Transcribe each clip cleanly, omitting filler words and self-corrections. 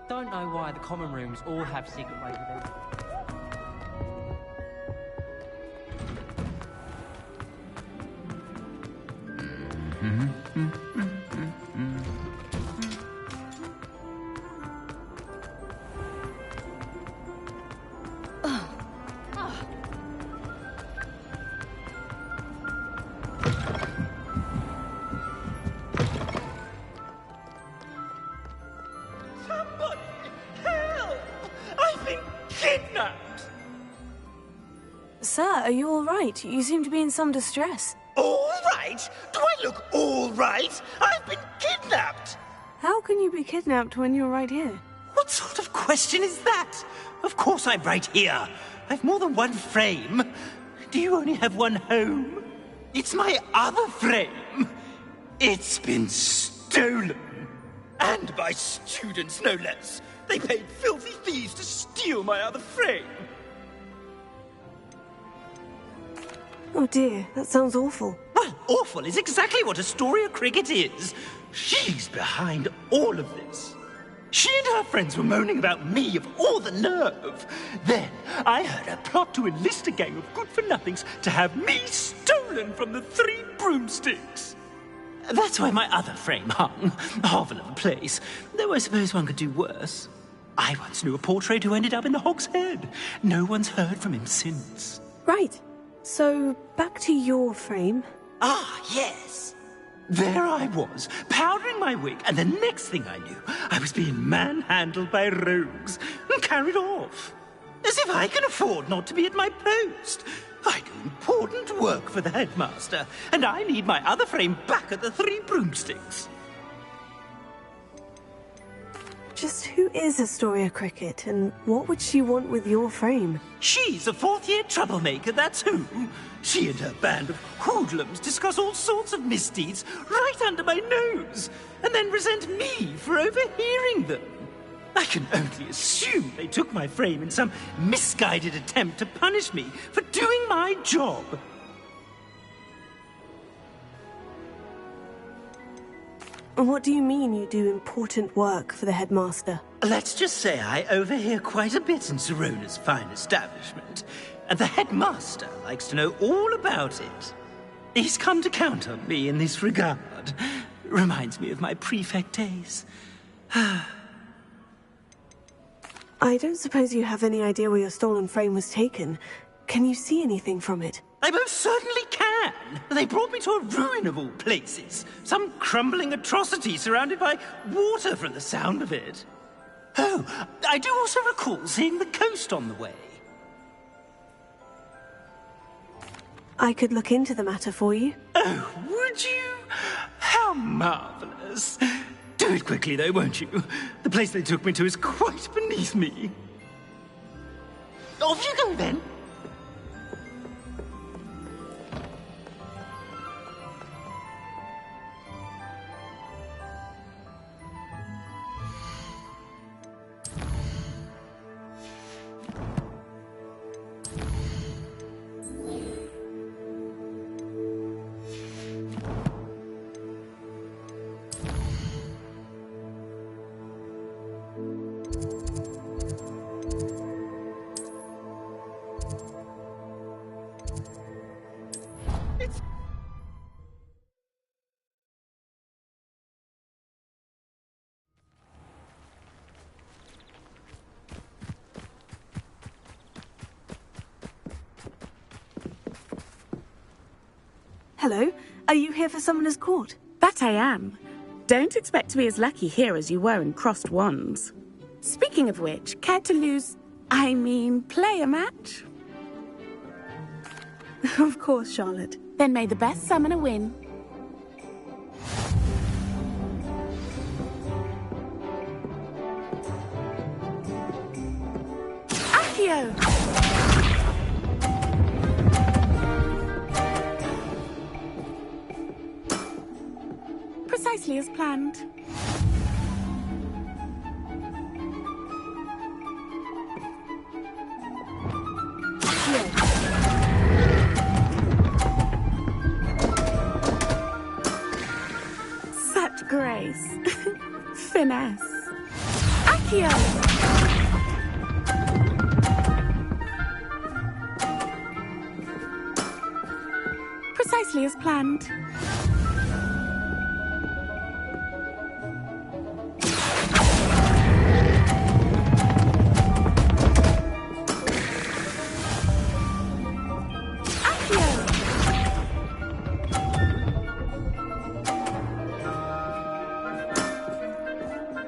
Don't know why the common rooms all have secret ways of entry. Sir, are you all right? You seem to be in some distress. All right? Do I look all right? I've been kidnapped! How can you be kidnapped when you're right here? What sort of question is that? Of course I'm right here. I've more than one frame. Do you only have one home? It's my other frame. It's been stolen. And by students, no less. They paid filthy thieves to steal my other frame. Oh dear, that sounds awful. Well, awful is exactly what Astoria Cricket is. She's behind all of this. She and her friends were moaning about me of all the nerve. Then I heard her plot to enlist a gang of good-for-nothings to have me stolen from the Three Broomsticks. That's where my other frame hung. A hovel of a place. Though I suppose one could do worse. I once knew a portrait who ended up in the Hog's Head. No one's heard from him since. Right. So, back to your frame. Ah, yes. There I was, powdering my wig, and the next thing I knew, I was being manhandled by rogues and carried off. As if I can afford not to be at my post. I do important work for the headmaster, and I need my other frame back at the Three Broomsticks. Just who is Astoria Cricket, and what would she want with your frame? She's a fourth-year troublemaker, that's who. She and her band of hoodlums discuss all sorts of misdeeds right under my nose, and then resent me for overhearing them. I can only assume they took my frame in some misguided attempt to punish me for doing my job. What do you mean you do important work for the headmaster? Let's just say I overhear quite a bit in Sirona's fine establishment, and the headmaster likes to know all about it. He's come to count on me in this regard. Reminds me of my prefect days. I don't suppose you have any idea where your stolen frame was taken. Can you see anything from it? I most certainly can. They brought me to a ruin of all places. Some crumbling atrocity surrounded by water from the sound of it. Oh, I do also recall seeing the coast on the way. I could look into the matter for you. Oh, would you? How marvelous. Do it quickly, though, won't you? The place they took me to is quite beneath me. Off you go, then. Hello. Are you here for Summoner's Court? That I am. Don't expect to be as lucky here as you were in Crossed Wands. Speaking of which, care to play a match? Of course, Charlotte. Then may the best summoner win. Accio! Precisely as planned. Such grace. Finesse. Accio! Precisely as planned.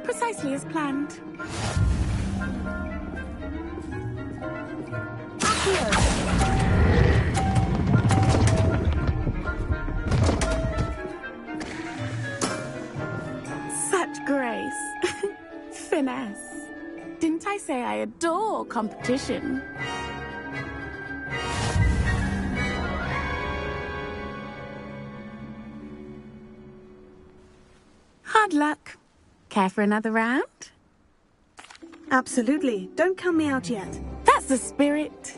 Precisely as planned. Such grace. Finesse. Didn't I say I adore competition? Hard luck. Care for another round? Absolutely. Don't count me out yet. That's the spirit.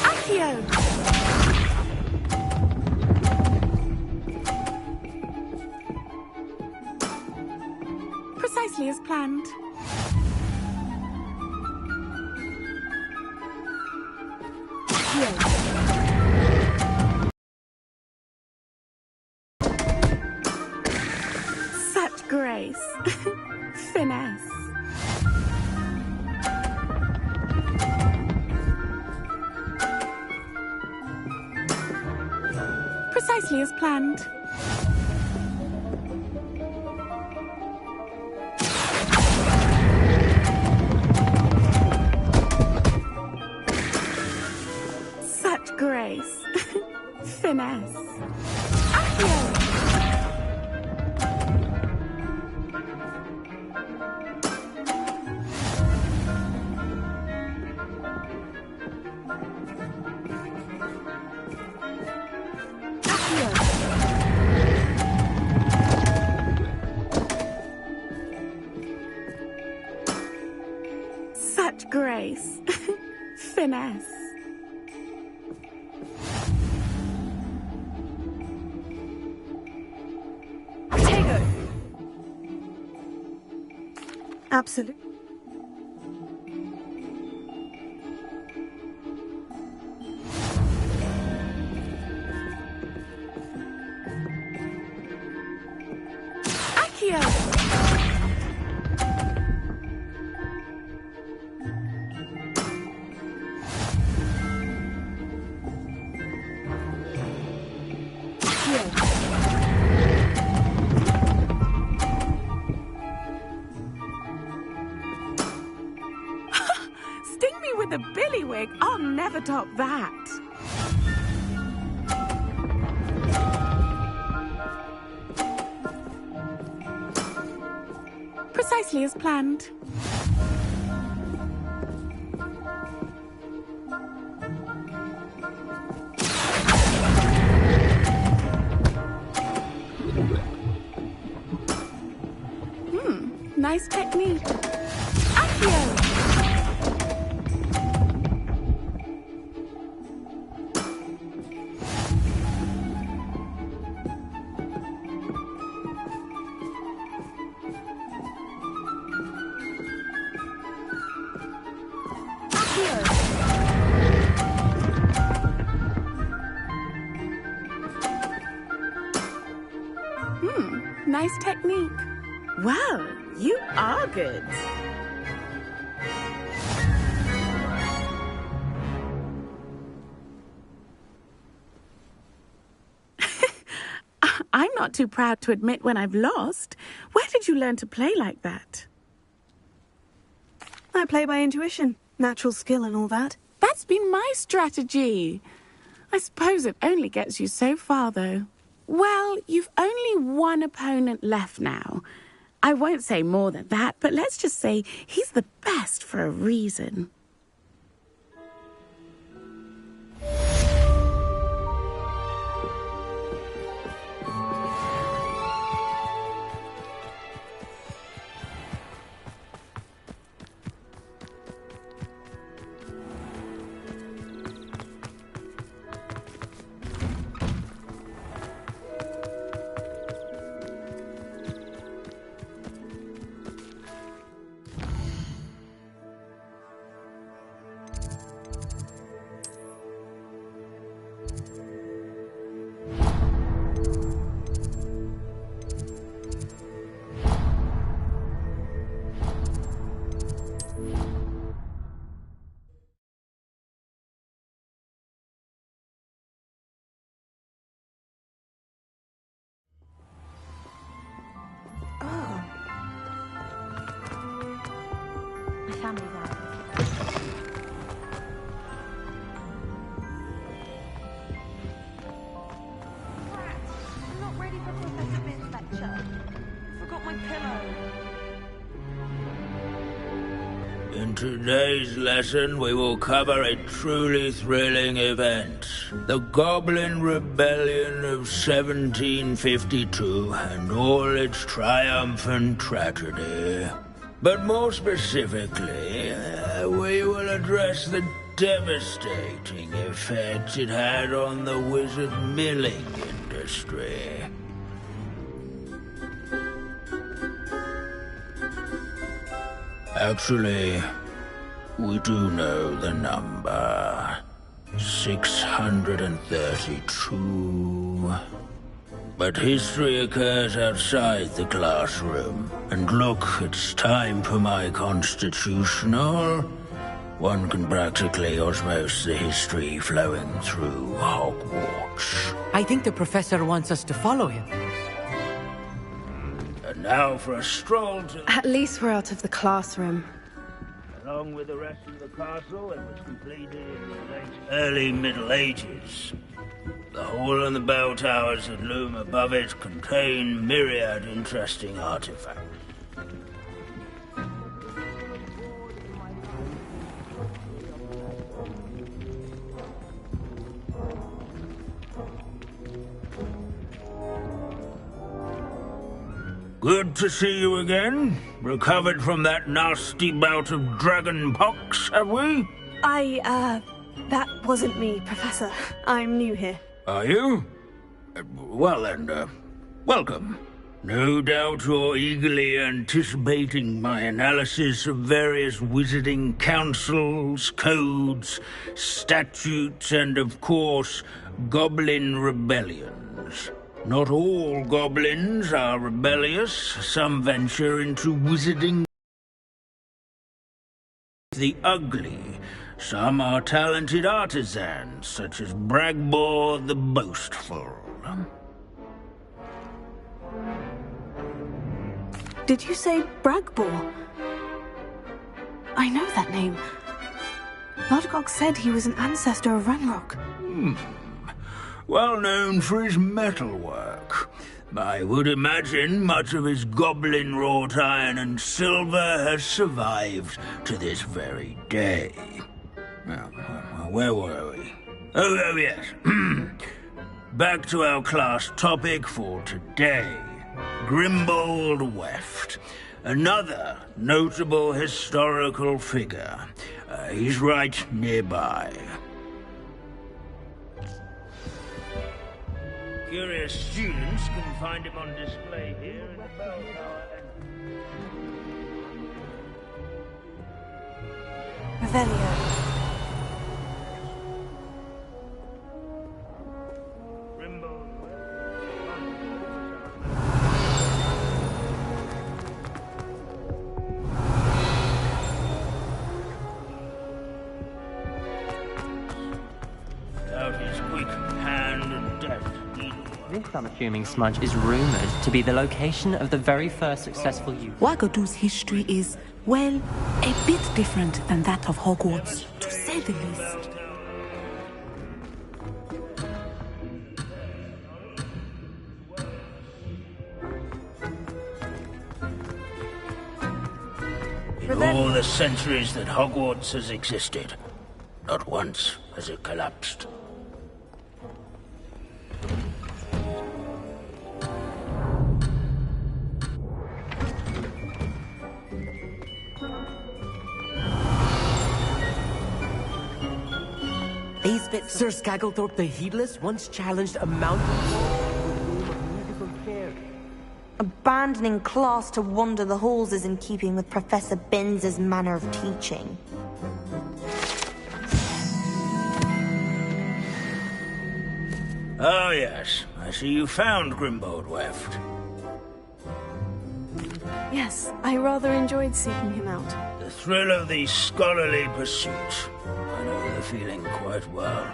Accio! Precisely as planned. Such grace. Finesse. Precisely as planned. Such grace. Finesse. Accio! Such grace. Finesse. Absolutely. Accio! Sting me with a billywig. I'll never top that. Precisely as planned. Nice technique. Accio! Nice technique. Well, you are good. I'm not too proud to admit when I've lost. Where did you learn to play like that? I play by intuition, natural skill and all that. That's been my strategy. I suppose it only gets you so far, though. Well, you've only one opponent left now. I won't say more than that, but let's just say he's the best for a reason. In today's lesson, we will cover a truly thrilling event. The Goblin Rebellion of 1752 and all its triumphant tragedy. But more specifically, we will address the devastating effects it had on the wizard milling industry. Actually, we do know the number. 632. But history occurs outside the classroom. And look, it's time for my constitutional. One can practically osmose the history flowing through Hogwarts. I think the professor wants us to follow him. And now for a stroll to... At least we're out of the classroom. Along with the rest of the castle, it was completed in the early Middle Ages. The hall and the bell towers that loom above it contain myriad interesting artifacts. Good to see you again. Recovered from that nasty bout of dragon pox, have we? That wasn't me, Professor. I'm new here. Are you? Well then, welcome. No doubt you're eagerly anticipating my analysis of various wizarding councils, codes, statutes, and of course, goblin rebellions. Not all goblins are rebellious. Some venture into wizarding the ugly. Some are talented artisans, such as Bragbor the Boastful. Did you say Bragbor? I know that name. Lodgok said he was an ancestor of Ranrock. Well known for his metalwork. I would imagine much of his goblin-wrought iron and silver has survived to this very day. Now, where were we? Oh yes. Back to our class topic for today. Grimbold Weft. Another notable historical figure. He's right nearby. Curious students can find him on display here in the bell tower. Revelio. unassuming smudge is rumored to be the location of the very first successful use. Wagadu's history is, well, a bit different than that of Hogwarts, to say the least. In all the centuries that Hogwarts has existed, not once has it collapsed. These bits. Sir Skagglethorpe the Heedless once challenged a mountain of musical chairs. Abandoning class to wander the halls is in keeping with Professor Binns's manner of teaching. Oh yes, I see you found Grimbold Weft. Yes, I rather enjoyed seeking him out. The thrill of the scholarly pursuit. I know the feeling quite well.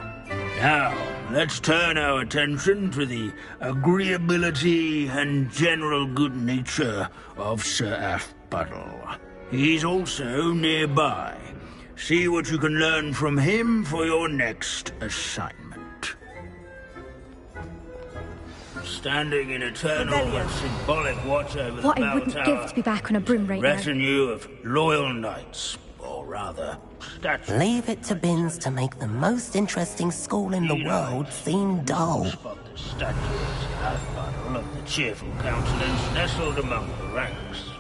Now, let's turn our attention to the agreeability and general good nature of Sir Aphbuttle. He's also nearby. See what you can learn from him for your next assignment. Standing in eternal and symbolic watch over the What bell I wouldn't tower, give to be back on a broom right now. retinue of loyal knights, or rather, statues. Leave it to Binns to make the most interesting school in the world seem dull. Spot the statue of Aphbuttle of the cheerful countenance nestled among the ranks.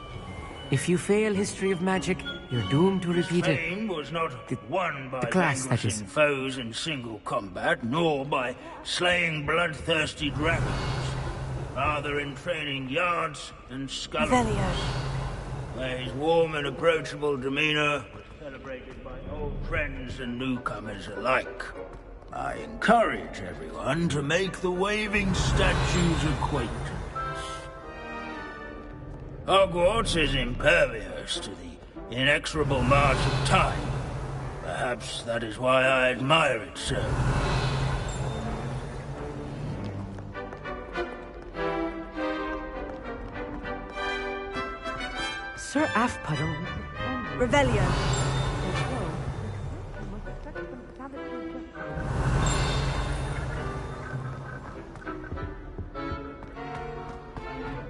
If you fail history of magic, you're doomed to repeat it. Fame was not won by class, that vanquishing is. foes in single combat, nor by slaying bloodthirsty dragons. Rather in training yards and scullers, where his warm and approachable demeanor was celebrated by old friends and newcomers alike. I encourage everyone to make the waving statue's acquaintance. Hogwarts is impervious to the inexorable march of time. Perhaps that is why I admire it so. Sir Aphbuttle. Revelio.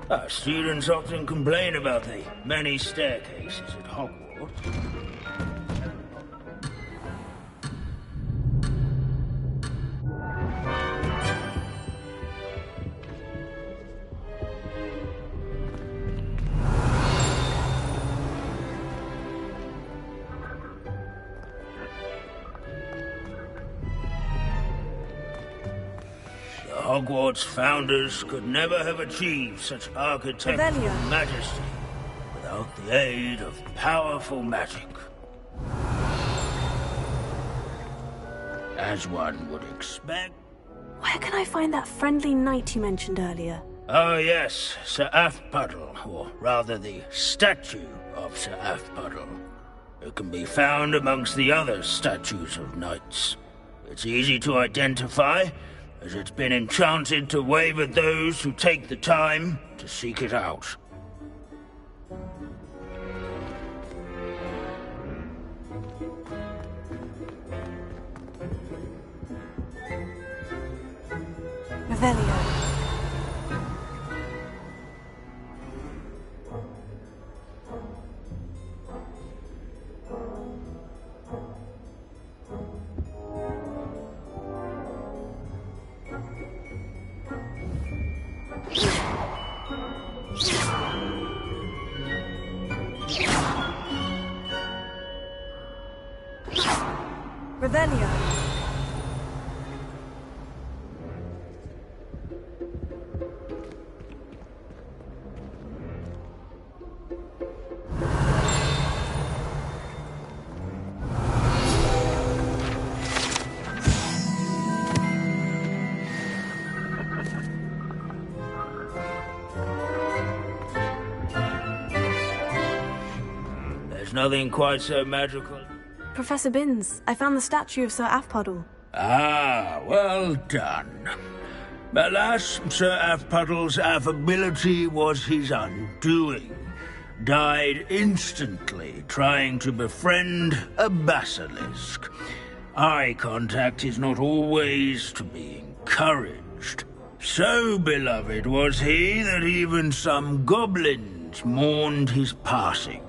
Our students often complain about the many staircases at Hogwarts. The Hogwarts founders could never have achieved such architectural majesty without the aid of powerful magic. As one would expect. Where can I find that friendly knight you mentioned earlier? Oh yes, Sir Aphbuttle, or rather the statue of Sir Aphbuttle. It can be found amongst the other statues of knights. It's easy to identify, as it's been enchanted to wave at those who take the time to seek it out. Revelio. Revelio. There's nothing quite so magical. Professor Binns, I found the statue of Sir Aphbuttle. Ah, well done. Alas, Sir Afpuddle's affability was his undoing. Died instantly trying to befriend a basilisk. Eye contact is not always to be encouraged. So beloved was he that even some goblins mourned his passing.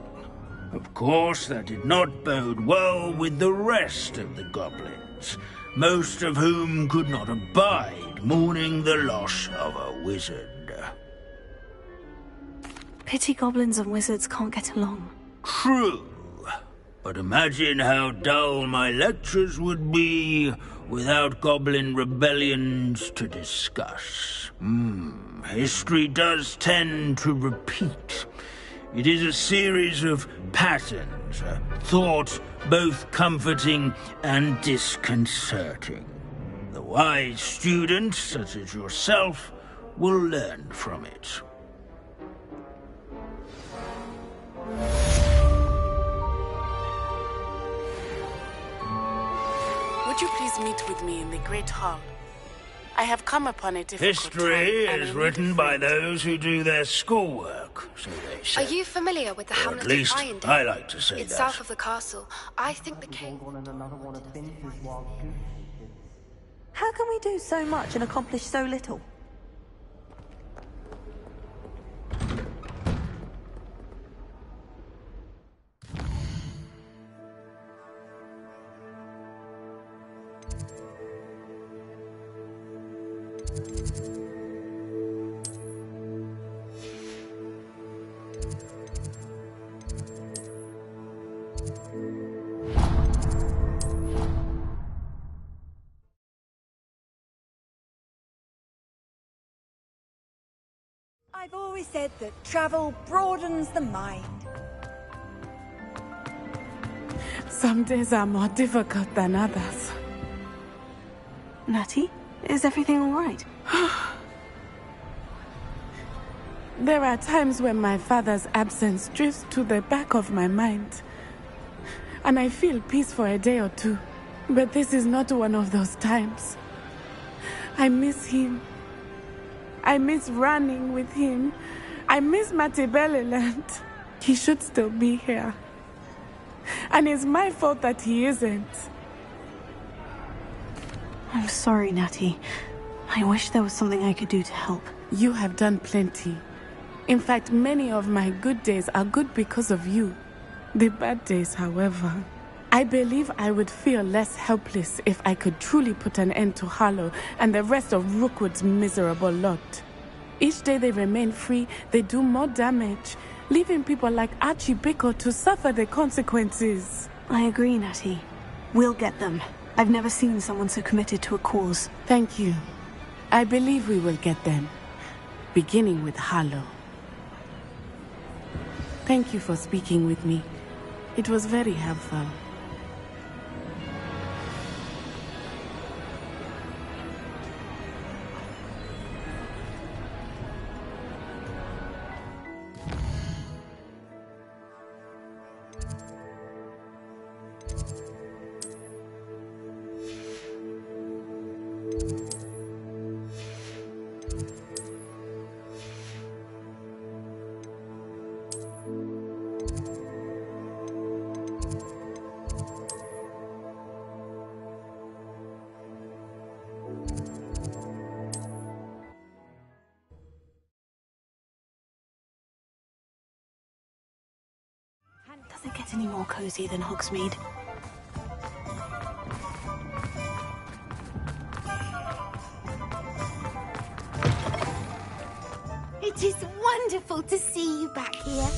Of course, that did not bode well with the rest of the goblins, most of whom could not abide mourning the loss of a wizard. Pity goblins and wizards can't get along. True. But imagine how dull my lectures would be without goblin rebellions to discuss. History does tend to repeat. It is a series of patterns, a thought both comforting and disconcerting. The wise student, such as yourself, will learn from it. Would you please meet with me in the Great Hall? I have come upon a difficult History time, and is I written need a by friend. those who do their schoolwork, so they say. Are you familiar with the Or hamlet at least of Irondale? I like to say It's that. south of the castle. I think the king... How can we do so much and accomplish so little? I've always said that travel broadens the mind. Some days are more difficult than others. Natty, is everything all right? There are times when my father's absence drifts to the back of my mind, and I feel peace for a day or two. But this is not one of those times. I miss him. I miss running with him. I miss Matibeleland. He should still be here. And it's my fault that he isn't. I'm sorry, Natty. I wish there was something I could do to help. You have done plenty. In fact, many of my good days are good because of you. The bad days, however. I believe I would feel less helpless if I could truly put an end to Harlow and the rest of Rookwood's miserable lot. Each day they remain free, they do more damage, leaving people like Archie Bickle to suffer the consequences. I agree, Natty. We'll get them. I've never seen someone so committed to a cause. Thank you. I believe we will get them, beginning with Harlow. Thank you for speaking with me. It was very helpful. Does it get any more cozy than Hogsmeade? It is wonderful to see you back here.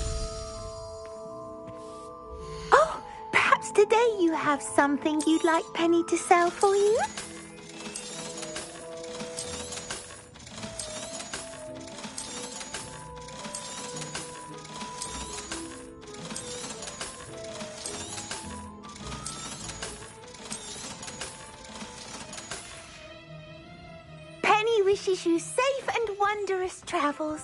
Oh, perhaps today you have something you'd like Penny to sell for you? Penny wishes you safe and wondrous travels.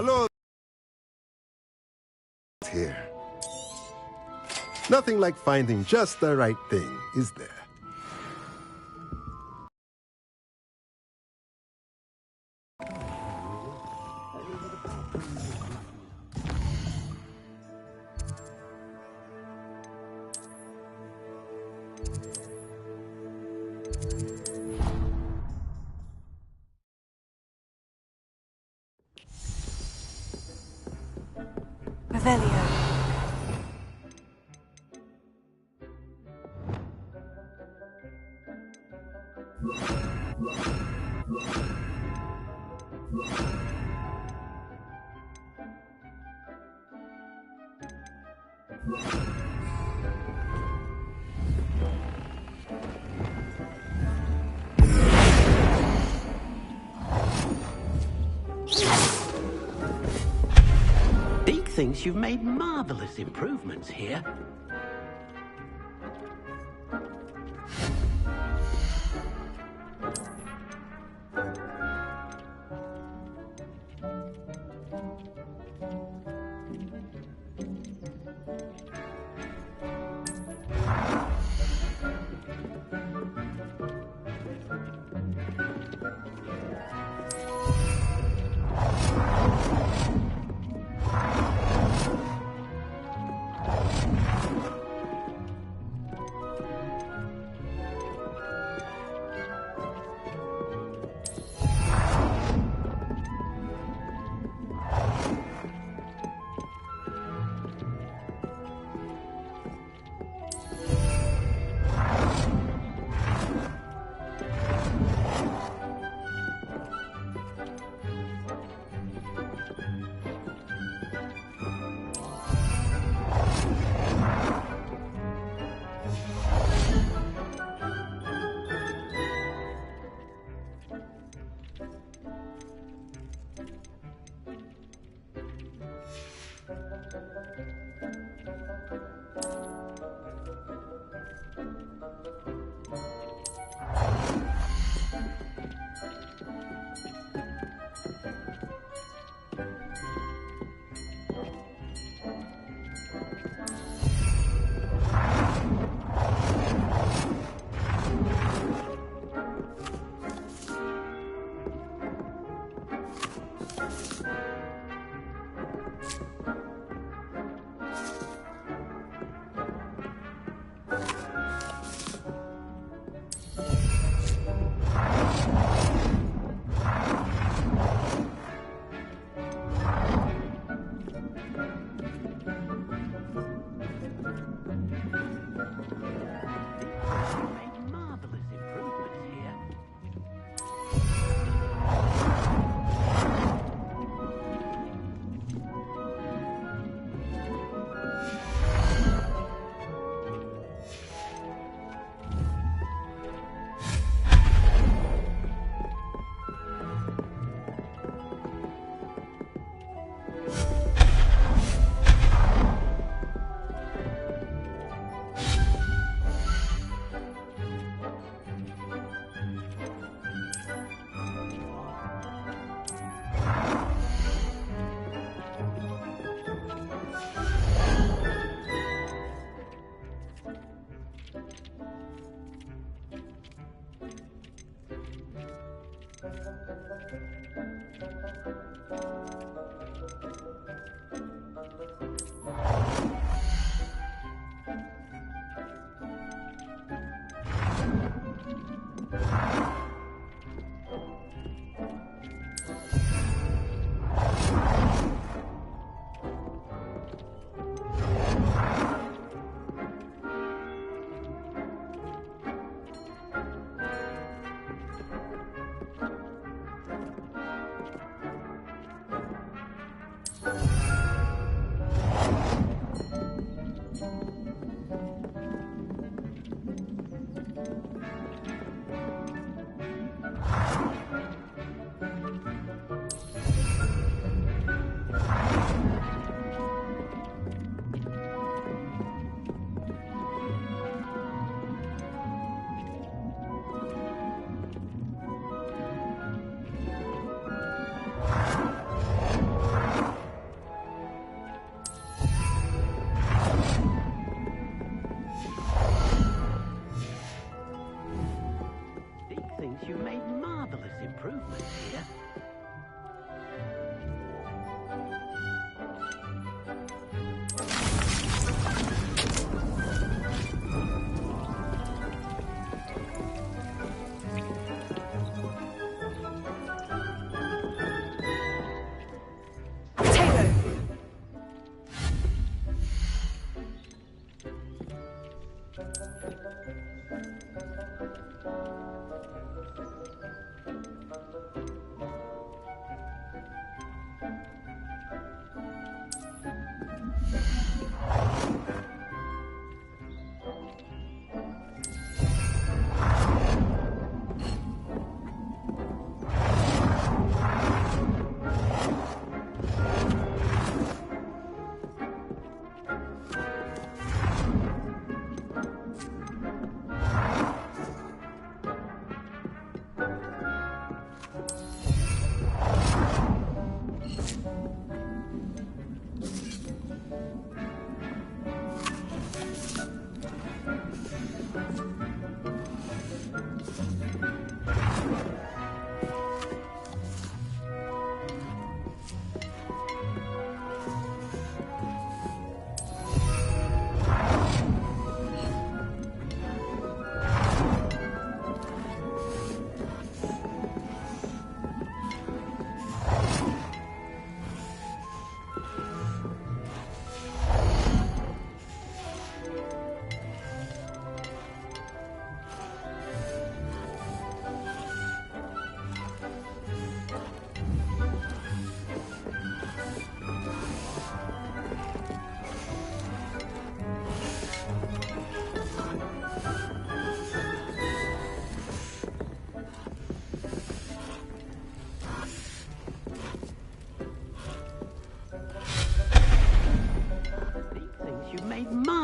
Hello. Here. Nothing like finding just the right thing, is there? Revelio. Deke thinks you've made marvelous improvements here.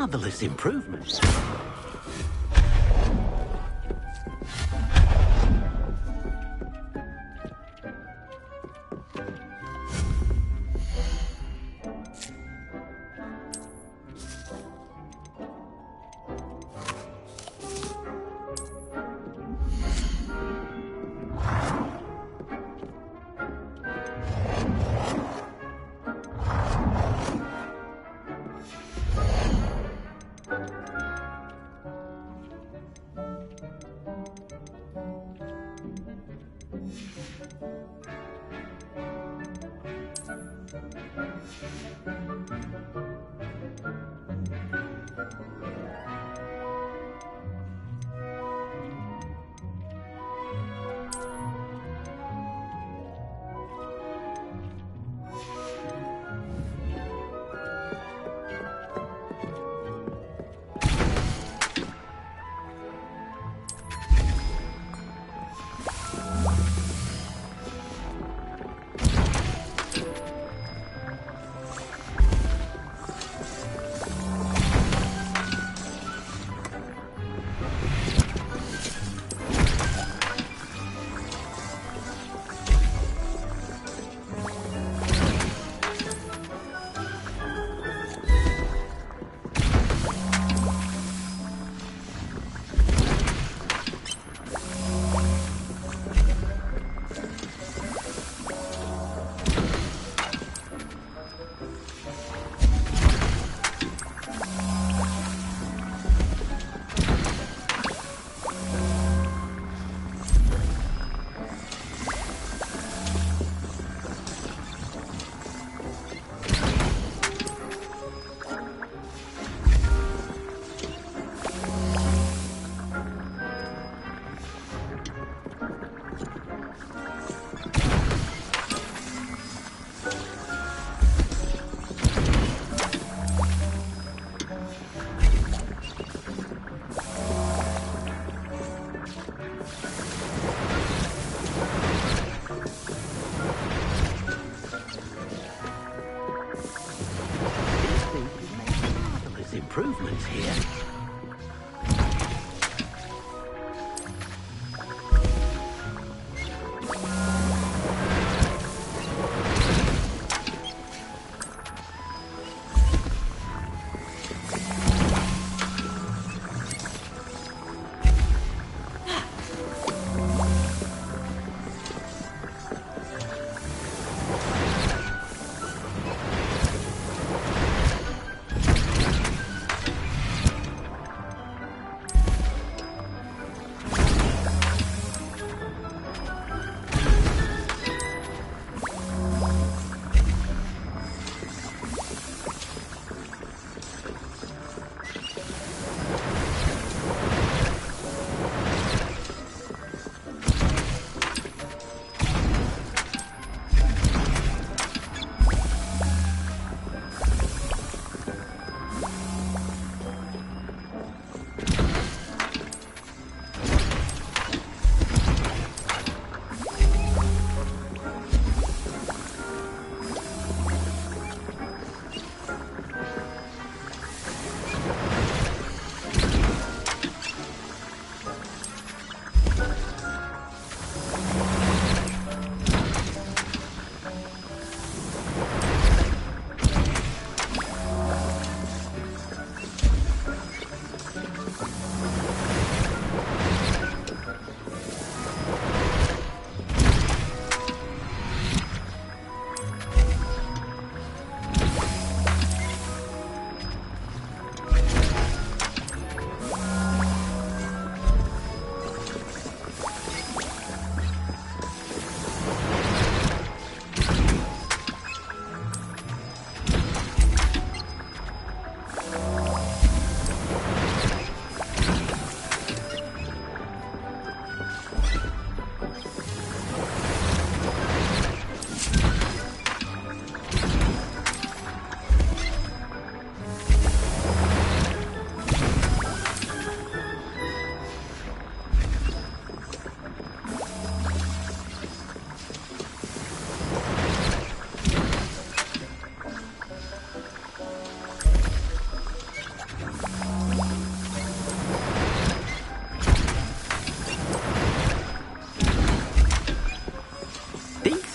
marvelous improvements. Improvements here.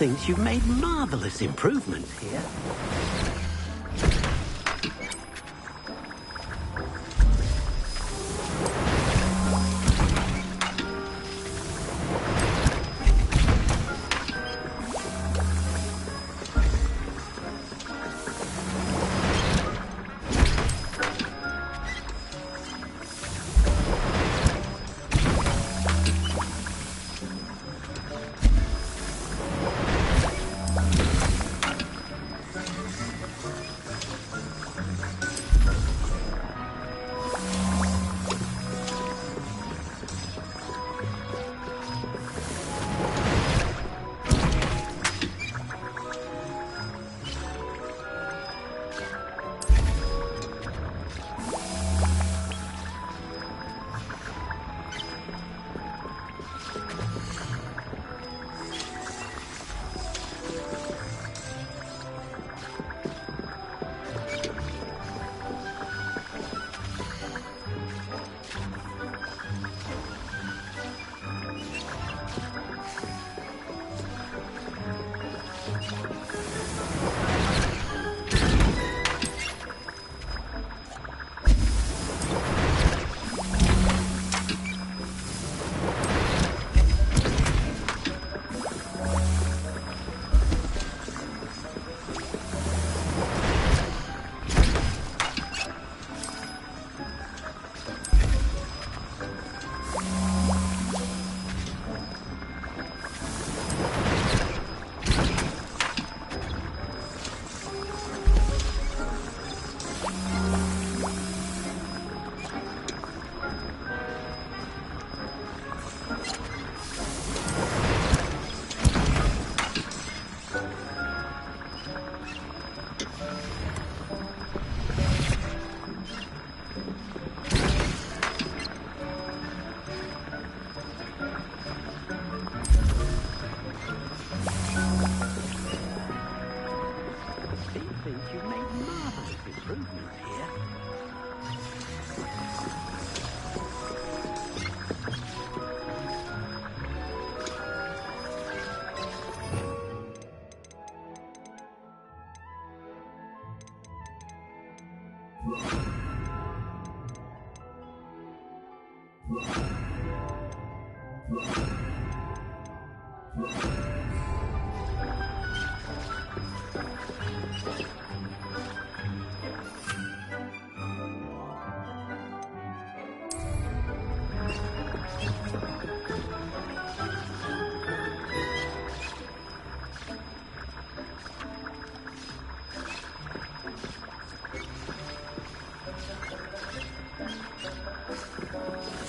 thinks you've made marvelous improvements here.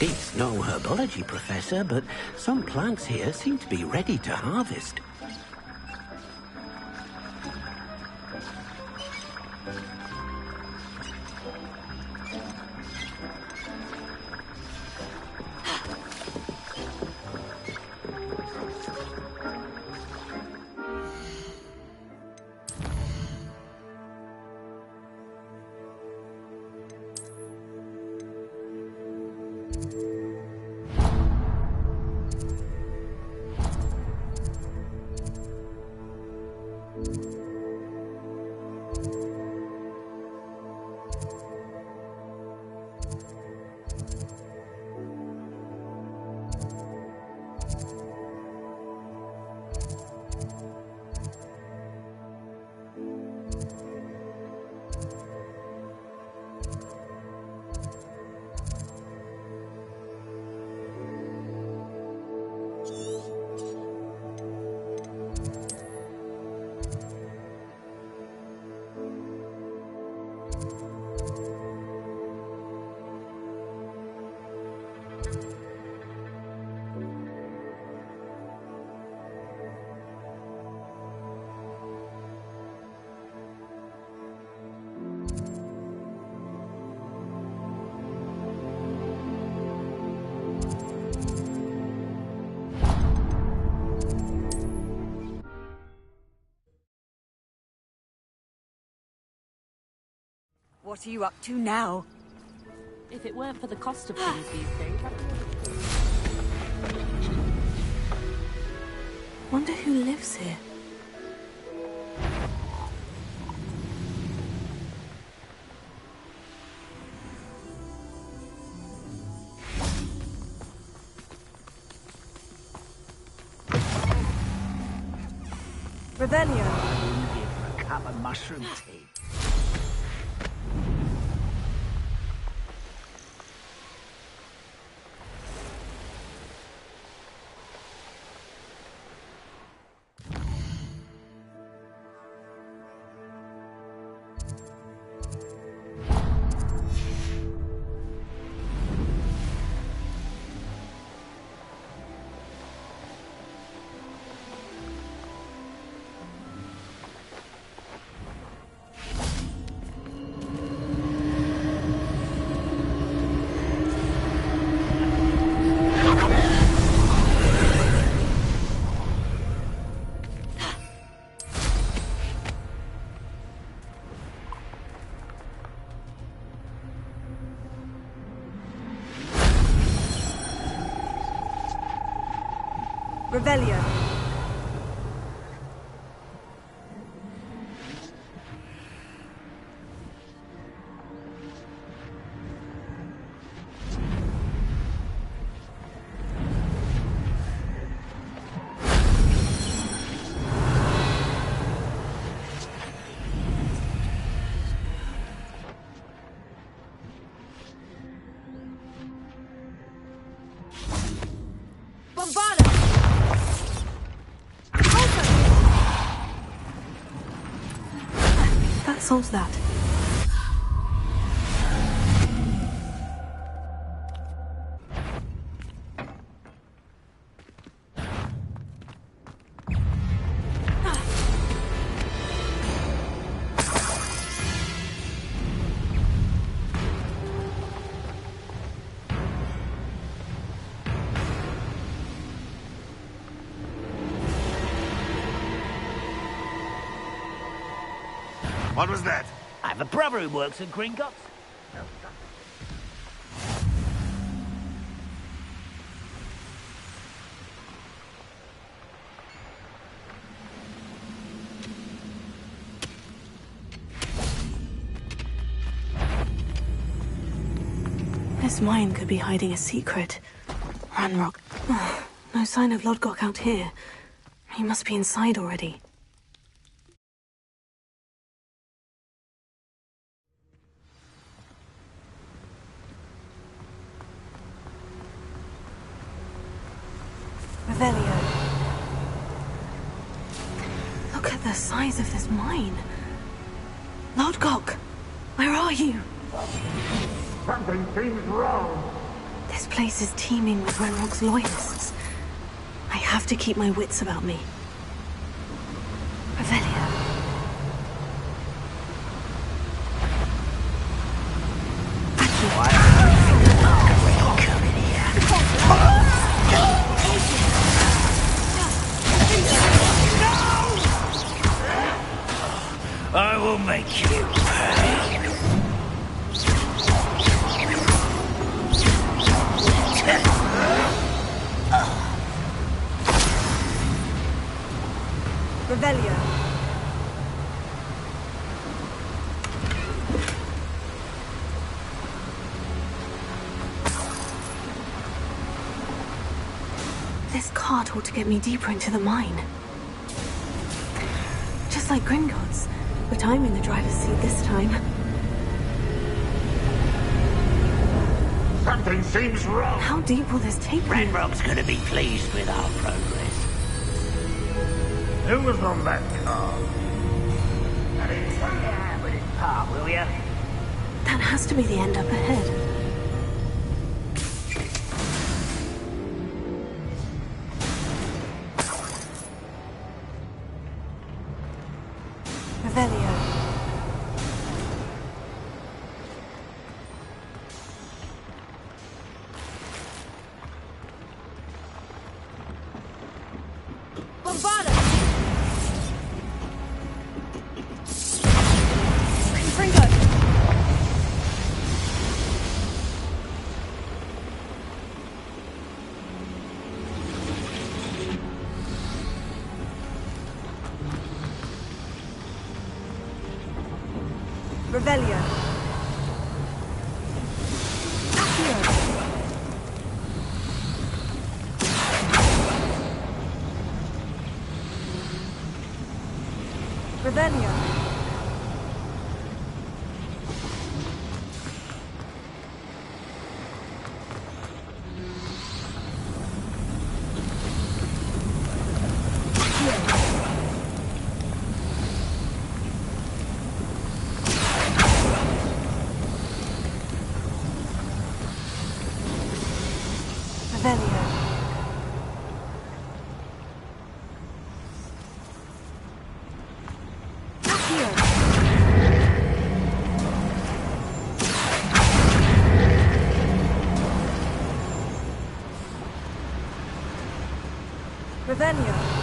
It's no herbology, Professor, but some plants here seem to be ready to harvest. What are you up to now? If it weren't for the cost of things these days, Wonder who lives here. Revelio. I wouldn't give her a cup of mushroom tea. Revelio. Bombarda! That solves that. What was that? I have a brother who works at Gringotts. This mine could be hiding a secret. Ranrock. No sign of Lodgok out here. He must be inside already. Revelio. Look at the size of this mine. Lodgok, where are you? Something seems wrong. This place is teeming with Ranrock's loyalists. I have to keep my wits about me. Revelio. I will make you pay. Revelio. This cart ought to get me deeper into the mine. Just like Gringotts, but I'm in the driver's seat this time. Something seems wrong. How deep will this take me? Ranrock's gonna be pleased with our progress. Who was on that car? With his part, will ya? That has to be the end up ahead. Revelio. Bombarda! Revelio. Revelio. Revelio.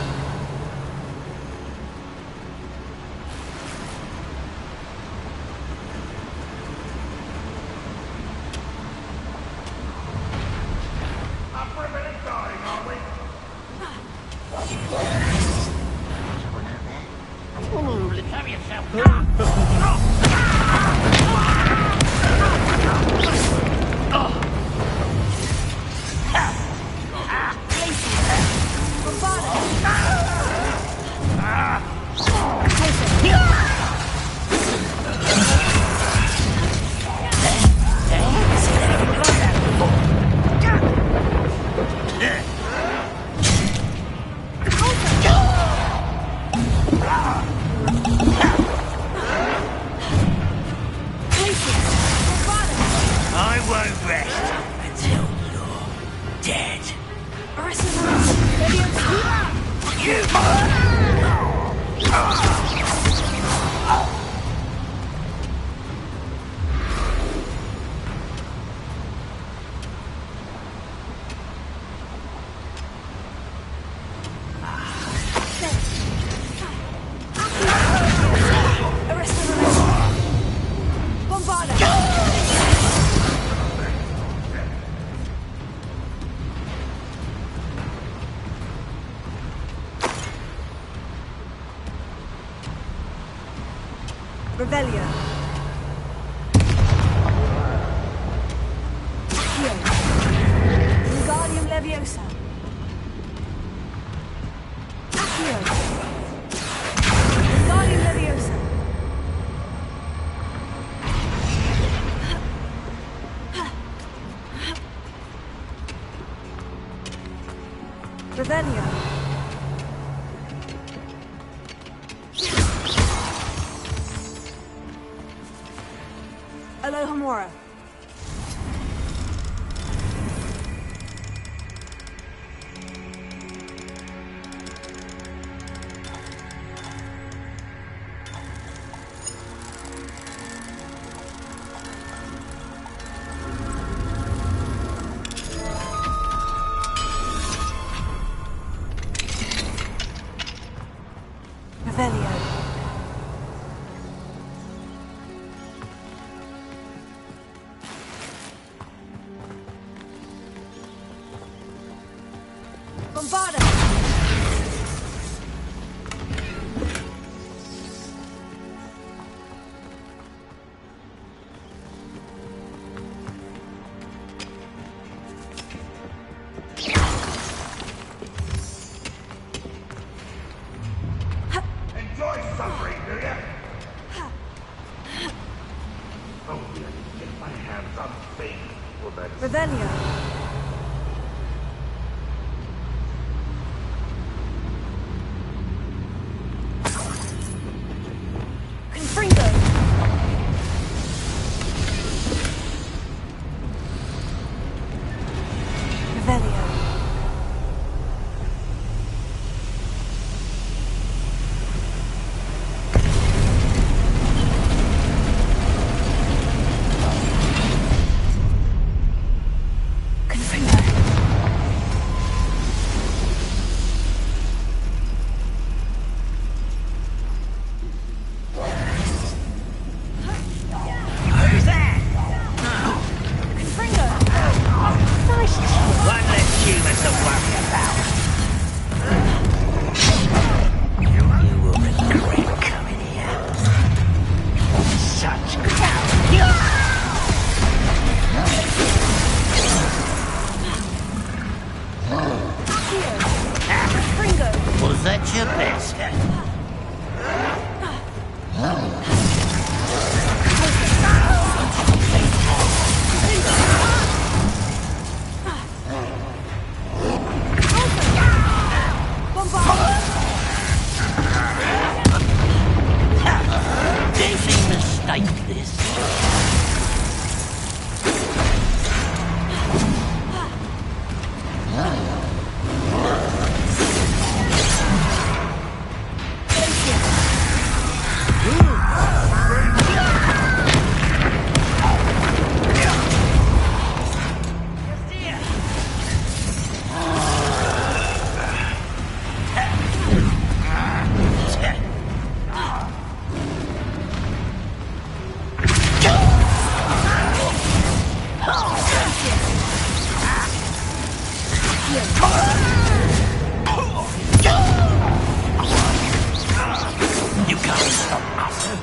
Revelio. Accio. Wingardium Leviosa. Accio. Wingardium Leviosa. Revelio. Alohomora. Revelio. Bombarda! Enjoy suffering, do you? Oh, let me get my hands on things for that. Revelio. Confringo. Revelio. this. You can't stop us.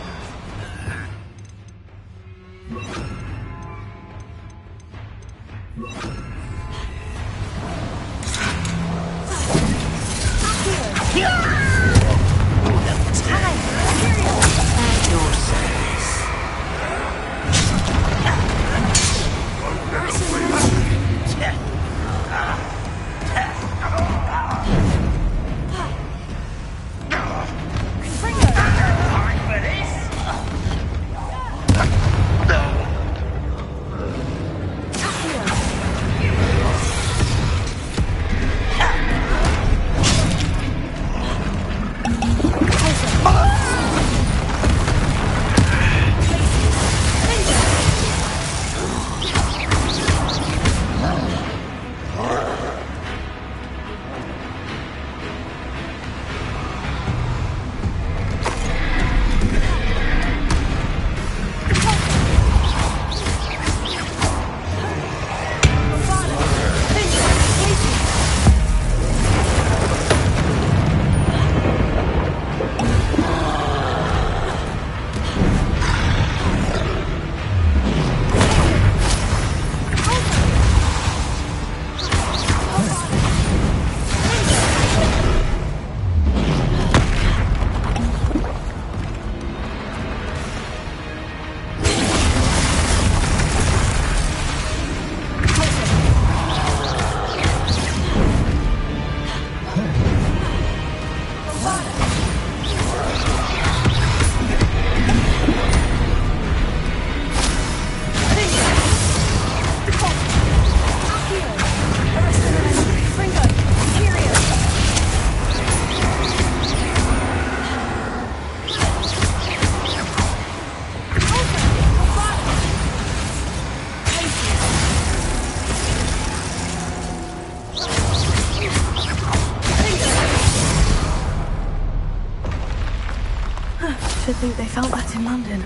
Should think they felt that in London.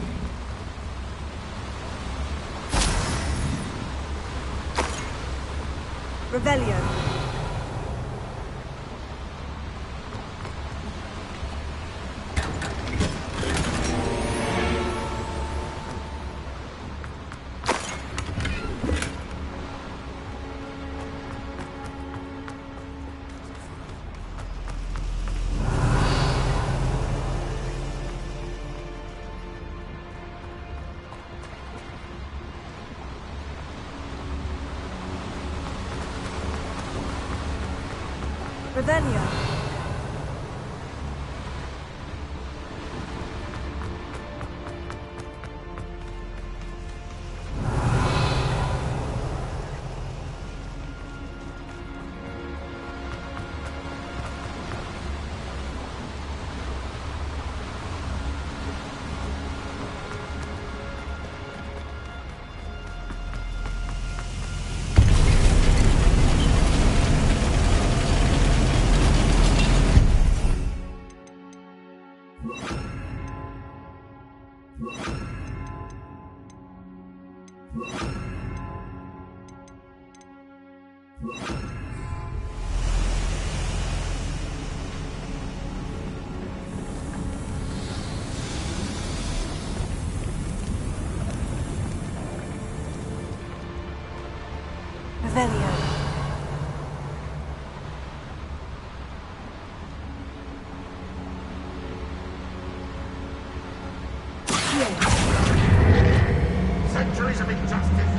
Revelio. Revelio. Revelio. Centuries of injustice.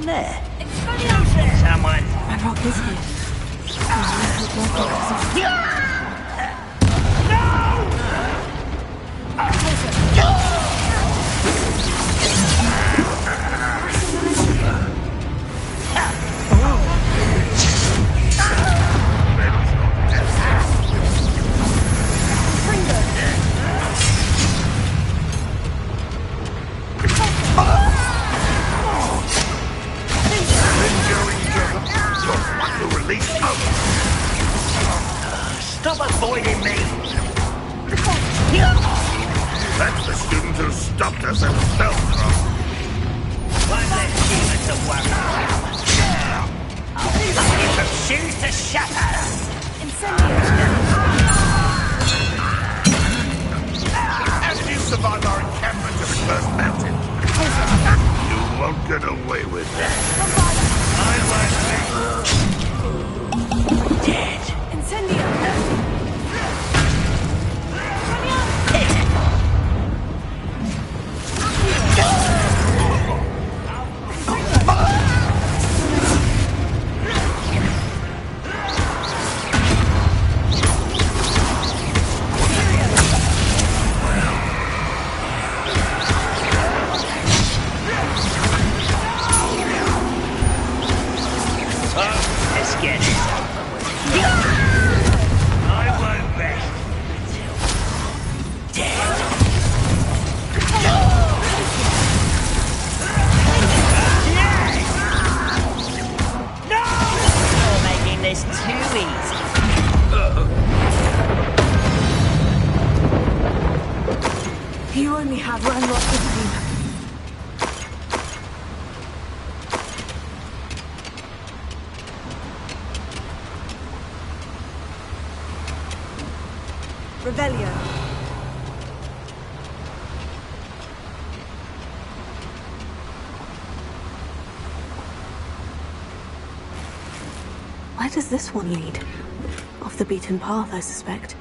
anyone there? Someone. Ranrock is here. Stop avoiding me! That's the student who stopped us at Spellcroft. One less demon to worry about. I'll find you some shoes to shatter! How did you survive our encampment to the first mountain? You won't get away with that. Dead. Incendio! Let's get this over with. I won't rest until dead. No! You're making this too easy. You only have Ranrock with you. Revelio. Where does this one lead? Off the beaten path, I suspect.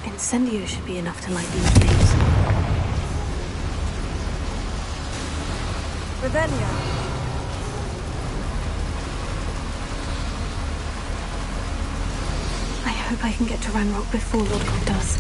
Incendio should be enough to light these flames. Revelio. I hope I can get to Ranrock before Lodgok does.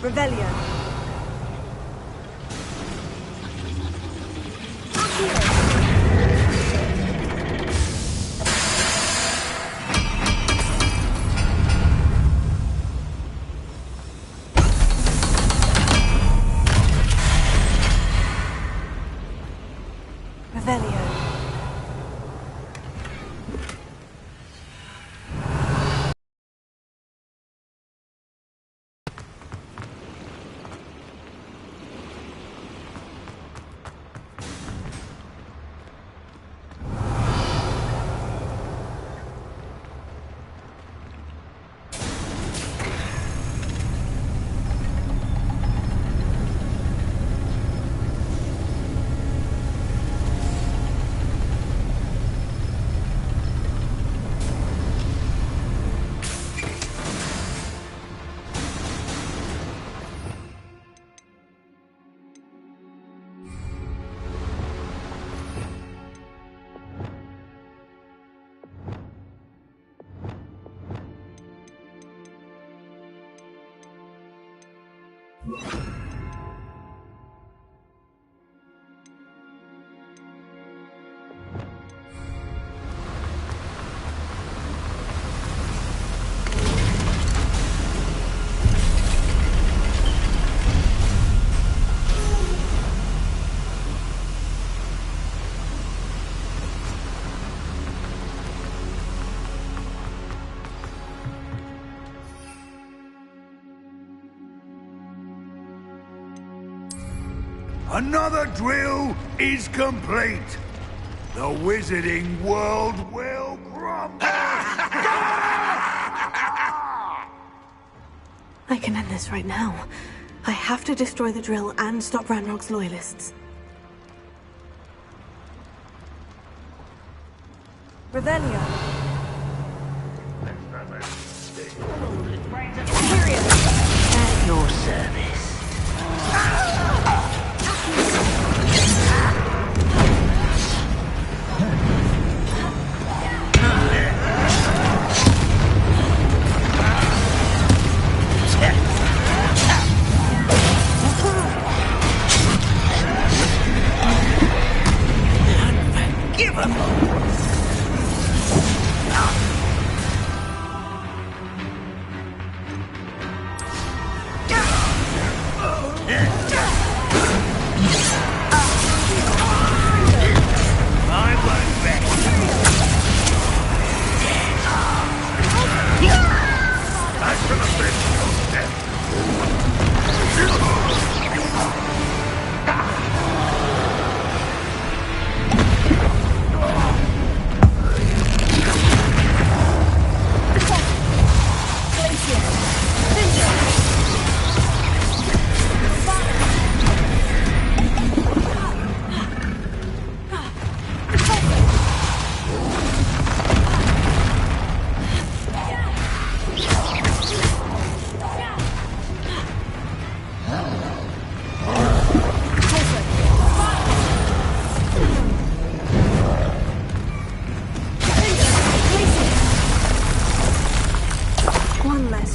Revelio. Revelio. Another drill is complete. The wizarding world will crumble. I can end this right now. I have to destroy the drill and stop Ranrock's loyalists. Revelio. At your service.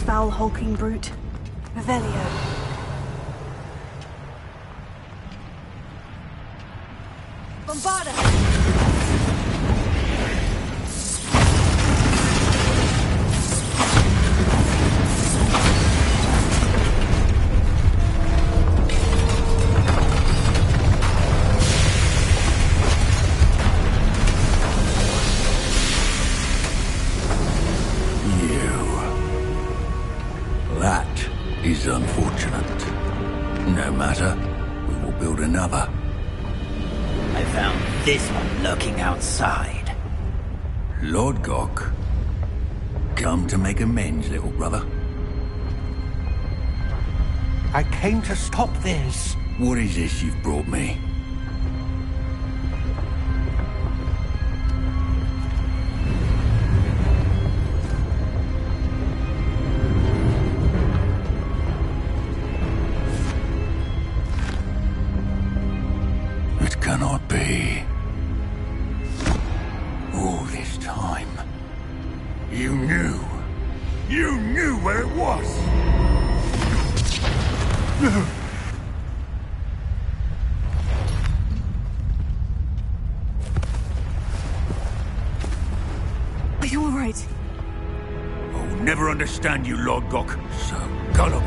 Foul hulking brute. Revelio. Bombarda! Is unfortunate. No matter, we will build another. I found this one lurking outside. Lord Gok, come to make amends, little brother. I came to stop this. What is this you've brought me? Cannot be. All this time. You knew. You knew where it was. Are you all right? I'll never understand you, Lord Gok. So gullible.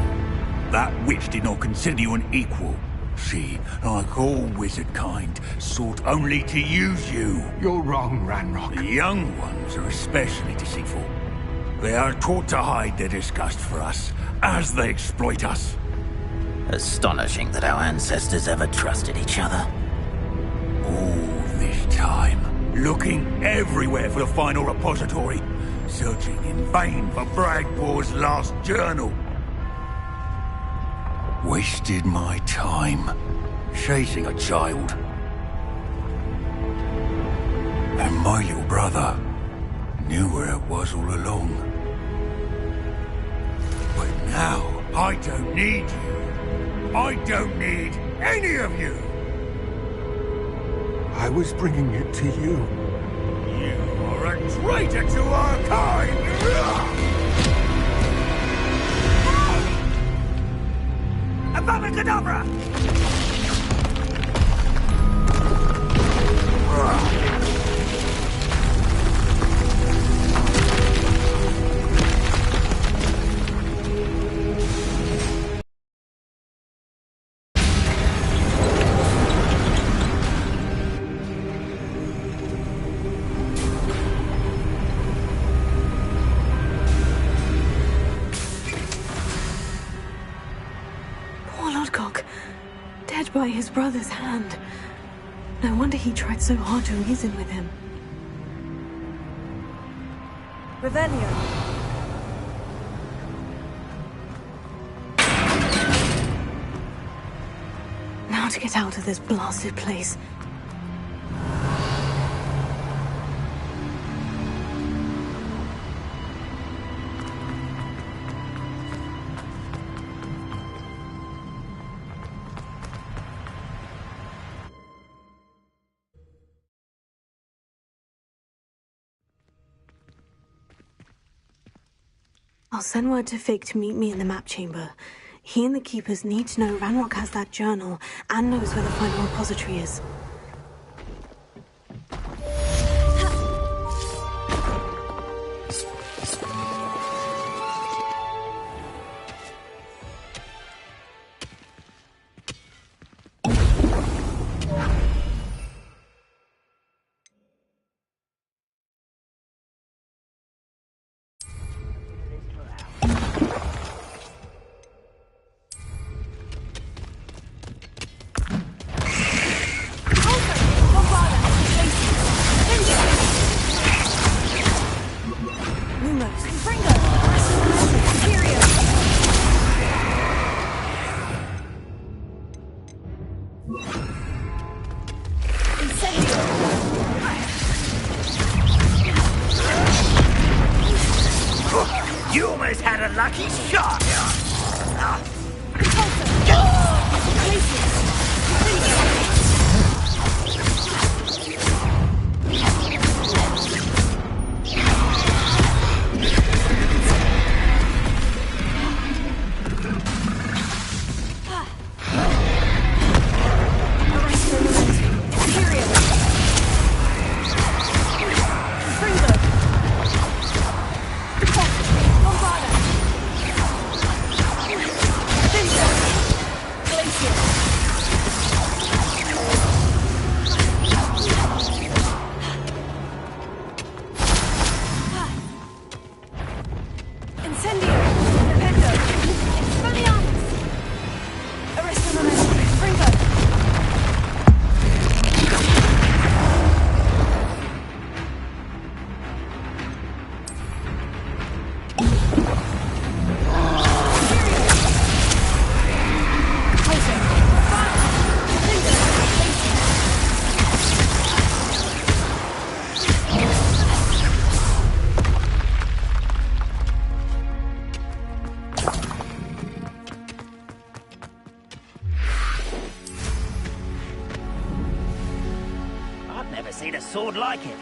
That witch did not consider you an equal. She, like all wizard kind, sought only to use you. You're wrong, Ranrock. The young ones are especially deceitful. They are taught to hide their disgust for us, as they exploit us. Astonishing that our ancestors ever trusted each other. All this time, looking everywhere for the final repository, searching in vain for Bragbor's last journal. Wasted my time chasing a child. And my little brother knew where it was all along. But now, I don't need you. I don't need any of you. I was bringing it to you. You are a traitor to our kind! carved by his brother's hand. No wonder he tried so hard to reason with him. Revelio. Now to get out of this blasted place. I'll send word to Fig to meet me in the map chamber. He and the Keepers need to know Ranrock has that journal and knows where the final repository is. You almost had a lucky shot! Never seen a sword like it.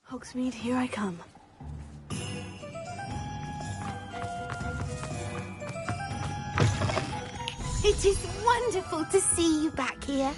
Hogsmeade, here I come. It is wonderful to see you back here.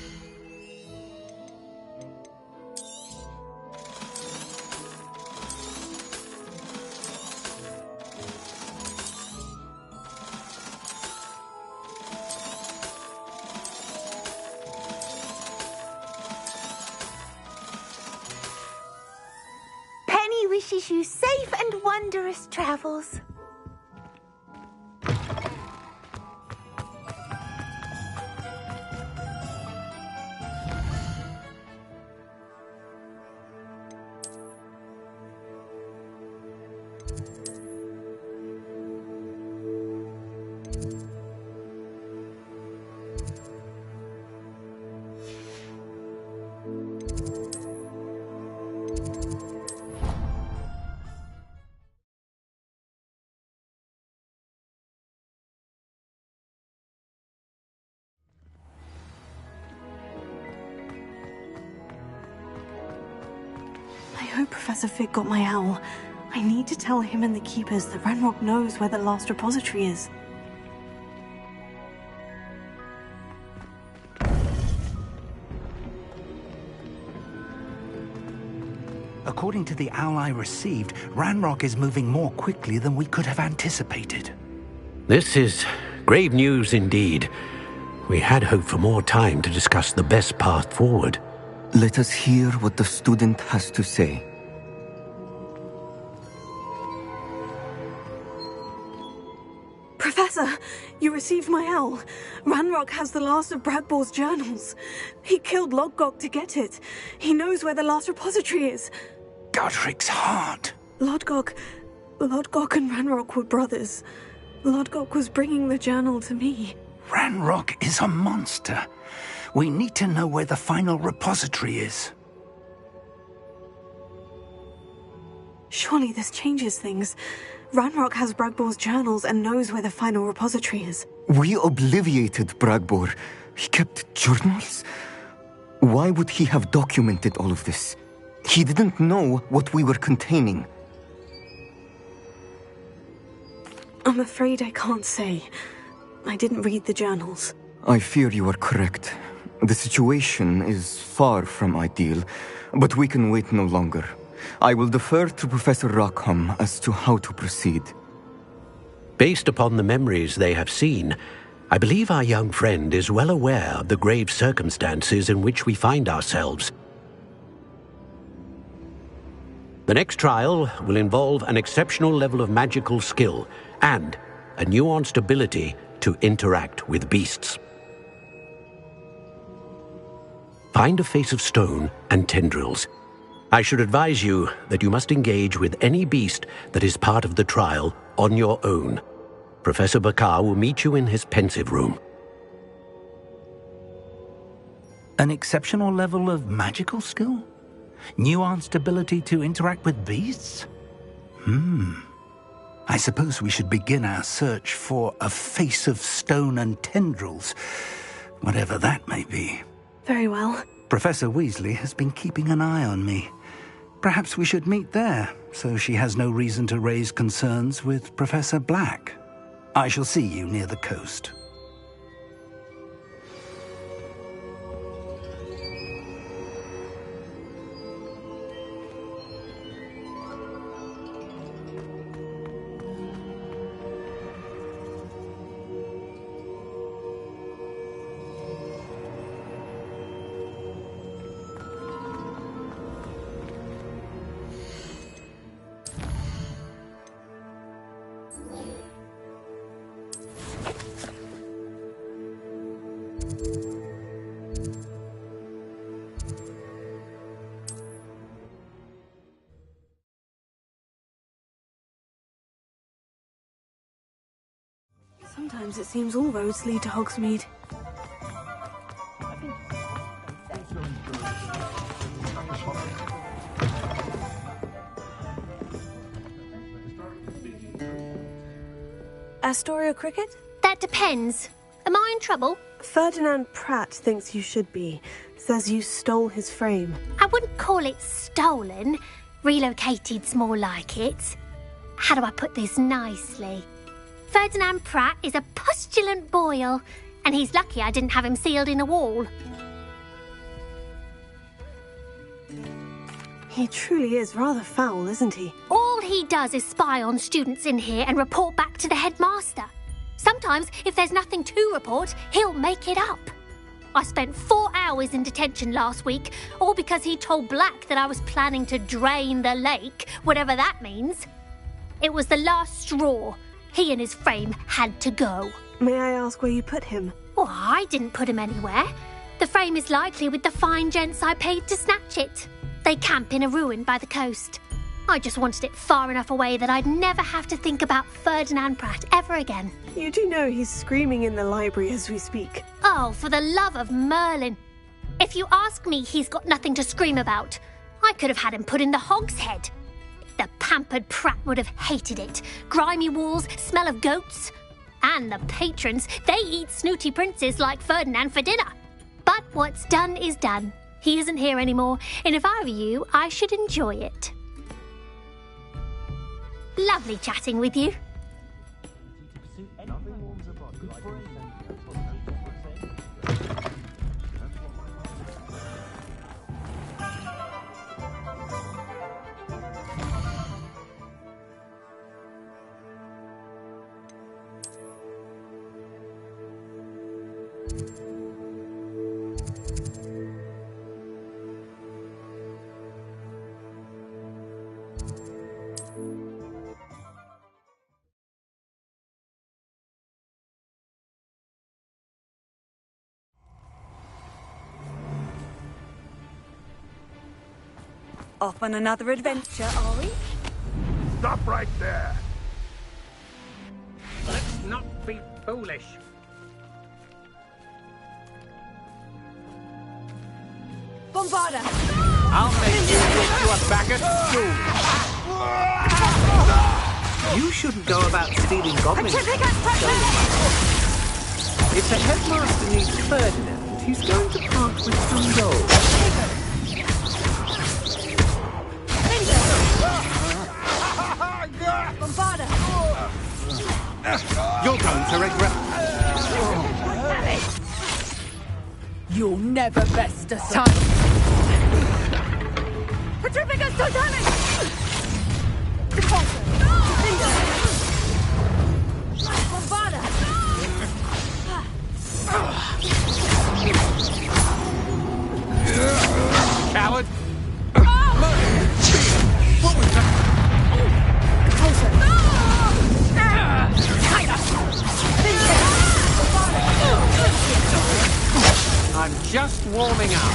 Penny wishes you safe and wondrous travels. Professor Fig got my owl. I need to tell him and the Keepers that Ranrock knows where the last repository is. According to the owl I received, Ranrock is moving more quickly than we could have anticipated. This is grave news indeed. We had hoped for more time to discuss the best path forward. Let us hear what the student has to say. Professor, you received my owl. Ranrock has the last of Bragbor's journals. He killed Lodgok to get it. He knows where the last repository is. Godric's heart. Lodgok and Ranrock were brothers. Lodgok was bringing the journal to me. Ranrock is a monster. We need to know where the final repository is. Surely this changes things. Ranrock has Bragbor's journals and knows where the final repository is. We obliviated Bragbor. He kept journals? Why would he have documented all of this? He didn't know what we were containing. I'm afraid I can't say. I didn't read the journals. I fear you are correct. The situation is far from ideal, but we can wait no longer. I will defer to Professor Rockham as to how to proceed. Based upon the memories they have seen, I believe our young friend is well aware of the grave circumstances in which we find ourselves. The next trial will involve an exceptional level of magical skill and a nuanced ability to interact with beasts. Find a face of stone and tendrils. I should advise you that you must engage with any beast that is part of the trial on your own. Professor Bakar will meet you in his pensive room. An exceptional level of magical skill? Nuanced ability to interact with beasts? I suppose we should begin our search for a face of stone and tendrils, whatever that may be. Very well. Professor Weasley has been keeping an eye on me. Perhaps we should meet there, so she has no reason to raise concerns with Professor Black. I shall see you near the coast. Sometimes it seems all roads lead to Hogsmeade. Astoria Cricket? That depends. Am I in trouble? Ferdinand Pratt thinks you should be. Says you stole his frame. I wouldn't call it stolen. Relocated's more like it. How do I put this nicely? Ferdinand Pratt is a postulant boil, and he's lucky I didn't have him sealed in a wall. He truly is rather foul, isn't he? All he does is spy on students in here and report back to the headmaster. Sometimes, if there's nothing to report, he'll make it up. I spent 4 hours in detention last week, all because he told Black that I was planning to drain the lake, whatever that means. It was the last straw. He and his frame had to go. May I ask where you put him? Well, I didn't put him anywhere. The frame is likely with the fine gents I paid to snatch it. They camp in a ruin by the coast. I just wanted it far enough away that I'd never have to think about Ferdinand Pratt ever again. You do know he's screaming in the library as we speak. Oh, for the love of Merlin. If you ask me, he's got nothing to scream about. I could have had him put in the Hogshead. The pampered Pratt would have hated it. Grimy walls, smell of goats. And the patrons, they eat snooty princes like Ferdinand for dinner. But what's done is done. He isn't here anymore, and if I were you, I should enjoy it. Lovely chatting with you. Off on another adventure, are we? Stop right there! Let's not be foolish. Bombarda! I'll make you get you are back at school. You shouldn't go about stealing goblins. If the headmaster needs Ferdinand, he's going to part with some gold. Bombarda! You're going to regret. You'll never best us time. Petrificus totalis! Bombarda! Coward! What was that? I'm just warming up.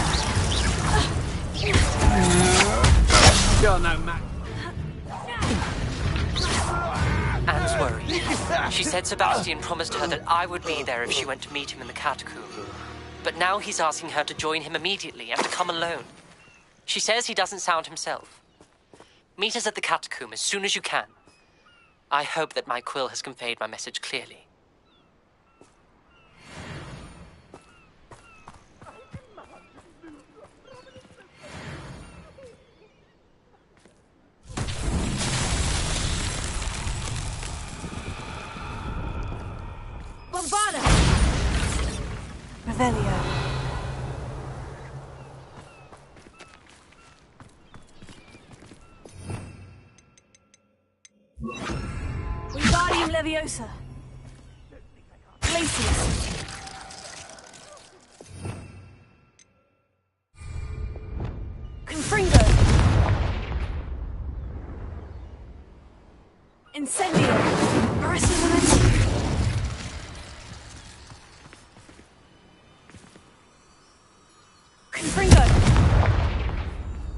You're no match. Anne's worried. She said Sebastian promised her that I would be there if she went to meet him in the catacomb. But now he's asking her to join him immediately and to come alone. She says he doesn't sound himself. Meet us at the catacomb as soon as you can. I hope that my quill has conveyed my message clearly. Bombarda! Revelio. Wingardium Leviosa. Glacius. Confringo. Incendio. Marissa Valenti. Confringo.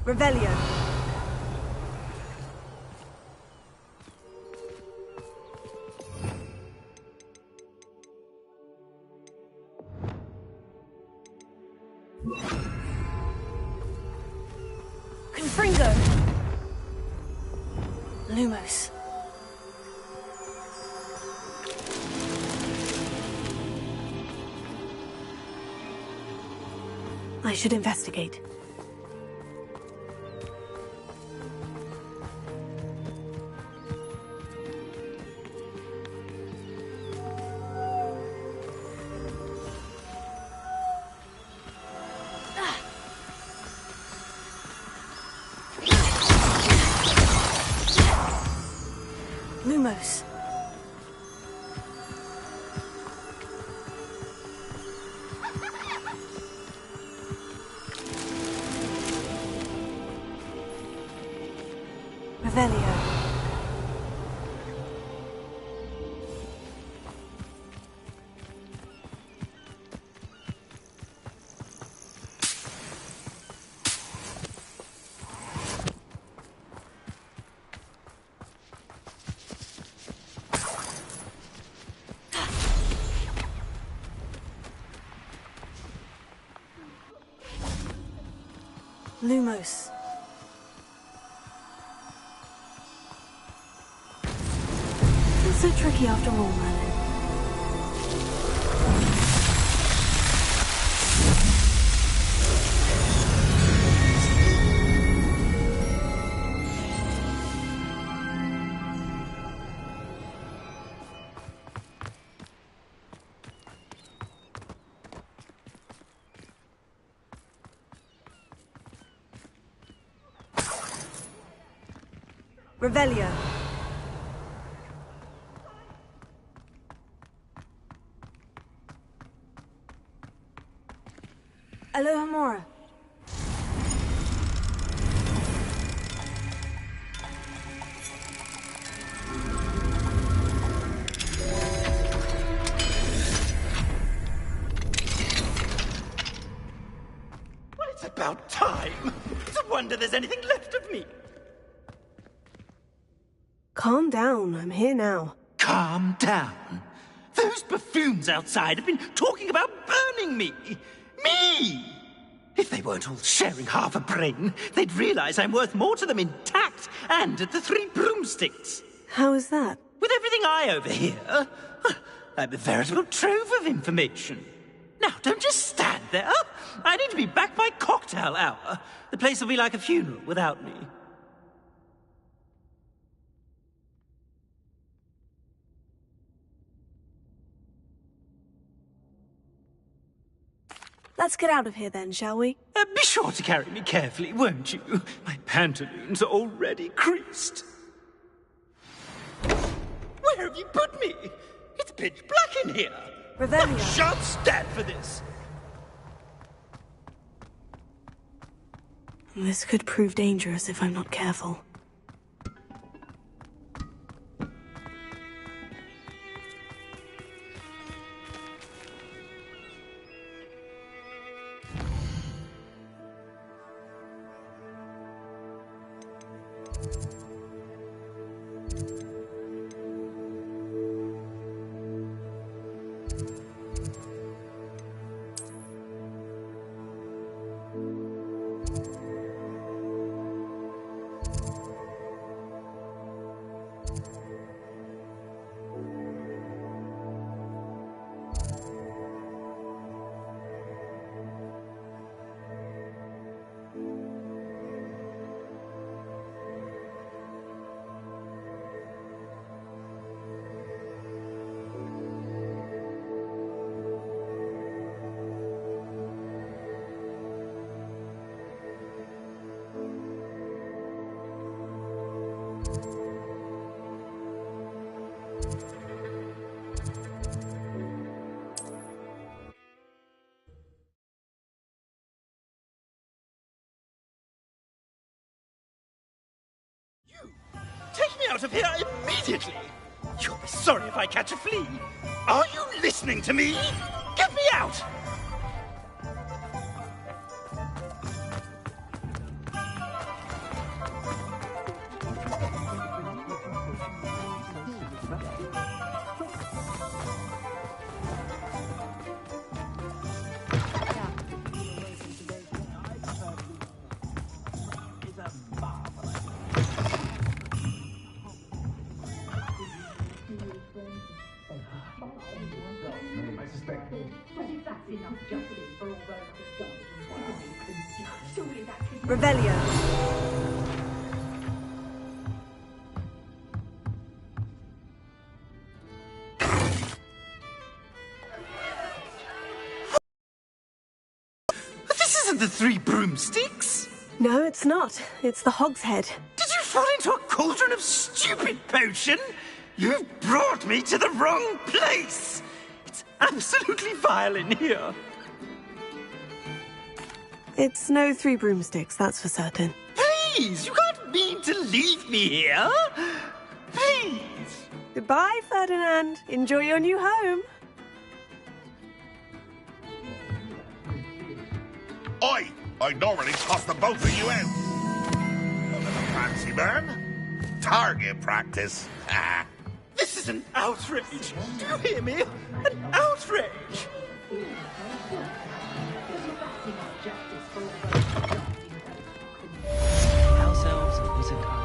Revelio. Confringo. Lumos. I should investigate. Lumos. Revelio. Lumos. Not so tricky after all, Merlin. Revelio. Alohomora. Well, it's about time. It's a wonder there's anything left of me. Calm down, I'm here now. Calm down. Those buffoons outside have been talking about burning me. Me! If they weren't all sharing half a brain, they'd realize I'm worth more to them intact and at the Three Broomsticks. How is that? With everything I overhear, I'm a veritable trove of information. Now, don't just stand there. I need to be back by cocktail hour. The place will be like a funeral without me. Let's get out of here then, shall we? Be sure to carry me carefully, won't you? My pantaloons are already creased. Where have you put me? It's pitch black in here. Revelio. I shan't stand for this. This could prove dangerous if I'm not careful. Take me out of here immediately! You'll be sorry if I catch a flea. Are you listening to me? Get me out! Revelio. This isn't the Three Broomsticks! No, it's not. It's the Hog's Head. Did you fall into a cauldron of stupid potion? You've brought me to the wrong place! It's absolutely vile in here. It's no Three Broomsticks, that's for certain. Please, you can't mean to leave me here. Please. Goodbye, Ferdinand. Enjoy your new home. Oi! I normally toss the both of you out. A little fancy, man. Target practice. This is an outrage. Do you hear me? An outrage. House elves and wizard kind.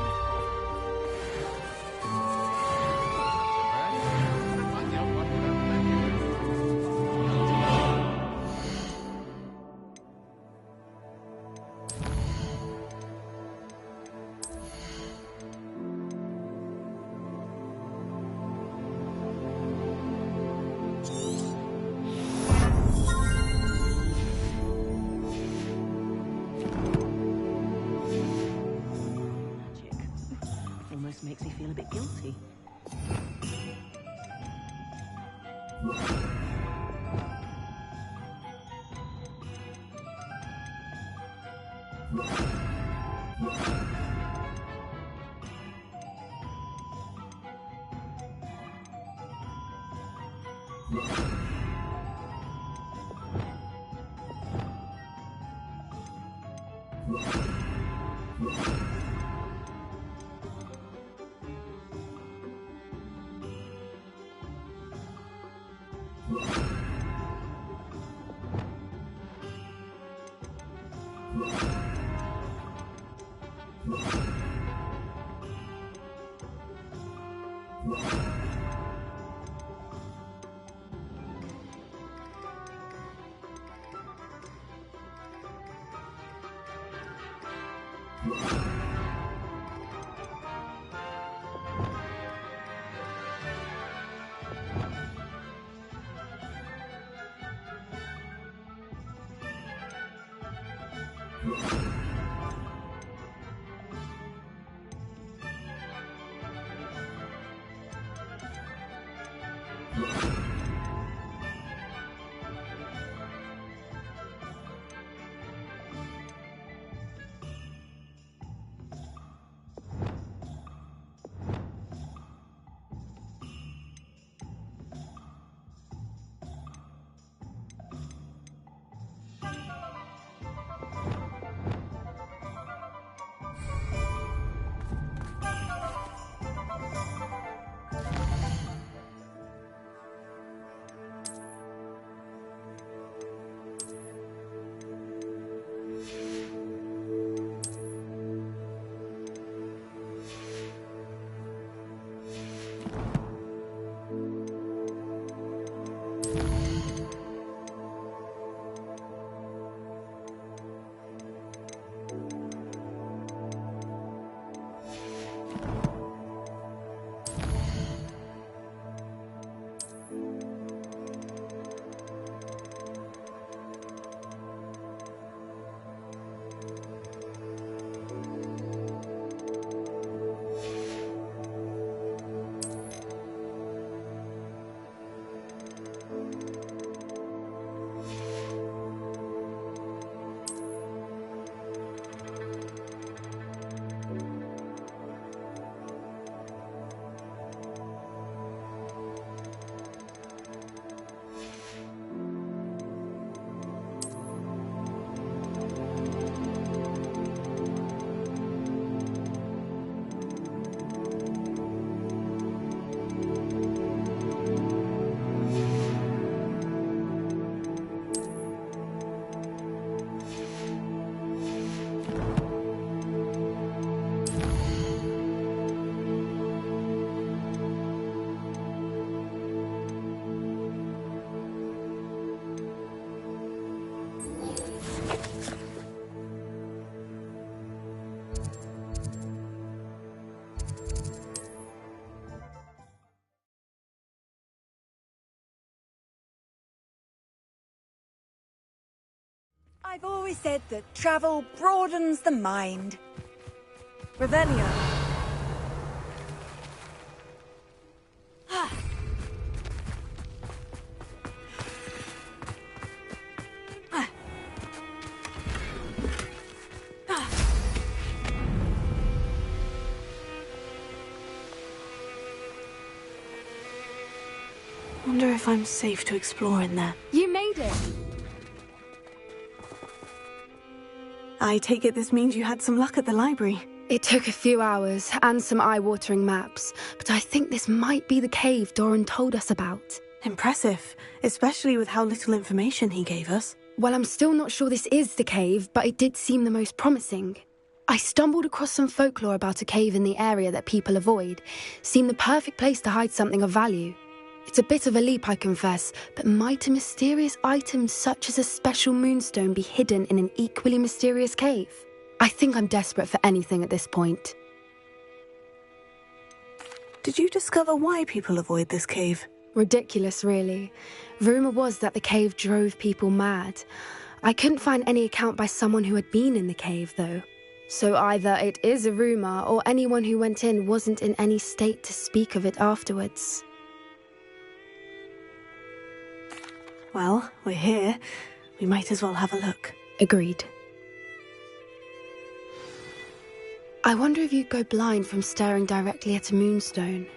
I've always said that travel broadens the mind. Revelio. Wonder if I'm safe to explore in there. You made it! I take it this means you had some luck at the library. It took a few hours and some eye-watering maps, but I think this might be the cave Doran told us about. Impressive, especially with how little information he gave us. Well, I'm still not sure this is the cave, but it did seem the most promising. I stumbled across some folklore about a cave in the area that people avoid. Seemed the perfect place to hide something of value. It's a bit of a leap, I confess, but might a mysterious item such as a special moonstone be hidden in an equally mysterious cave? I think I'm desperate for anything at this point. Did you discover why people avoid this cave? Ridiculous, really. Rumour was that the cave drove people mad. I couldn't find any account by someone who had been in the cave, though. So either it is a rumour, or anyone who went in wasn't in any state to speak of it afterwards. Well, we're here. We might as well have a look. Agreed. I wonder if you'd go blind from staring directly at a moonstone.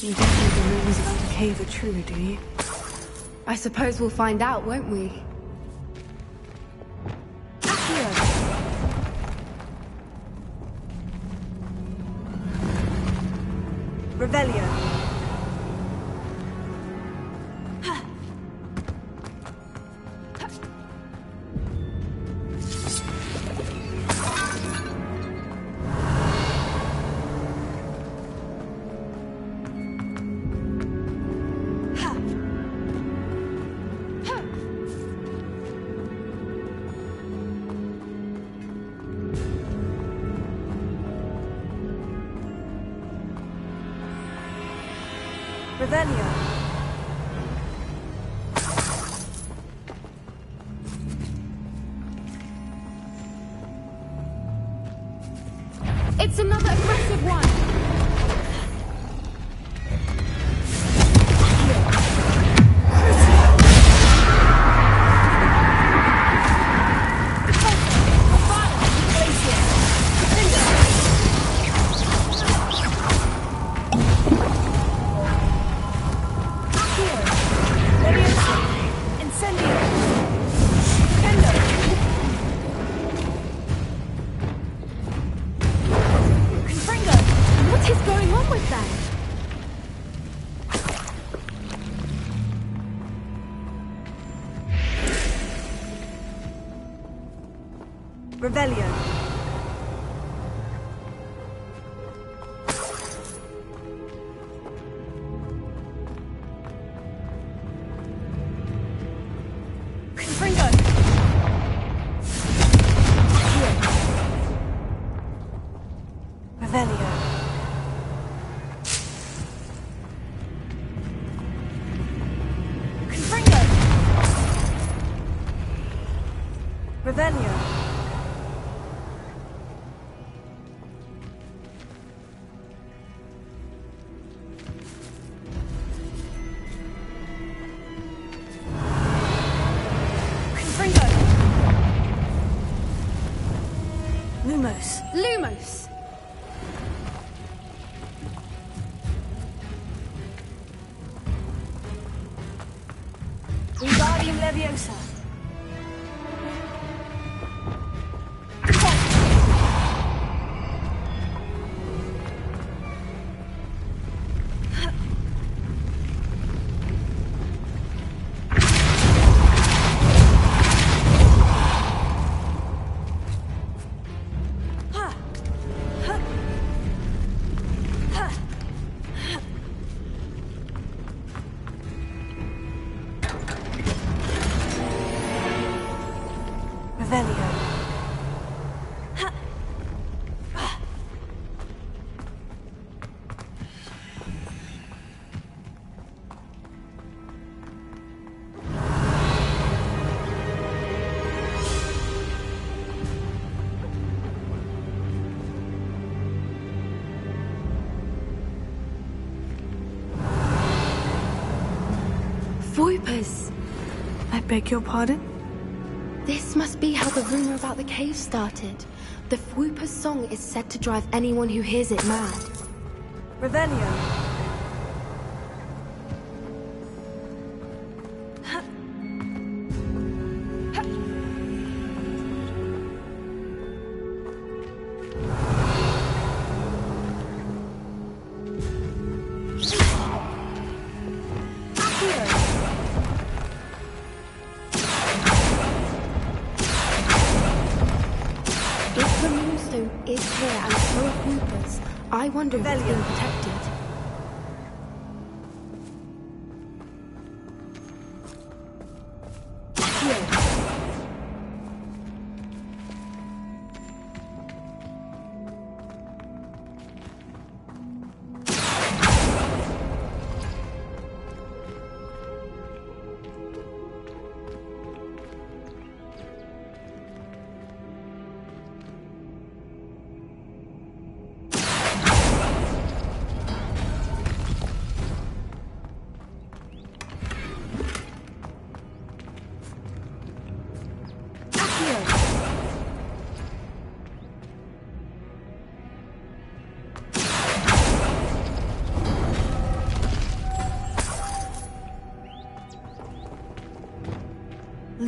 You don't think the rumors about the cave are true, do you? I suppose we'll find out, won't we? Revelio. Revelio. It's another aggressive one! What is going on with them? Revelio. Confringo. Revelio. Confringo. Revelio. Lumos. Lumos! Wingardium Leviosa. Revelio. Voipers! I beg your pardon? This must be how the rumor about the cave started. The Fwooper's song is said to drive anyone who hears it mad. Revelio. If the moonstone is here and so are Fwoopers, I wonder if it's being protected.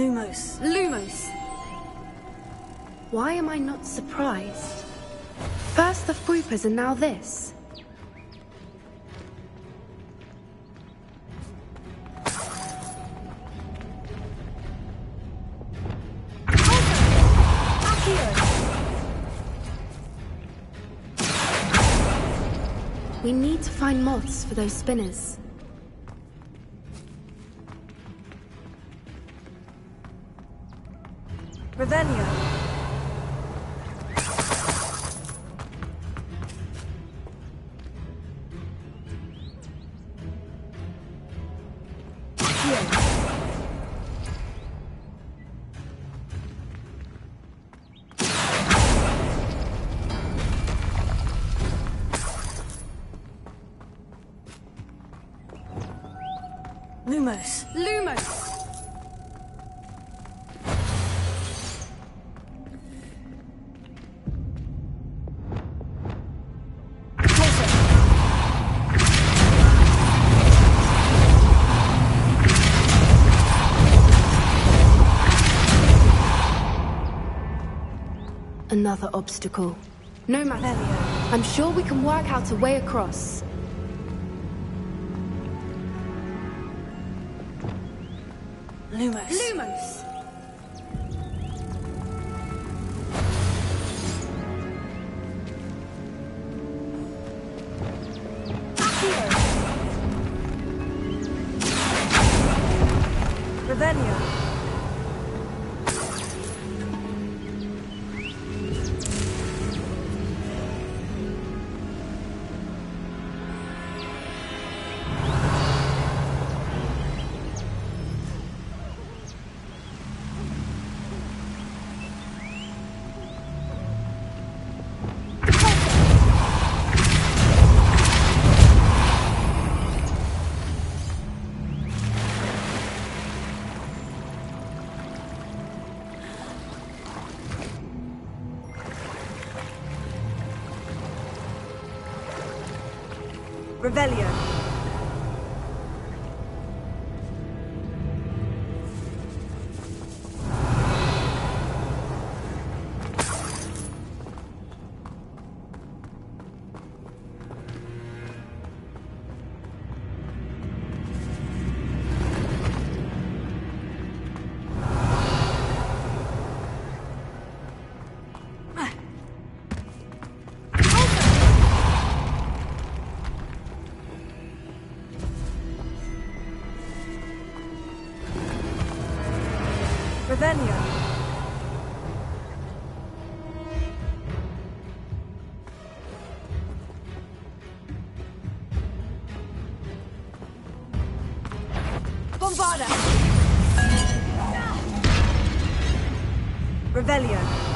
Lumos. Lumos! Why am I not surprised? First the Fupas and now this. We need to find moths for those spinners. Revelio. Lumos. Lumos! Another obstacle. No matter. I'm sure we can work out a way across. Lumos. Lumos! Revelio. Revelio. Revelio. Bombarda. Revelio.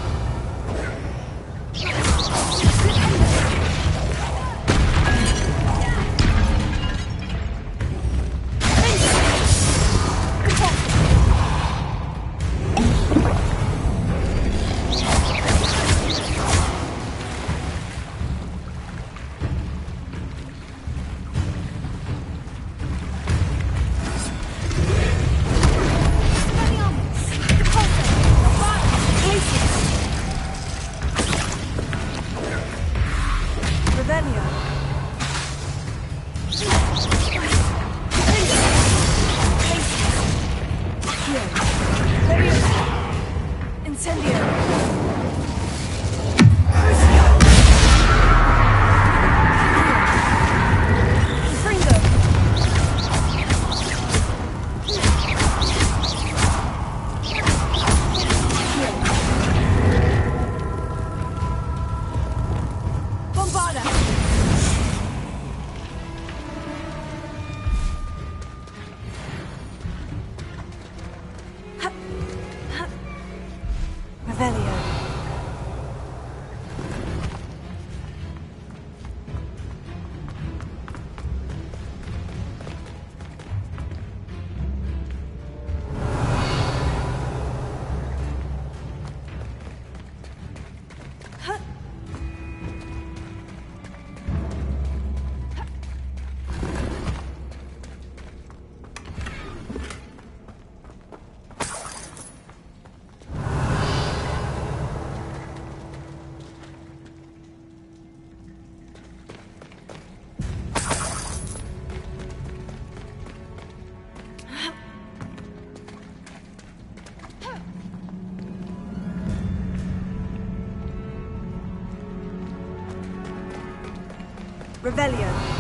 Revelio.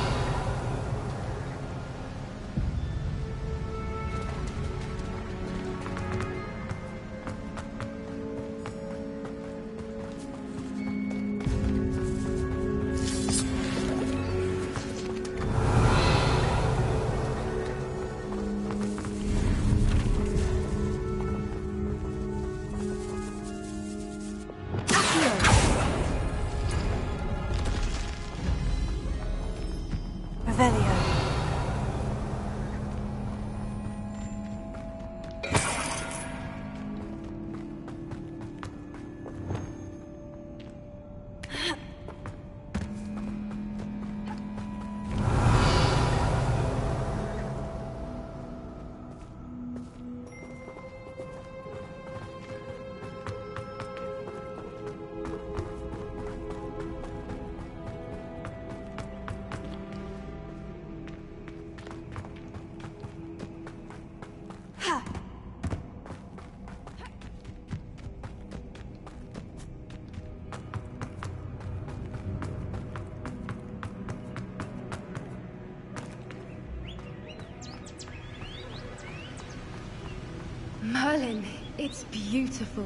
Merlin, it's beautiful.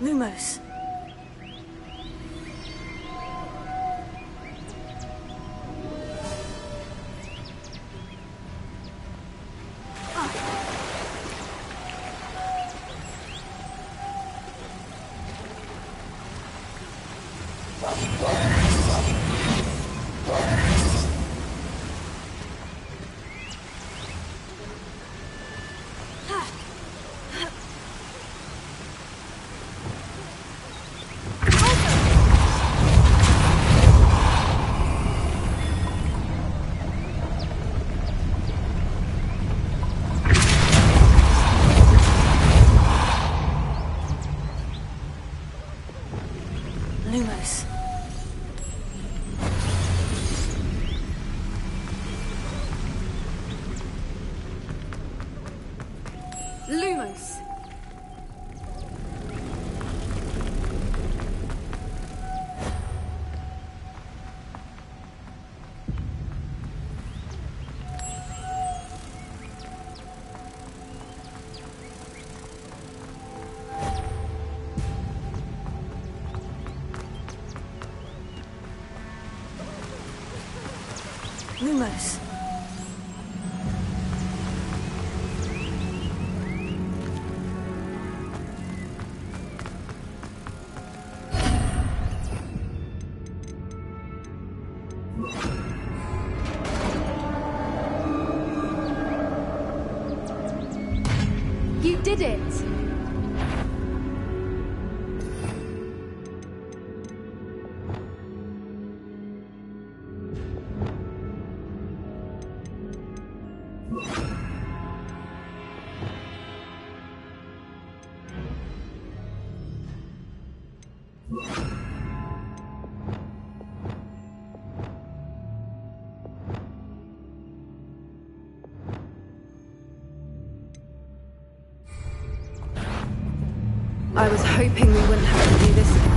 Lumos. Lumos. Lumos. Lumos. You did it! I was hoping we wouldn't have to do this again.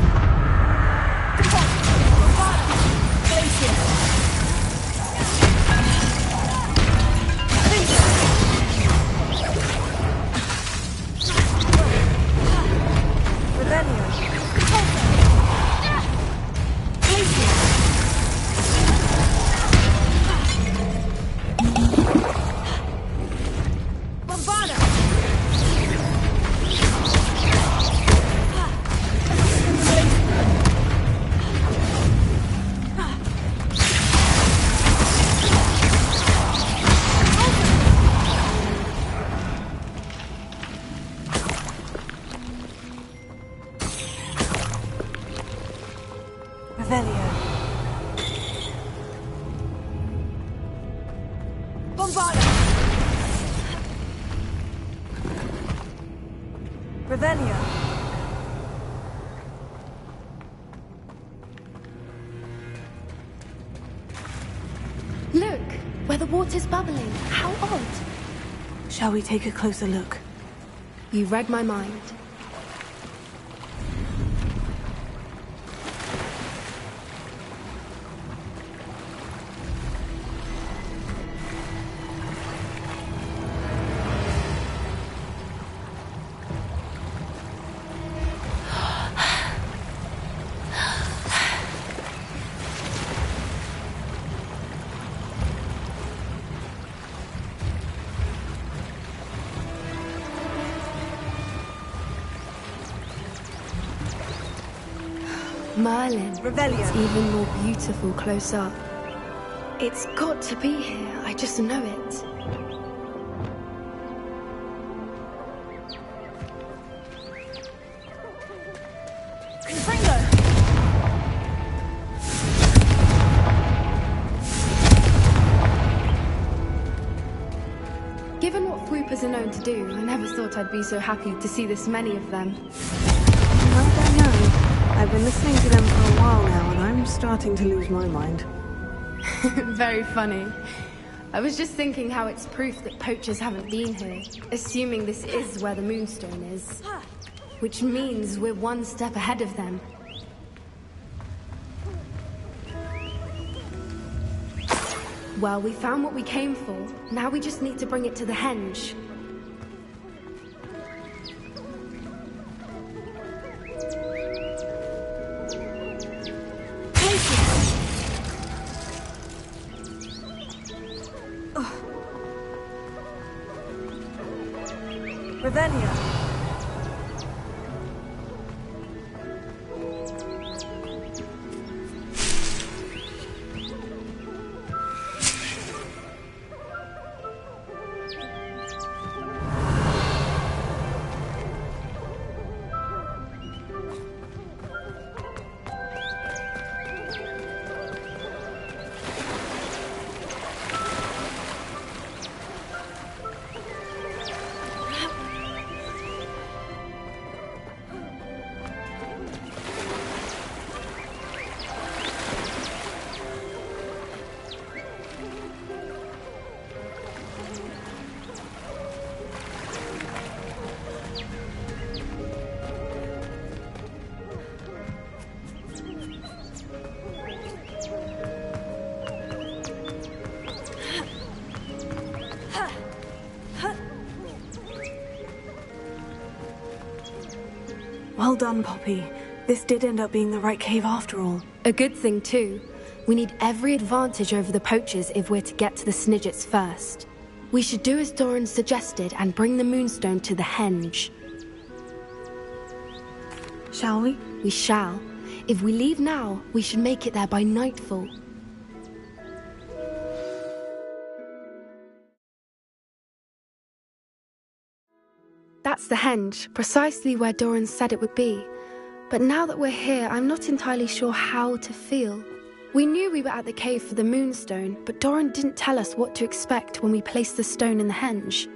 Revelio. Look, where the water's bubbling. How odd. Shall we take a closer look? You read my mind. Merlin. Revelio. It's even more beautiful close up. It's got to be here. I just know it. Given what swoopers are known to do, I never thought I'd be so happy to see this many of them. I don't know. I've been listening to them for a while now, and I'm starting to lose my mind. Very funny. I was just thinking how it's proof that poachers haven't been here, assuming this is where the Moonstone is. Which means we're one step ahead of them. Well, we found what we came for. Now we just need to bring it to the henge. Revelio. Well done, Poppy. This did end up being the right cave after all. A good thing, too. We need every advantage over the poachers if we're to get to the Snidgets first. We should do as Doran suggested and bring the Moonstone to the henge. Shall we? We shall. If we leave now, we should make it there by nightfall. That's the henge, precisely where Doran said it would be. But now that we're here, I'm not entirely sure how to feel. We knew we were at the cave for the Moonstone, but Doran didn't tell us what to expect when we placed the stone in the henge.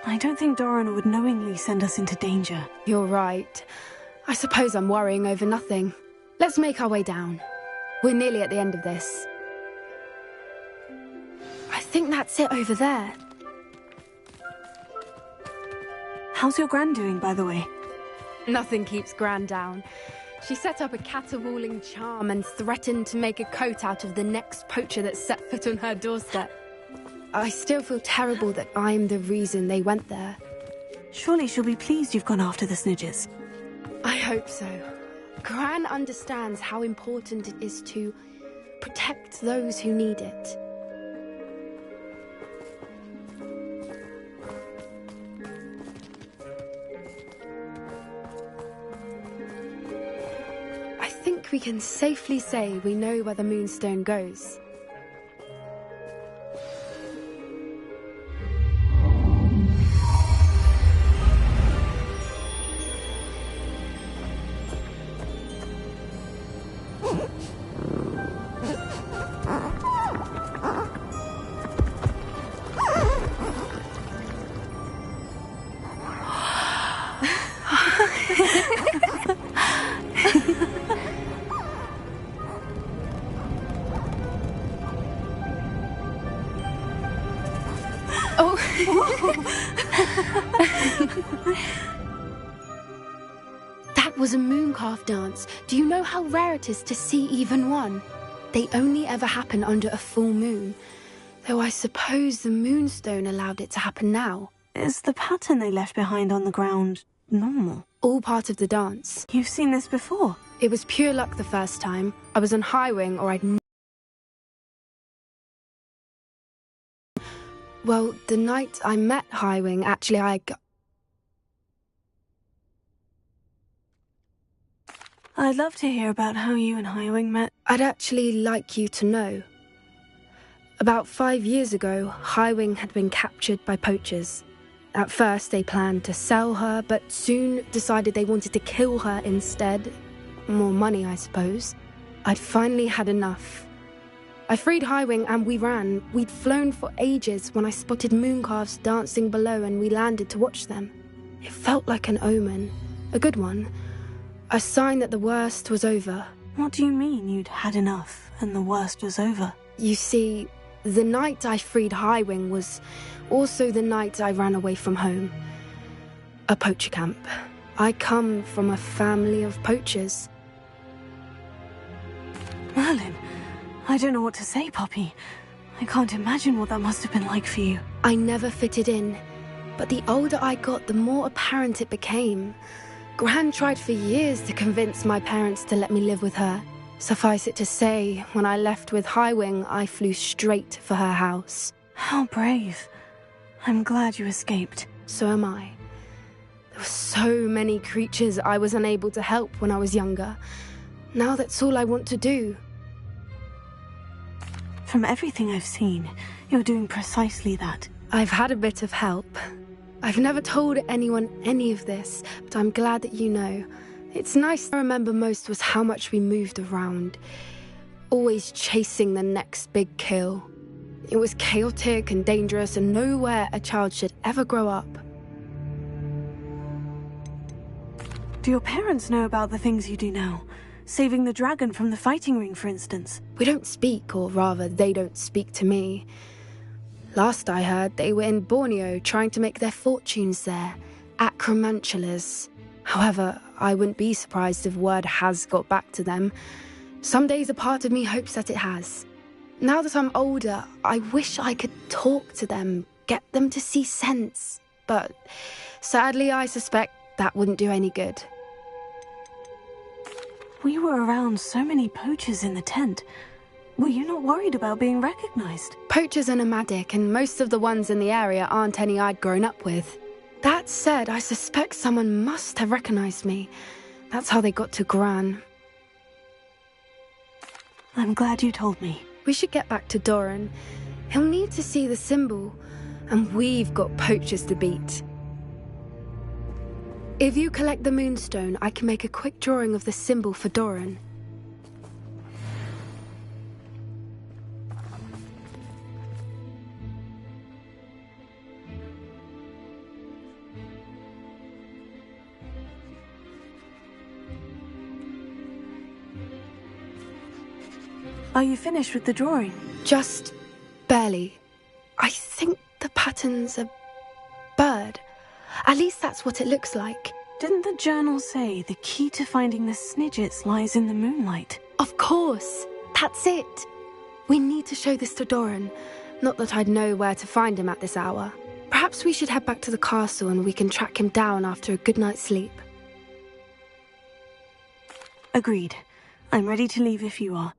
I don't think Doran would knowingly send us into danger. You're right. I suppose I'm worrying over nothing. Let's make our way down. We're nearly at the end of this. I think that's it over there. How's your Gran doing, by the way? Nothing keeps Gran down. She set up a caterwauling charm and threatened to make a coat out of the next poacher that set foot on her doorstep. I still feel terrible that I'm the reason they went there. Surely she'll be pleased you've gone after the Snidgets. I hope so. Gran understands how important it is to protect those who need it. I think we can safely say we know where the Moonstone goes. That was a mooncalf dance. Do you know how rare it is to see even one? They only ever happen under a full moon. Though I suppose the Moonstone allowed it to happen now. Is the pattern they left behind on the ground normal? All part of the dance. You've seen this before? It was pure luck the first time. I was on Highwing or I'd... Well, the night I met Highwing, actually I got... I'd love to hear about how you and Highwing met. I'd actually like you to know. About 5 years ago, Highwing had been captured by poachers. At first, they planned to sell her, but soon decided they wanted to kill her instead. More money, I suppose. I'd finally had enough. I freed Highwing and we ran. We'd flown for ages when I spotted mooncalves dancing below and we landed to watch them. It felt like an omen. A good one. A sign that the worst was over. What do you mean you'd had enough and the worst was over? You see, the night I freed Highwing was also the night I ran away from home. A poacher camp. I come from a family of poachers. Merlin, I don't know what to say, Poppy. I can't imagine what that must have been like for you. I never fitted in, but the older I got, the more apparent it became. Gran tried for years to convince my parents to let me live with her. Suffice it to say, when I left with Highwing, I flew straight for her house. How brave. I'm glad you escaped. So am I. There were so many creatures I was unable to help when I was younger. Now that's all I want to do. From everything I've seen, you're doing precisely that. I've had a bit of help. I've never told anyone any of this, but I'm glad that you know. It's nice to remember most was how much we moved around, always chasing the next big kill. It was chaotic and dangerous and nowhere a child should ever grow up. Do your parents know about the things you do now? Saving the dragon from the fighting ring, for instance. We don't speak, or rather, they don't speak to me. Last I heard, they were in Borneo trying to make their fortunes there, acromantulas. However, I wouldn't be surprised if word has got back to them. Some days a part of me hopes that it has. Now that I'm older, I wish I could talk to them, get them to see sense. But sadly, I suspect that wouldn't do any good. We were around so many poachers in the tent. Were you not worried about being recognized? Poachers are nomadic, and most of the ones in the area aren't any I'd grown up with. That said, I suspect someone must have recognized me. That's how they got to Gran. I'm glad you told me. We should get back to Doran. He'll need to see the symbol, and we've got poachers to beat. If you collect the moonstone, I can make a quick drawing of the symbol for Doran. Are you finished with the drawing? Just barely. I think the pattern's a bird. At least that's what it looks like. Didn't the journal say the key to finding the Snidgets lies in the moonlight? Of course. That's it. We need to show this to Doran. Not that I'd know where to find him at this hour. Perhaps we should head back to the castle and we can track him down after a good night's sleep. Agreed. I'm ready to leave if you are.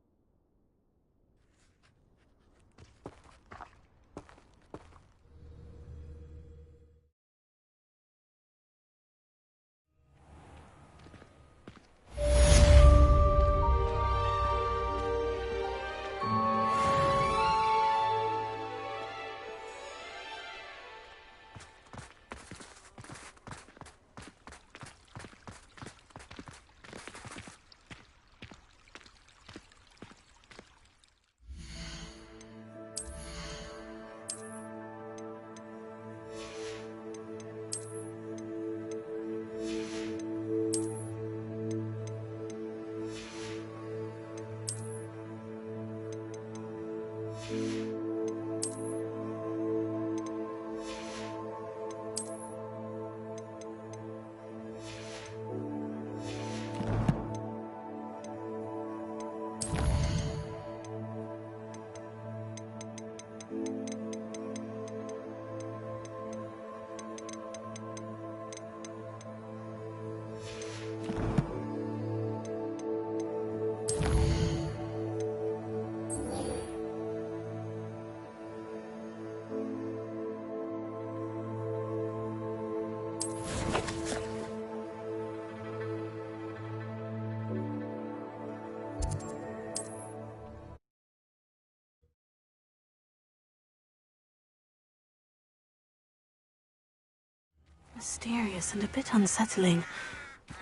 mysterious and a bit unsettling.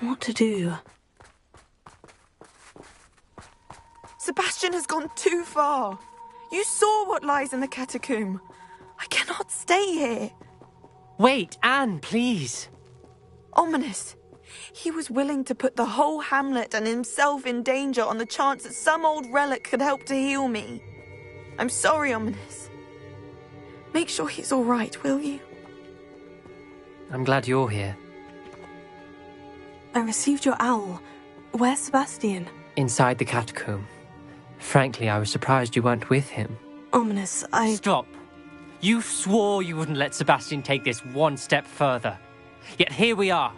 What to do? Sebastian has gone too far. You saw what lies in the catacomb. I cannot stay here. Wait, Anne, please. Ominous. He was willing to put the whole hamlet and himself in danger on the chance that some old relic could help to heal me. I'm sorry, Ominous. Make sure he's all right, will you? I'm glad you're here. I received your owl. Where's Sebastian? Inside the catacomb. Frankly, I was surprised you weren't with him. Ominous, Stop. You swore you wouldn't let Sebastian take this one step further. Yet here we are.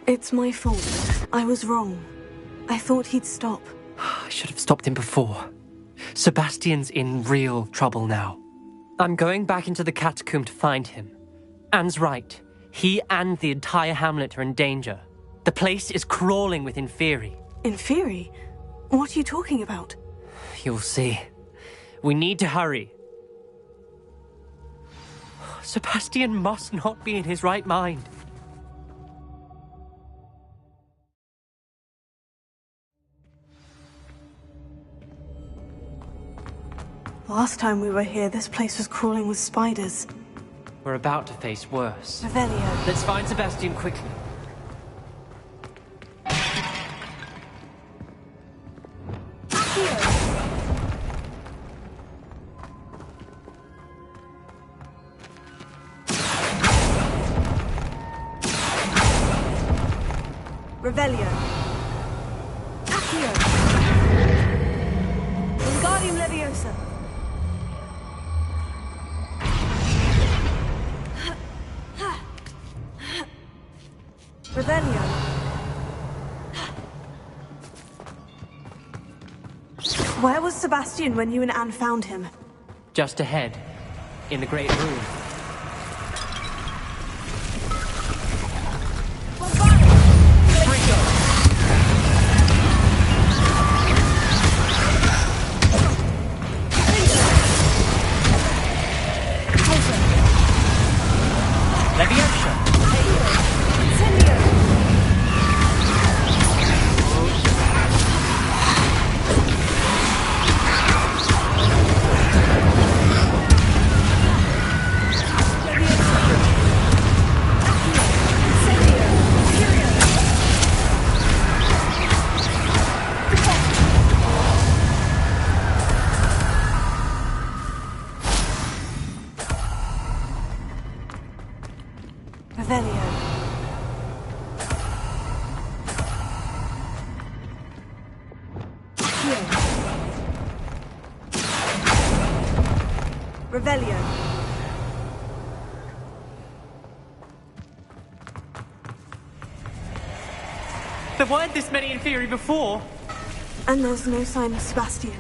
It's my fault. I was wrong. I thought he'd stop. I should have stopped him before. Sebastian's in real trouble now. I'm going back into the catacomb to find him. Anne's right. He and the entire hamlet are in danger. The place is crawling with Inferi. Inferi? What are you talking about? You'll see. We need to hurry. Sebastian must not be in his right mind. Last time we were here, this place was crawling with spiders. We're about to face worse. Revelio. Let's find Sebastian quickly. Revelio. Accio. Wingardium Leviosa. Revelio. Where was Sebastian when you and Anne found him? Just ahead, in the Great Room. Revelio. Revelio. There weren't this many Inferi before. And there's no sign of Sebastian.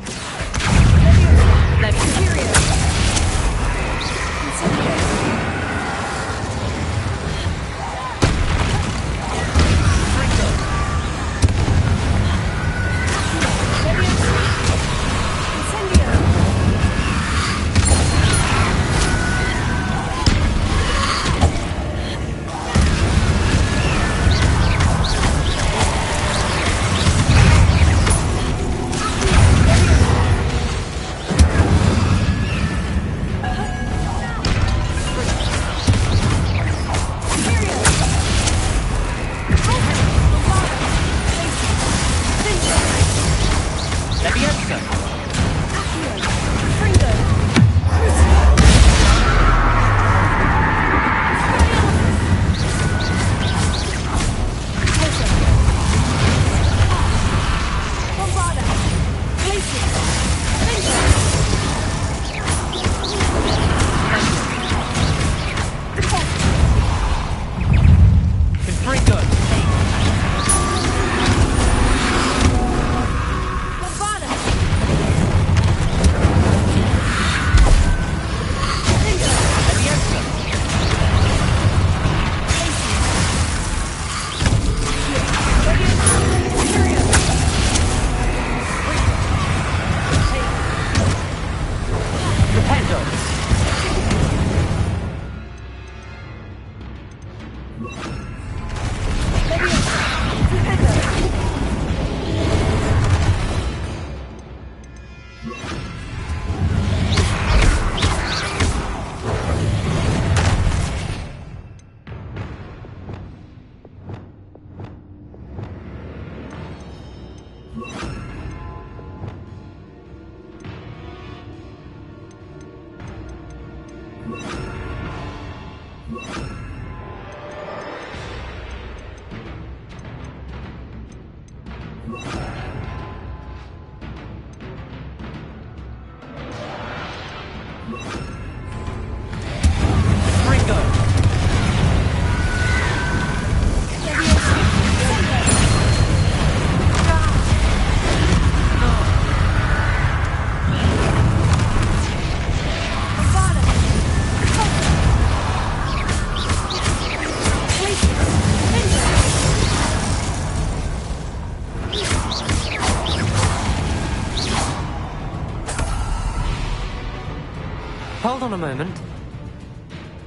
Hold on a moment.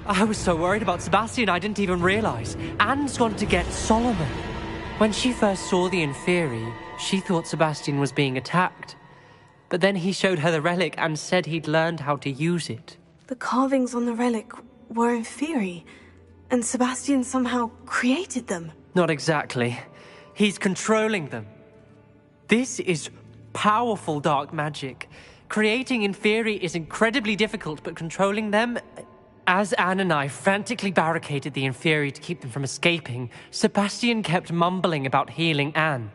I was so worried about Sebastian I didn't even realize. Anne's gone to get Solomon. When she first saw the Inferi, she thought Sebastian was being attacked. But then he showed her the relic and said he'd learned how to use it. The carvings on the relic were Inferi, and Sebastian somehow created them. Not exactly. He's controlling them. This is powerful dark magic. Creating Inferi is incredibly difficult, but controlling them... As Anne and I frantically barricaded the Inferi to keep them from escaping, Sebastian kept mumbling about healing Anne.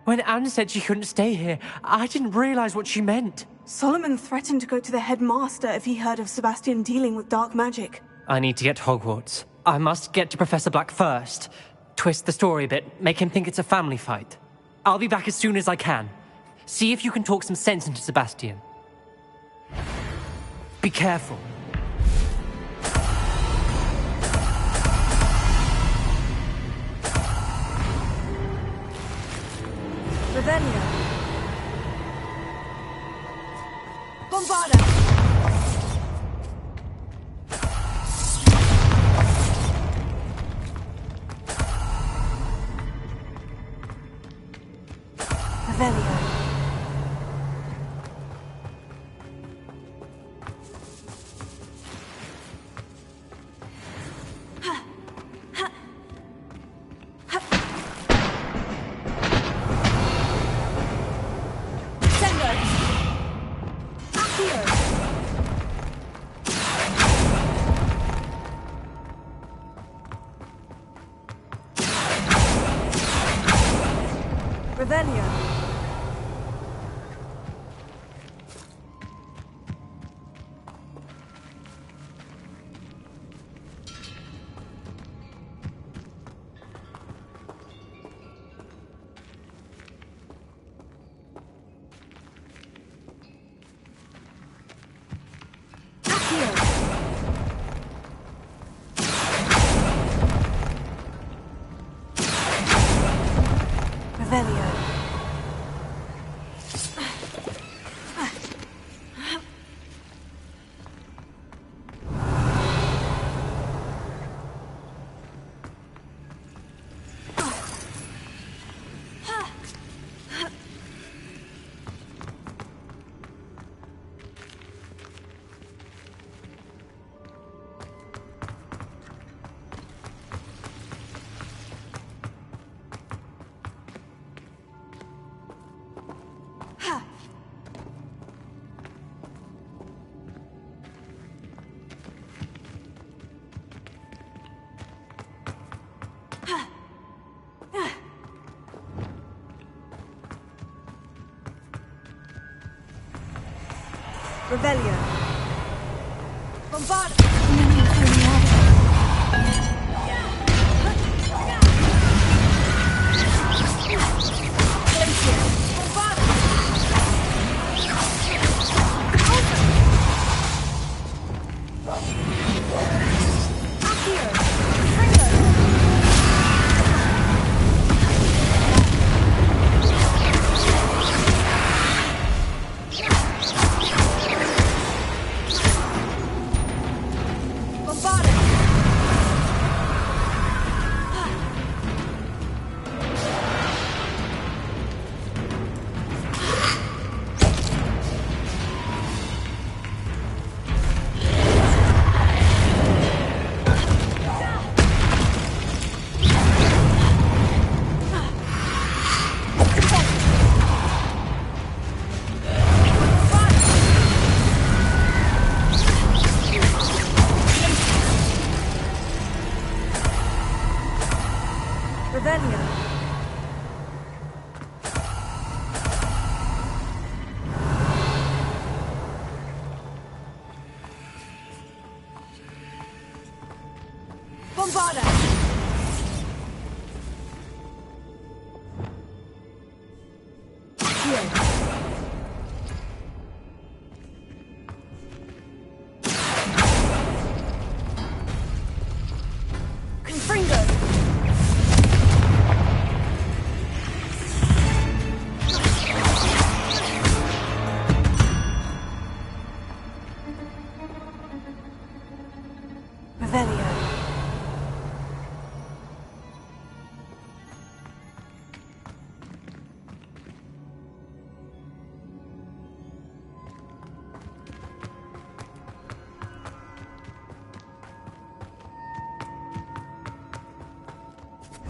When Anne said she couldn't stay here, I didn't realize what she meant. Solomon threatened to go to the headmaster if he heard of Sebastian dealing with dark magic. I need to get to Hogwarts. I must get to Professor Black first. Twist the story a bit, make him think it's a family fight. I'll be back as soon as I can. See if you can talk some sense into Sebastian. Be careful. Revelio. Bombarda. Revelio. Revelio. Revelio. Revelio. Bombarda. Revelio. Bombarda.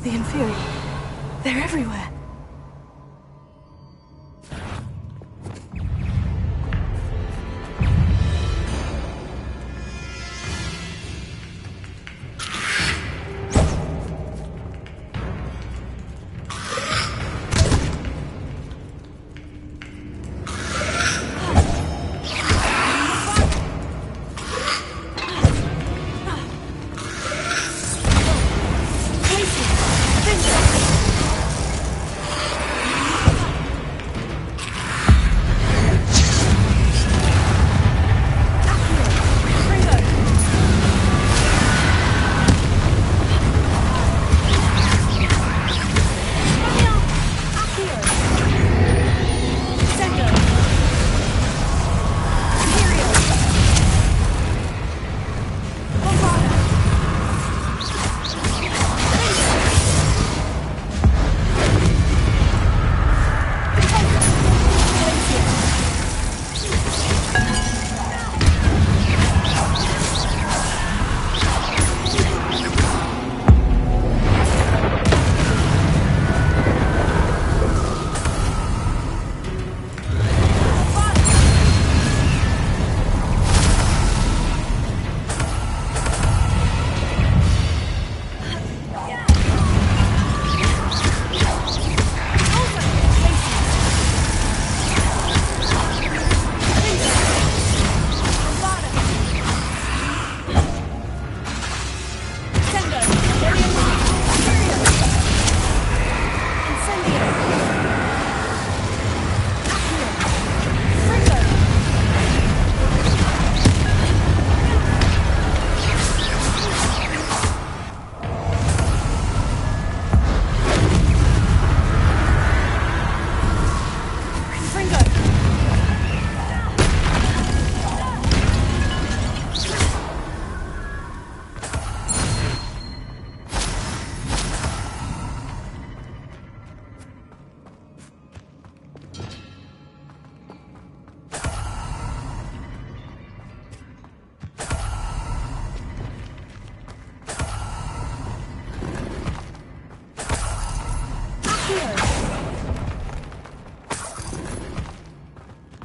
The Inferi. They're everywhere.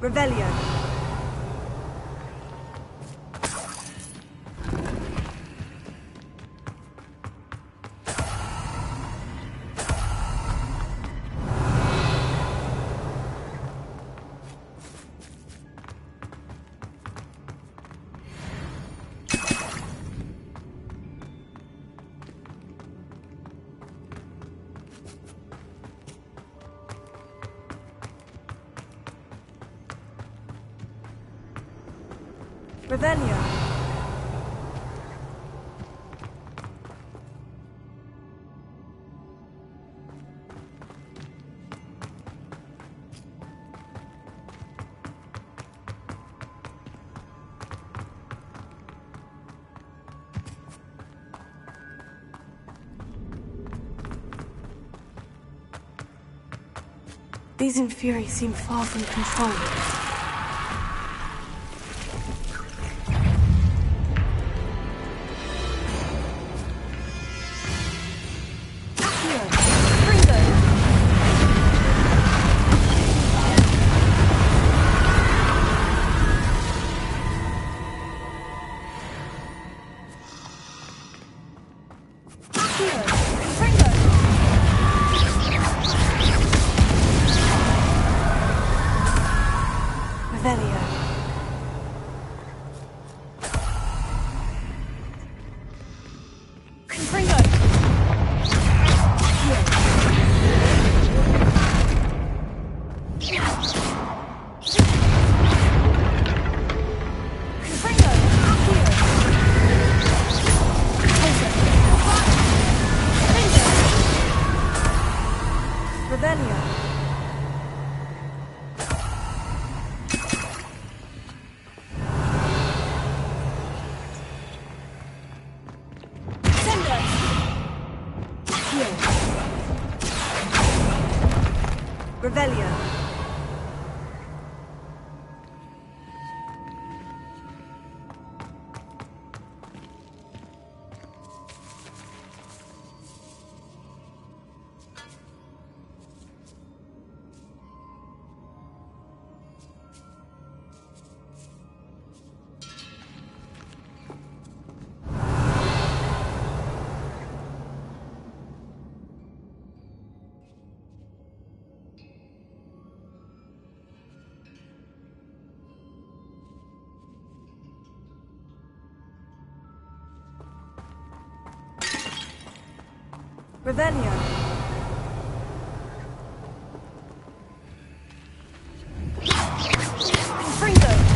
Revelio. Revelio. These Inferi seem far from control. Revelio. Revelio. Confringo.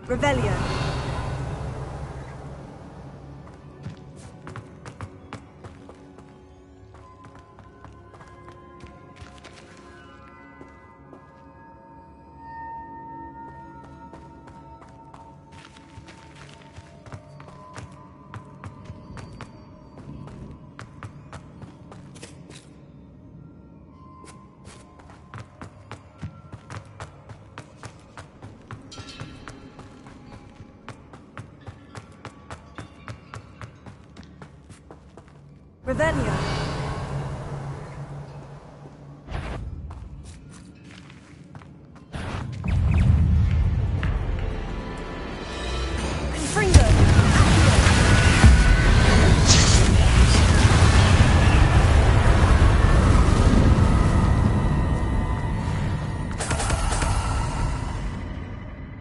Revelio. Revelio. Confringo.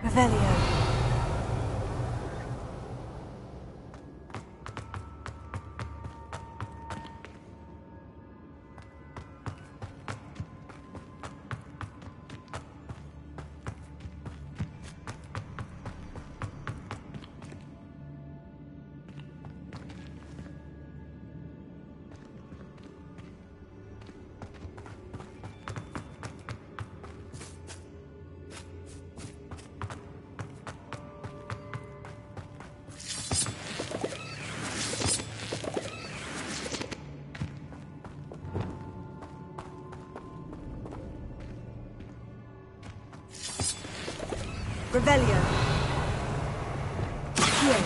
Revelio. Revelio. Here.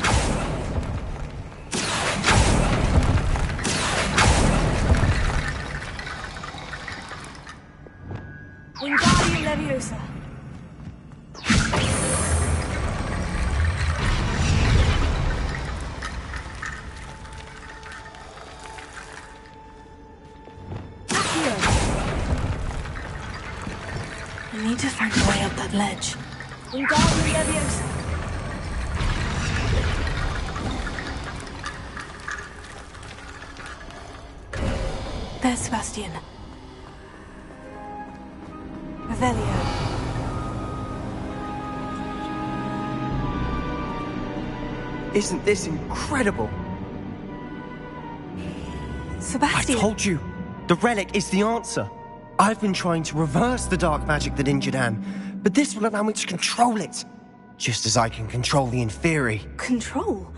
Wingardium Leviosa. Accio. I need to find a way up that ledge. Wingardium Leviosa. There's Sebastian. Revelio. Isn't this incredible? Sebastian. I told you, the relic is the answer. I've been trying to reverse the dark magic that injured Anne, but this will allow me to control it. Just as I can control the Inferi. Control?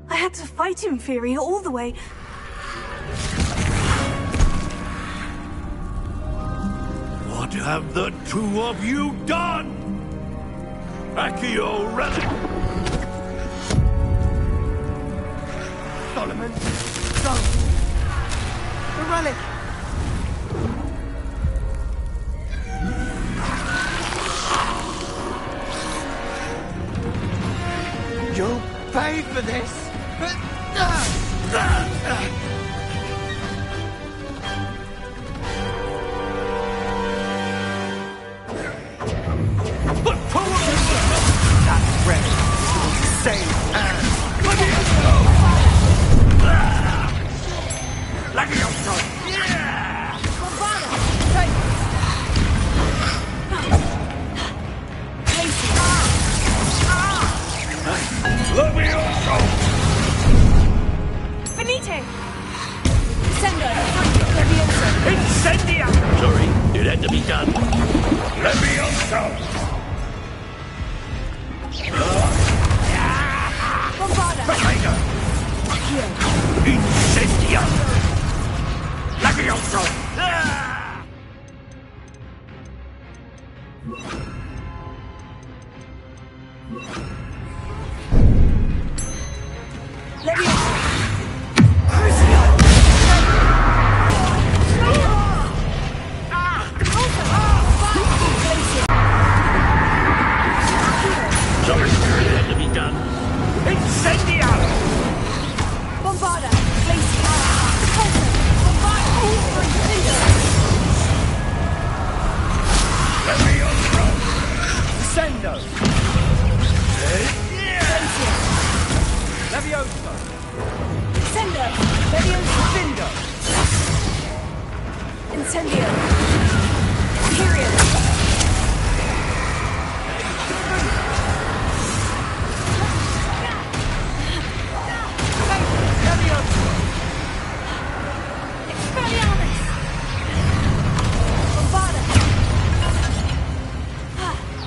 I had to fight Inferi all the way. What have the two of you done? Accio Relic! Solomon, don't! The relic! You'll pay for this! That relic will save Anne! Lagioso! Yeah! Lagioso! Finite! Sendo! Levioso! Incendia! Sorry, it had to be done. Levioso! Bombarda! Potato! Incendia! Lagioso! Levioso! Sorry, it had to be done. Incendia! Bombarda! Glacier! Repulsor! Bombarda! Levioso! Sendo! Glacier! Levioso! Sendo! Levioso! Findo! Incendio! Imperial! Expelliarmus! Bombarda!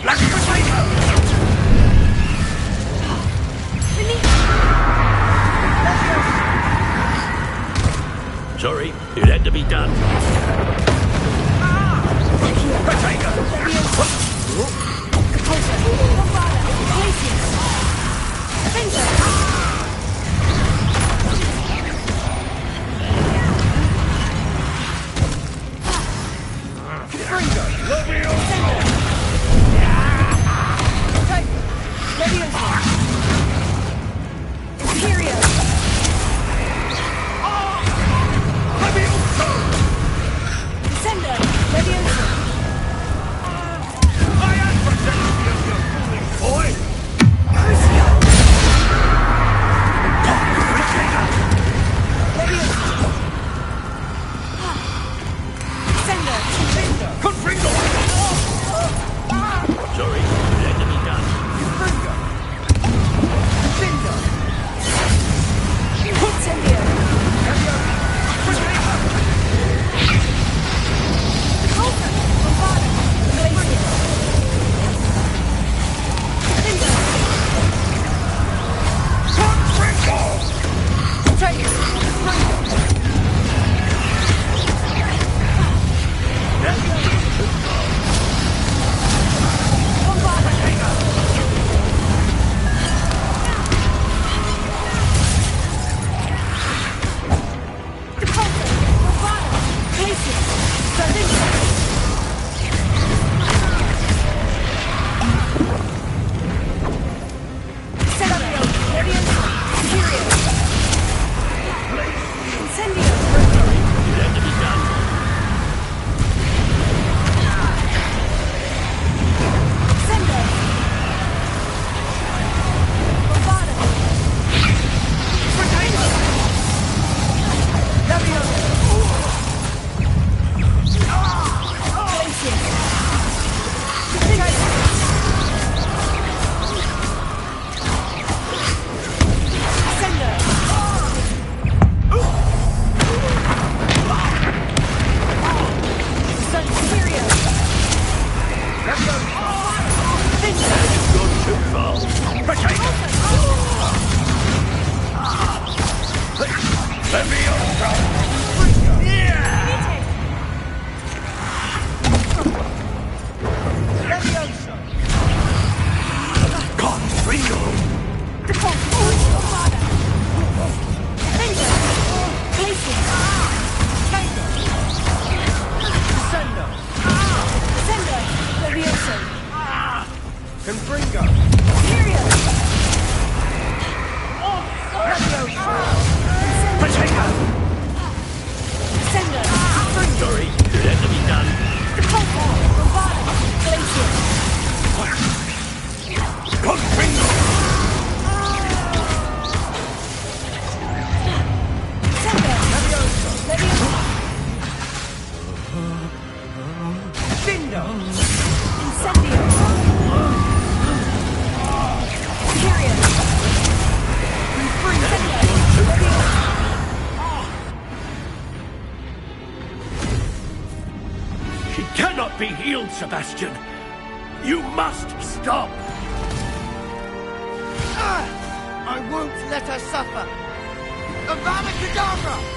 Black Potato! Sorry, it had to be done. Potato! Bombarda! Glacier! Finger! Levioso! Imperial! Sendo! Levioso! I am protecting you, you foolish boy! Crucio! Sorry, it had to be done. She cannot be healed, Sebastian. You must stop. I won't let her suffer. Avada Kedavra!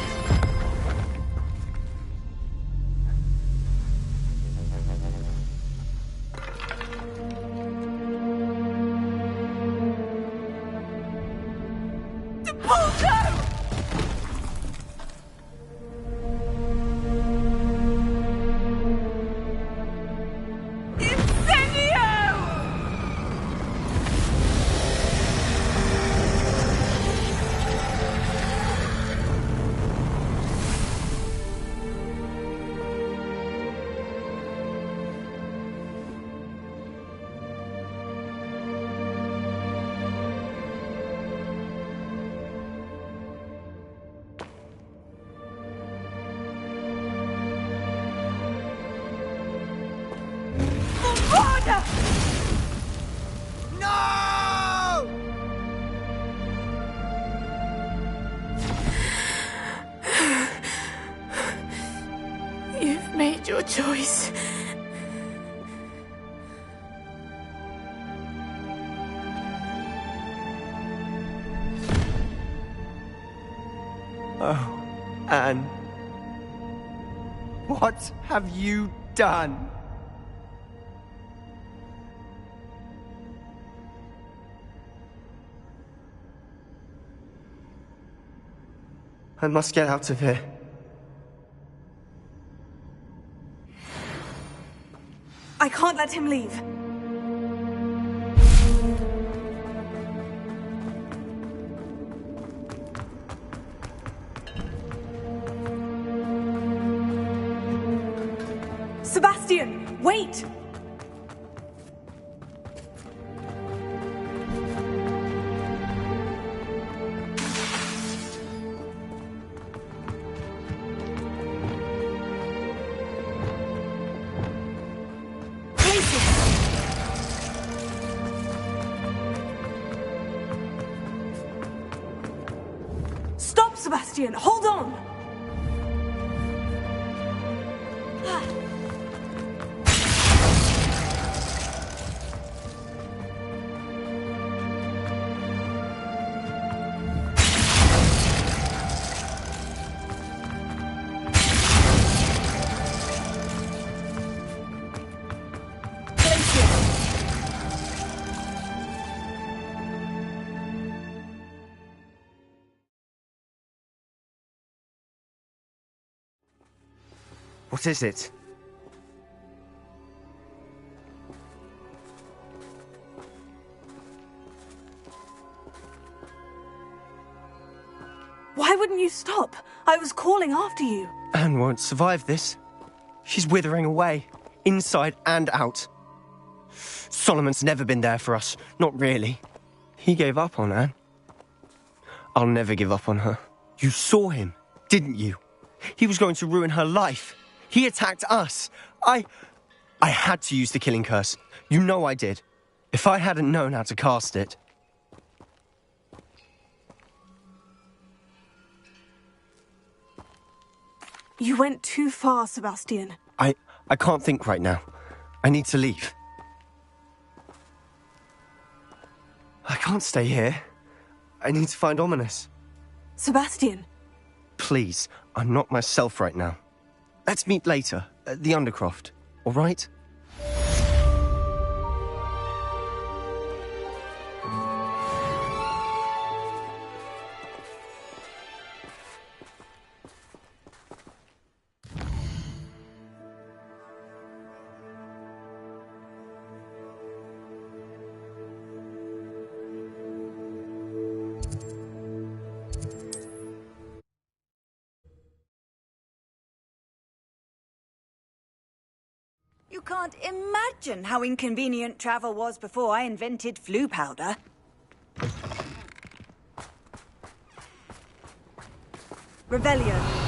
No! You've made your choice. Oh, Anne. What have you done? I must get out of here. I can't let him leave. Sebastian, wait! Stop, Sebastian! Hold on! What is it? Why wouldn't you stop? I was calling after you. Anne won't survive this. She's withering away, inside and out. Solomon's never been there for us, not really. He gave up on Anne. I'll never give up on her. You saw him, didn't you? He was going to ruin her life. He attacked us. I had to use the killing curse. You know I did. If I hadn't known how to cast it... You went too far, Sebastian. I can't think right now. I need to leave. I can't can't stay here. I need to find Ominous. Sebastian. Please, I'm not myself right now. Let's meet later, at the Undercroft, all right? You can't imagine how inconvenient travel was before I invented flu powder. Revelio.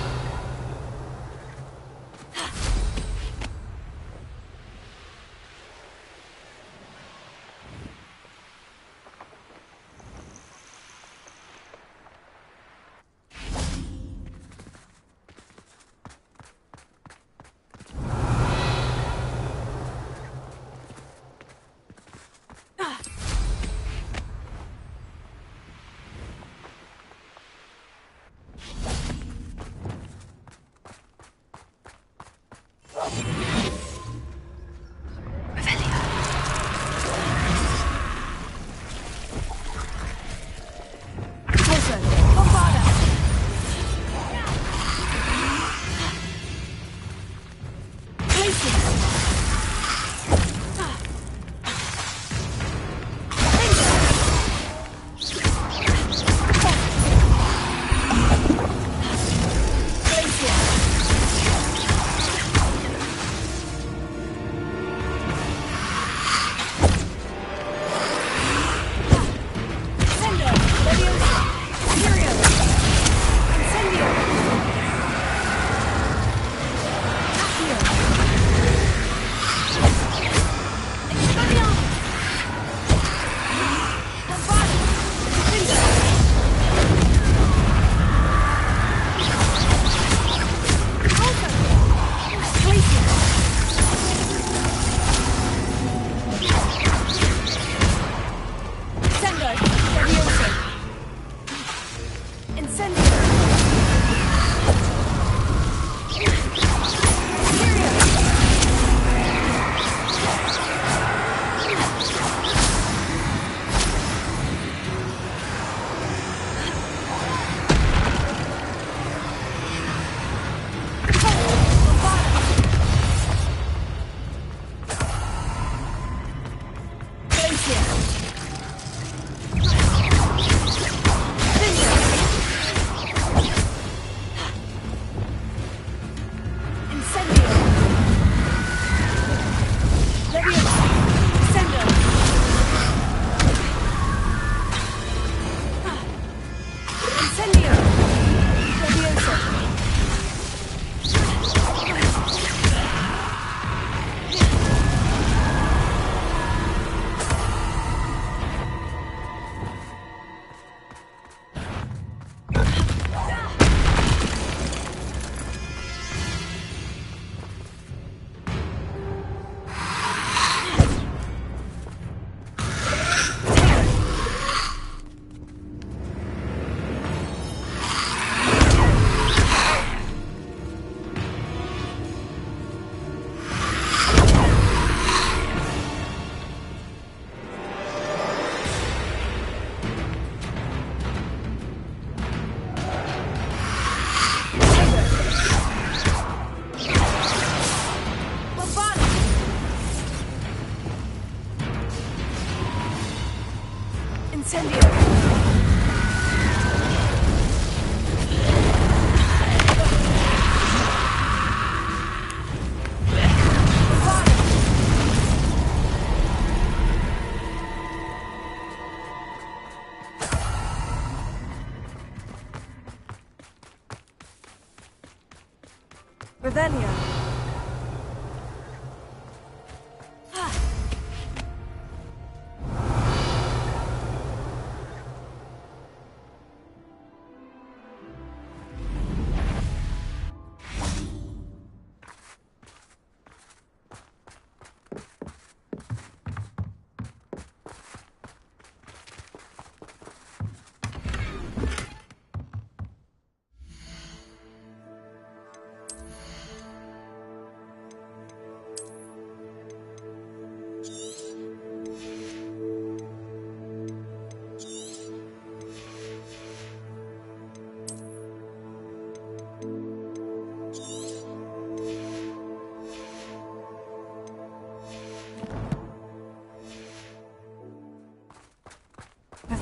Revelio.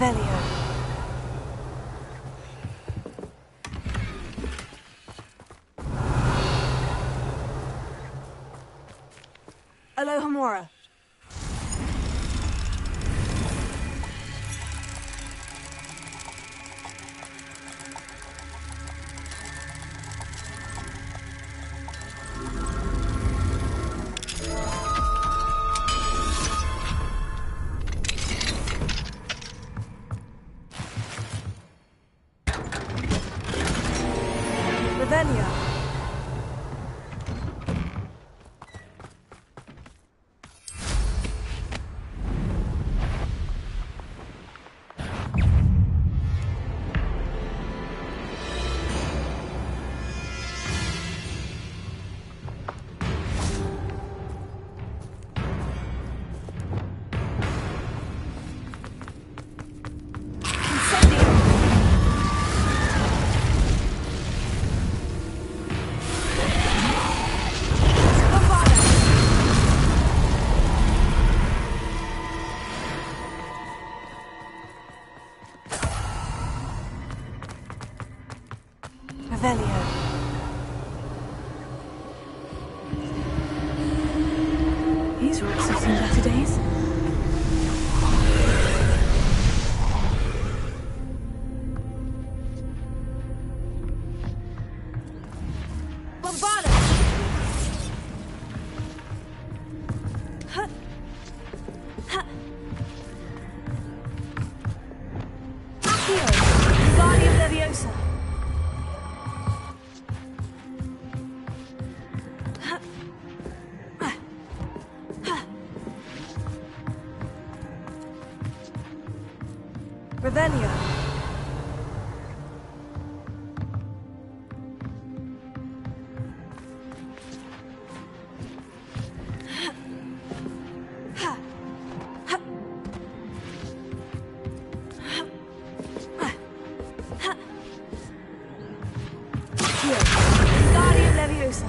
Revelio. Alohomora. Revelio. Revelio. These rocks have seen better days. Bombarda! Huh. Huh. Accio! Guardian Leviosa! Revelio. Guardian Leviosa.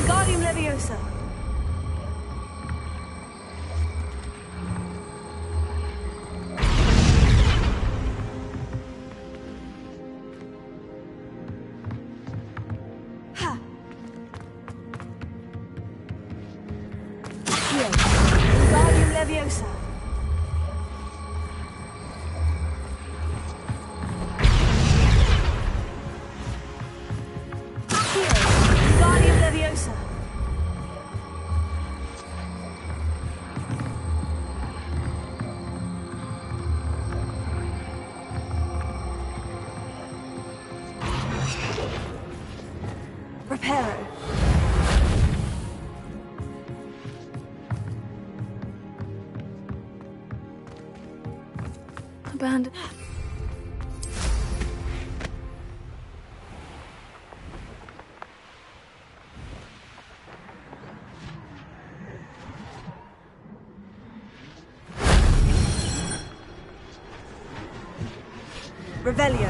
Wingardium Leviosa. Ha. Wingardium Leviosa. Wingardium Leviosa. Reparo. Abandon. Revelio.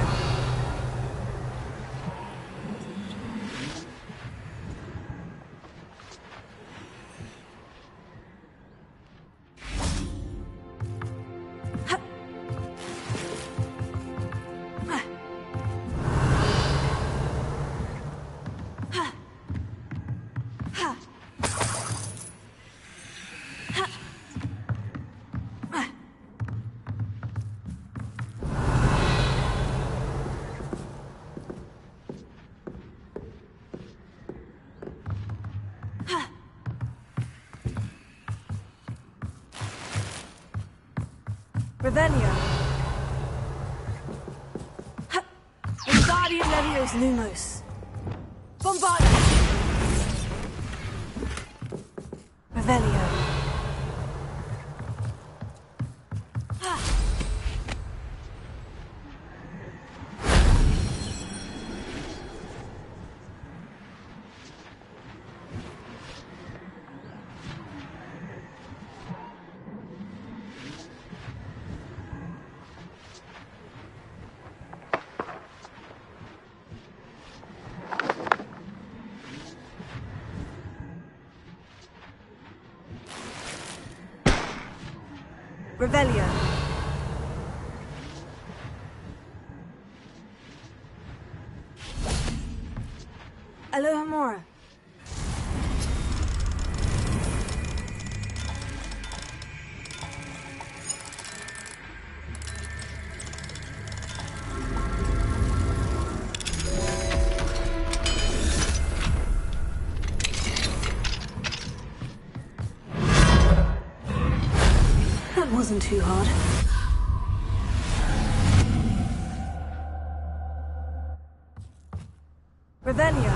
Revelio. Wingardium Leviosa Lumos. Bombarda! Revelio. Revelio. Alohomora. That wasn't too hard. Revelio.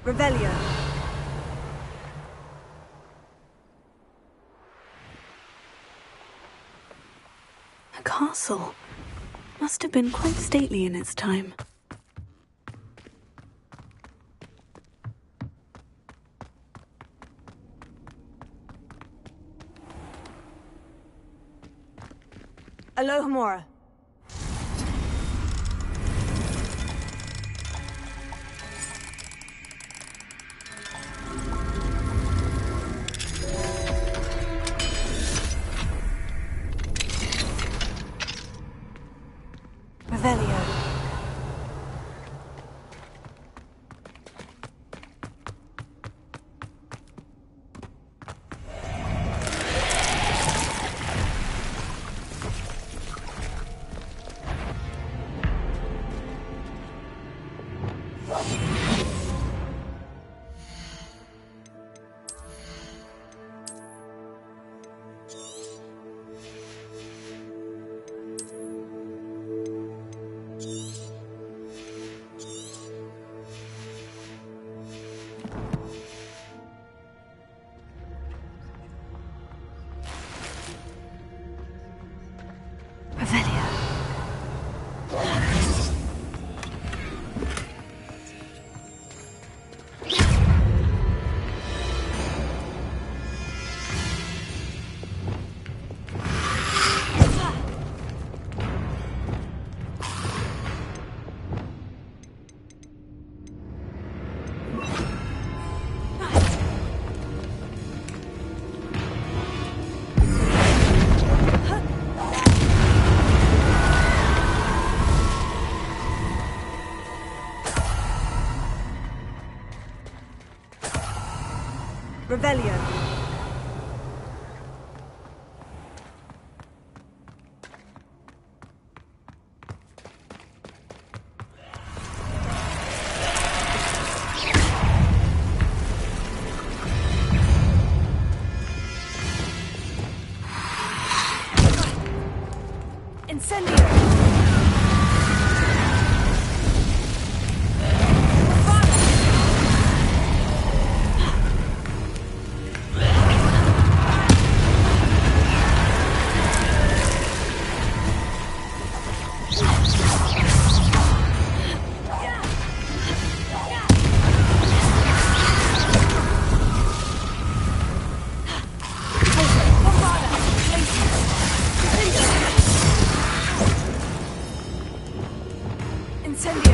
Revelio. A castle. Must have been quite stately in its time. Alohomora. Revelio. Revelio. Incendio. Incendio.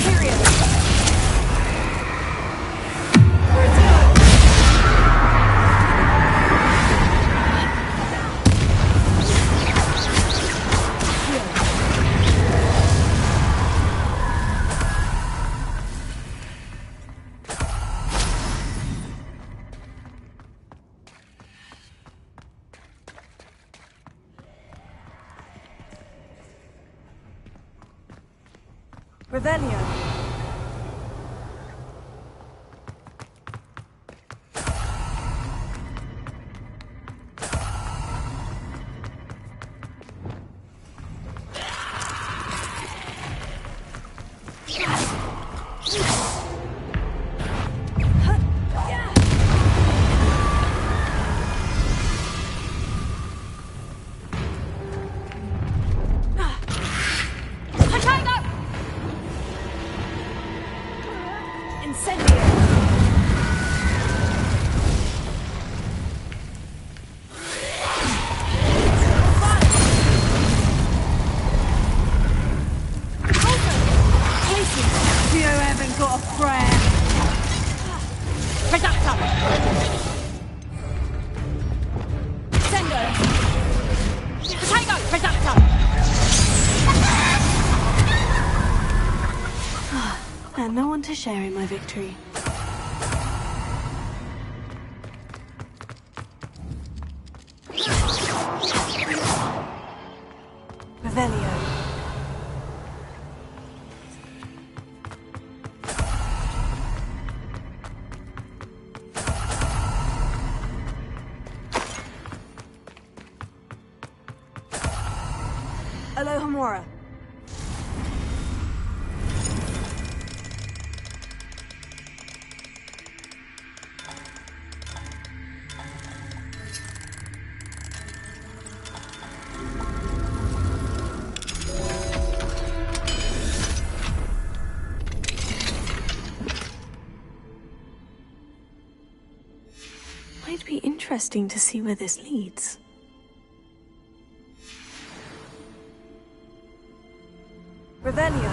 Period. Revelio. And no one to share in my victory. Revelio. Alohomora. Might be interesting to see where this leads. Revelio.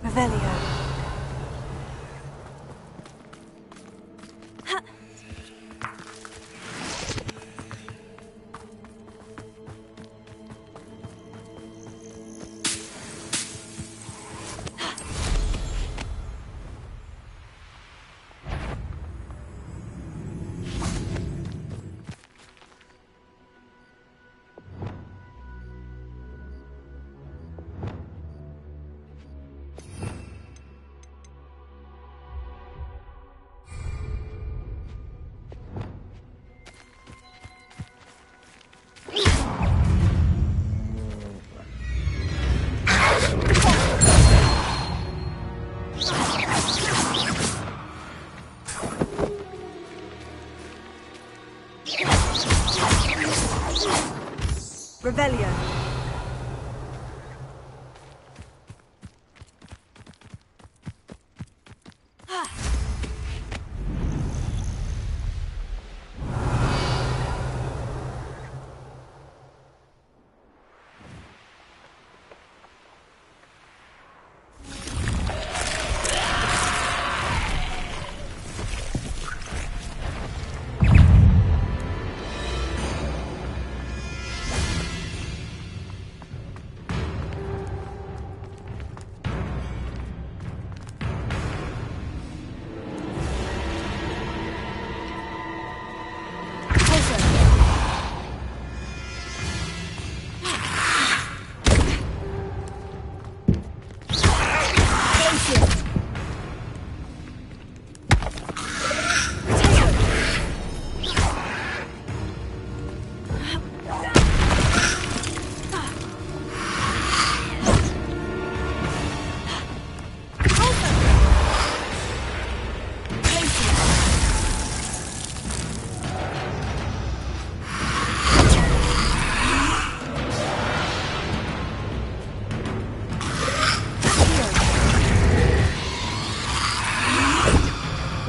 Revelio. Revelio.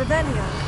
Revelio.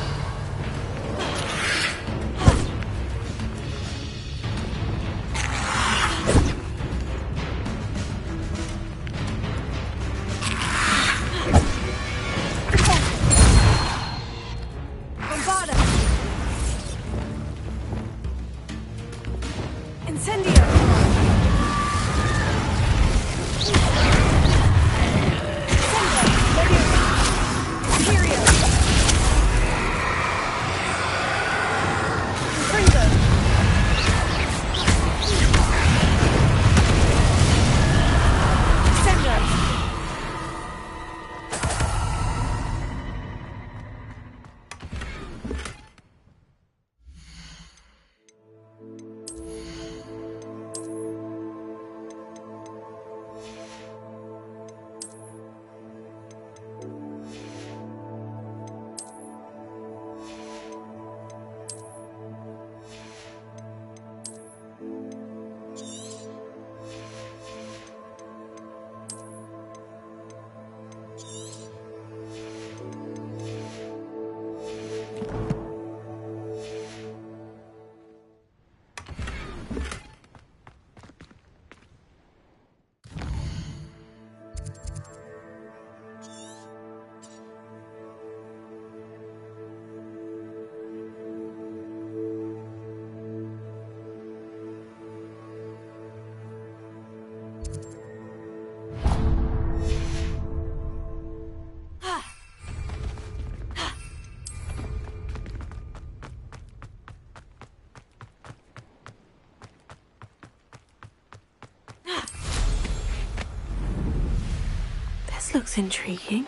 looks intriguing.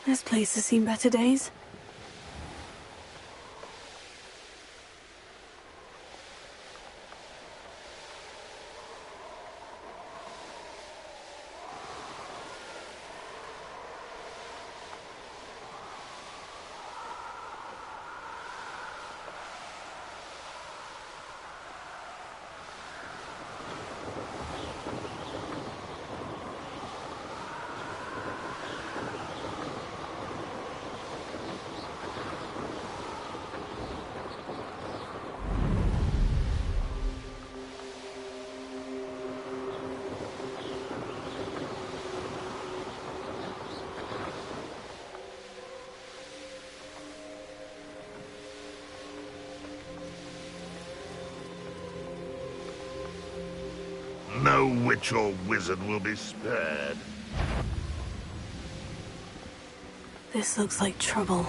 This place has seen better days. No witch or wizard will be spared. This looks like trouble.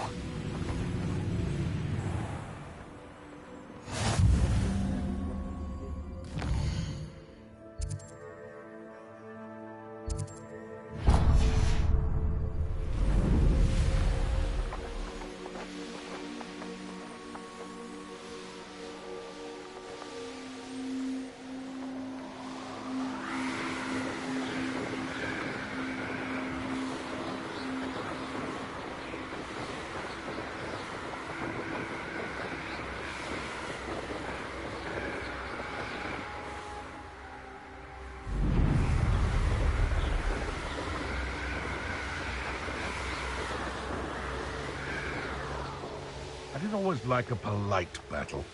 I didn't always like a polite battle.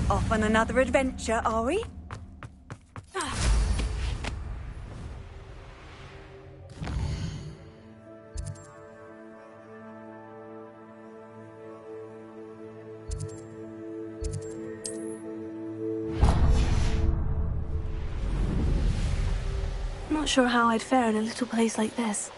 Off on another adventure, are we? Not sure how I'd fare in a little place like this.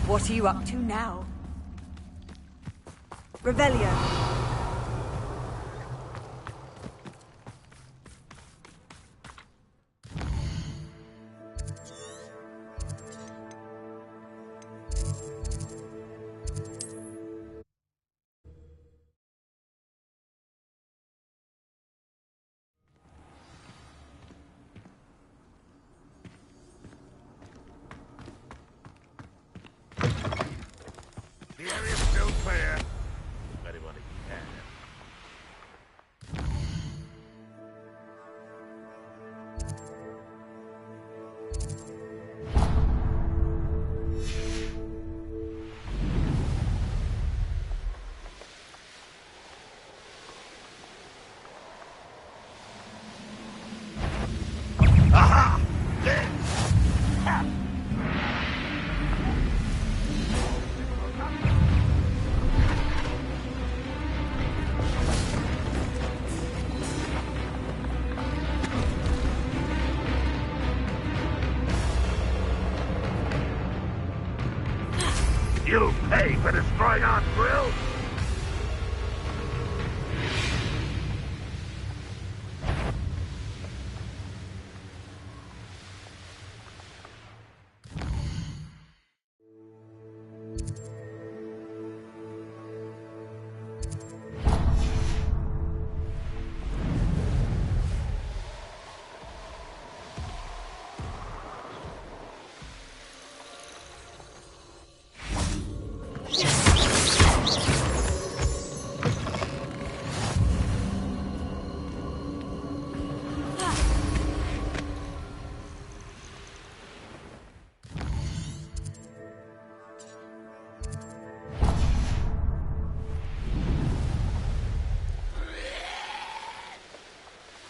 What are you up to now? Revelio. The area's still clear. Anybody? You'll pay for destroying our grill!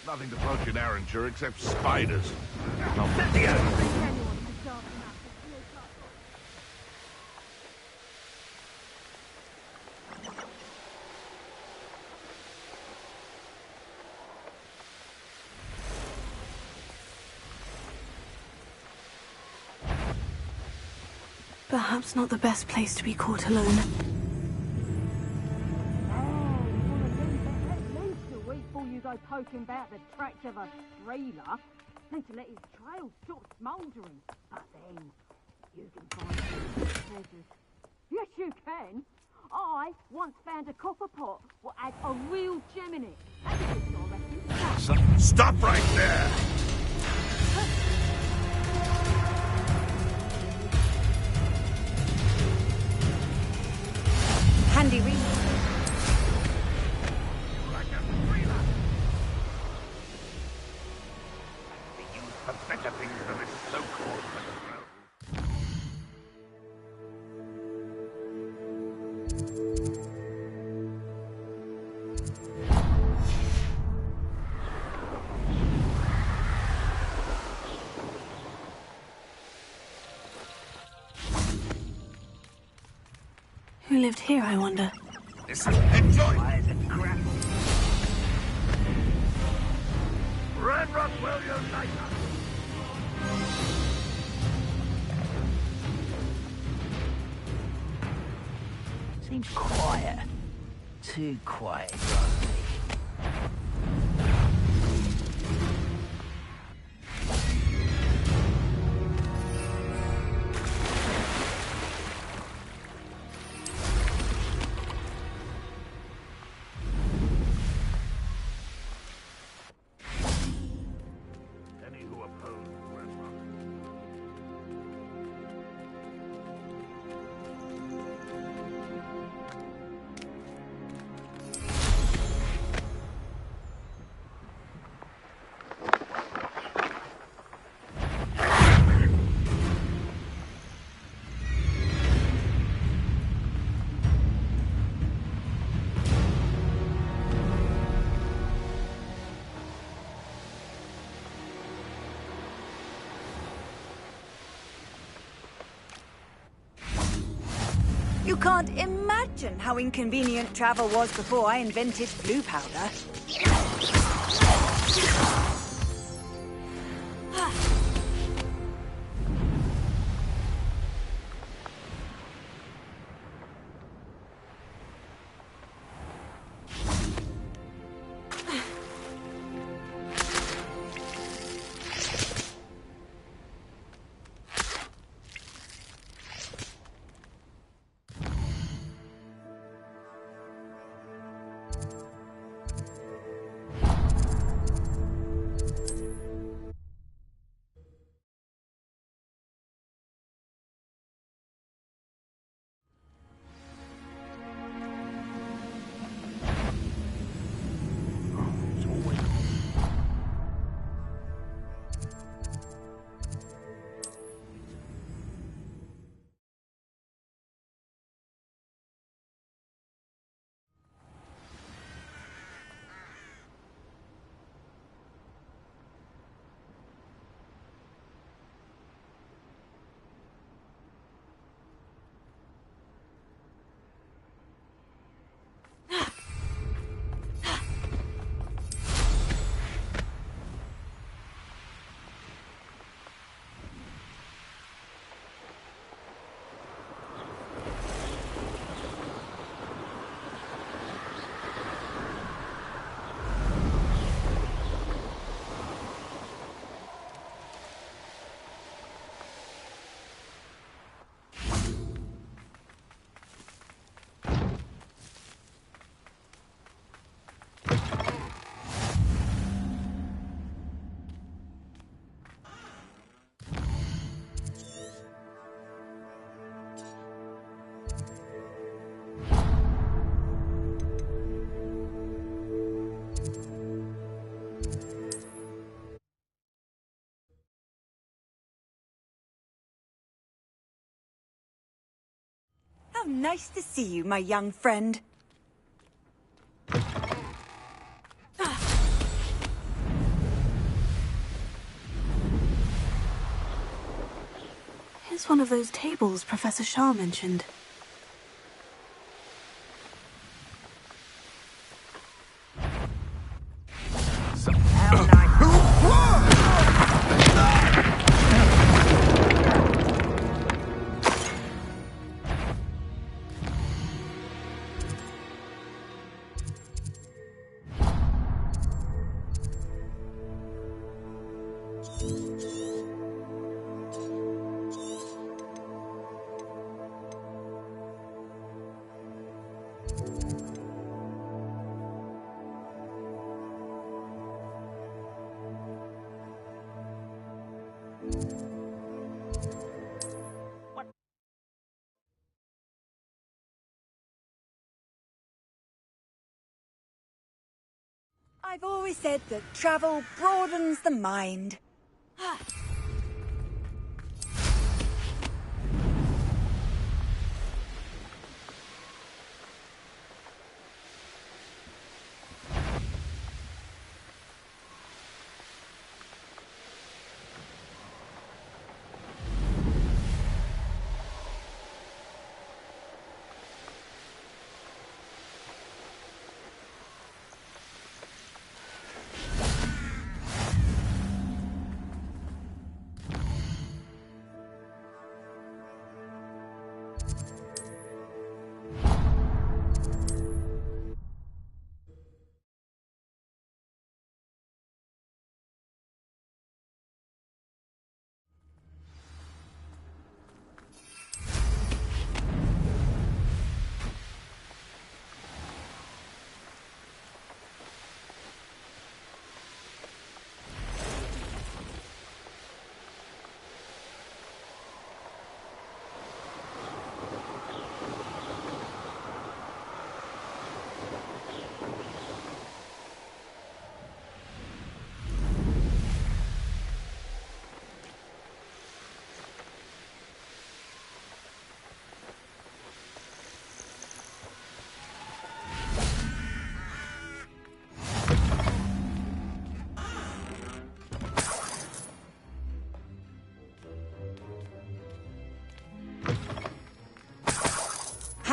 Nothing to poke in Arranger except spiders. Now, Perhaps not the best place to be caught alone. Before you go poking about the tracks of a trailer, and to let his trail stop smouldering. But then, you can find treasures. Yes, you can. I once found a copper pot what had a real gem in it. That's a good one, I reckon. Stop right there! Handy read. Better things than this so-called metal. Who lived here, I wonder? Enjoy! Red Rock will unite us! Seems quiet. Too quiet, Any who oppose Red Rock. You can't imagine how inconvenient travel was before I invented blue powder. How nice to see you, my young friend. Here's one of those tables Professor Shah mentioned. I've always said that travel broadens the mind.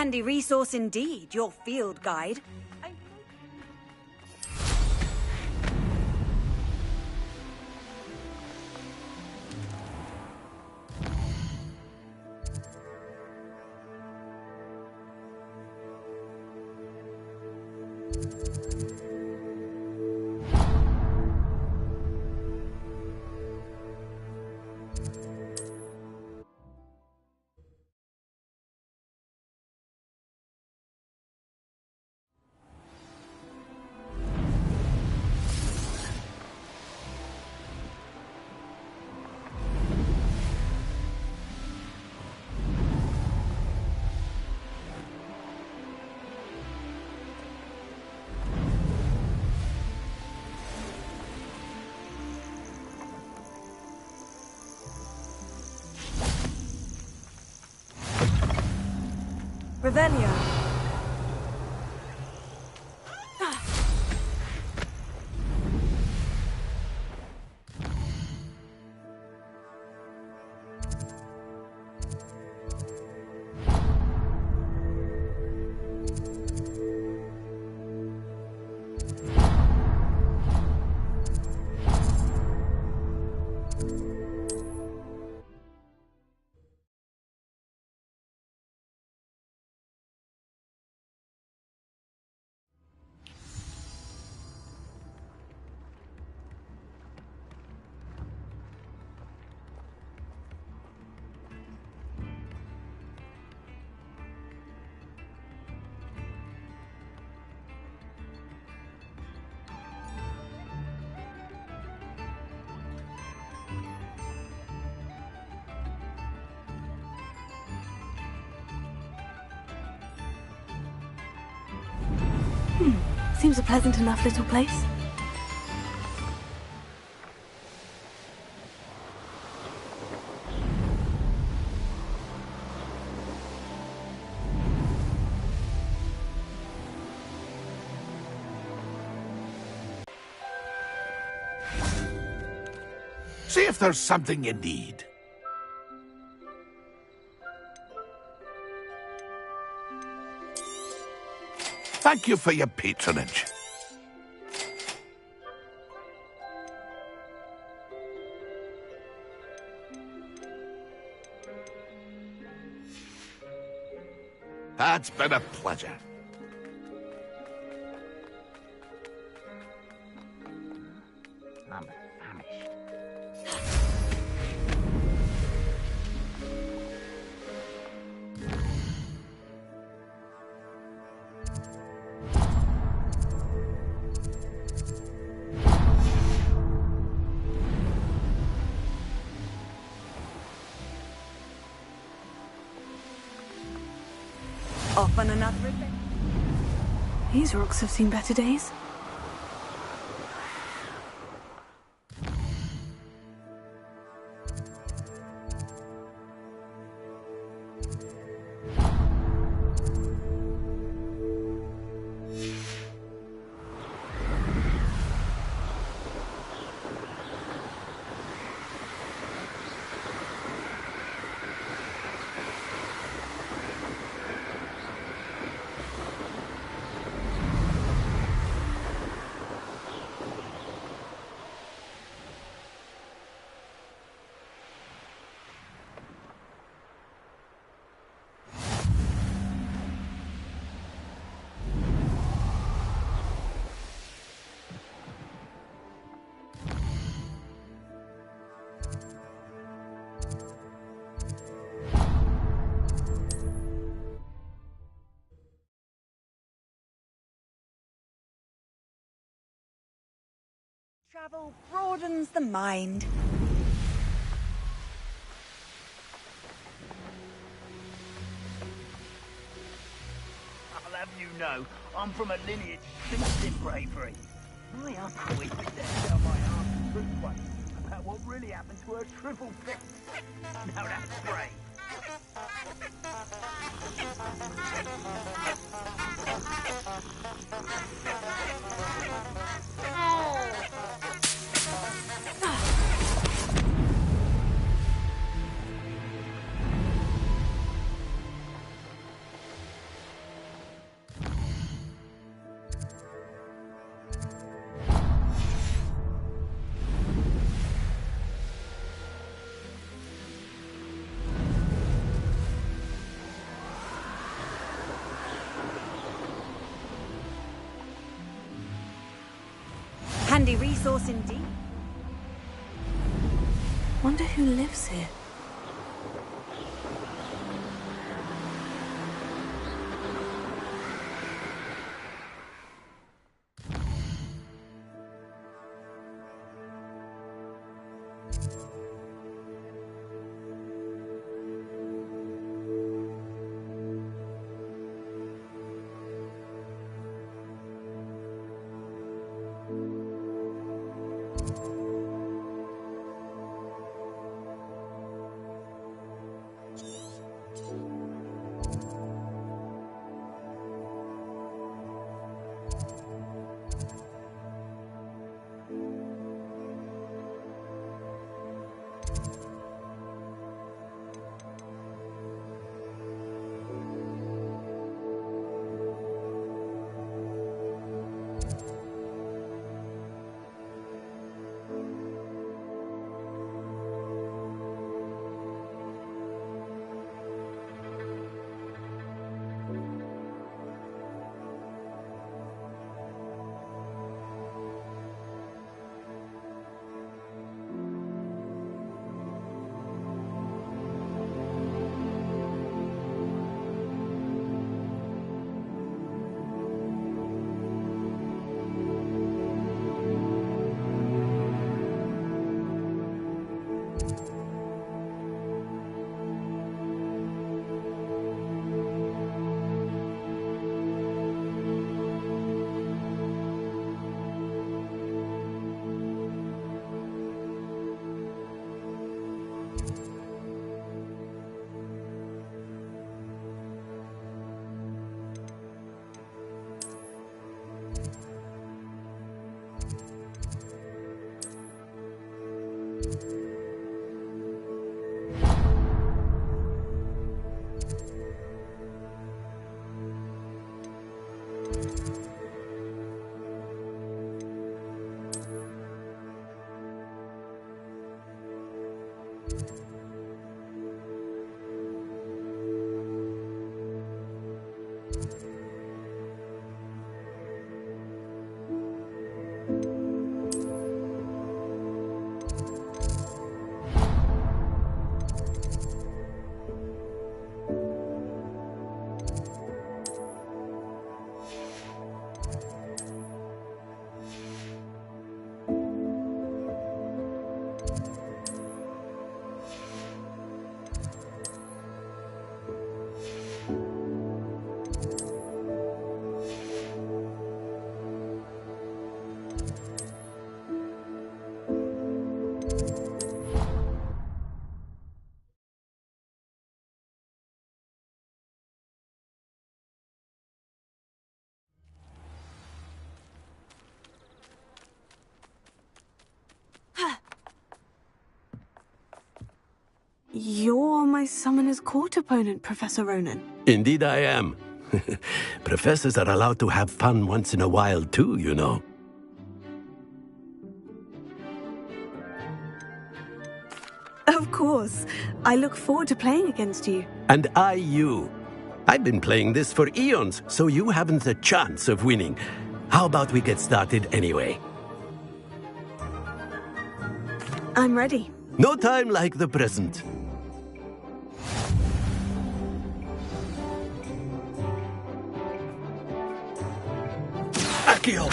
Handy resource indeed, your field guide. Revelio. Seems a pleasant enough little place. See if there's something you need. Thank you for your patronage. It's been a pleasure. I'm famished. Off on another adventure. These rocks have seen better days. Travel broadens the mind. I'll have you know, I'm from a lineage steeped in bravery. My uncle used to tell my aunt the truth once about what really happened to her shriveled face. Now that's brave. Handy resource indeed. Wonder who lives here. You're my Summoner's Court opponent, Professor Ronan. Indeed I am. Professors are allowed to have fun once in a while too, you know. Of course. I look forward to playing against you. And I you. I've been playing this for eons, so you haven't a chance of winning. How about we get started anyway? I'm ready. No time like the present. Accio!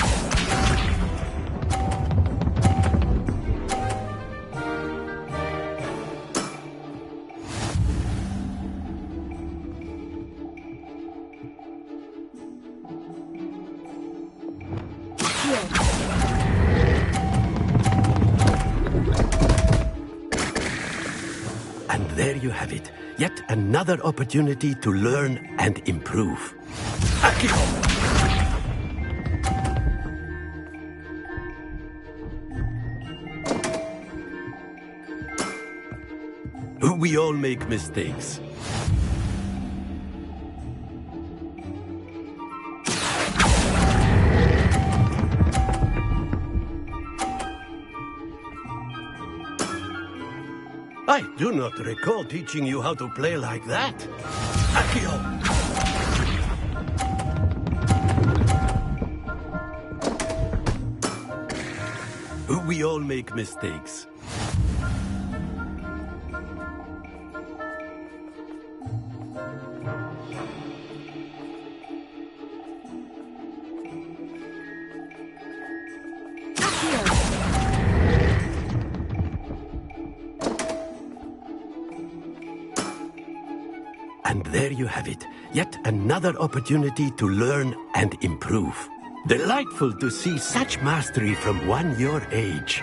And there you have it. Yet another opportunity to learn and improve. Accio! We all make mistakes. I do not recall teaching you how to play like that. Accio! We all make mistakes. And there you have it. Yet another opportunity to learn and improve. Delightful to see such mastery from one your age.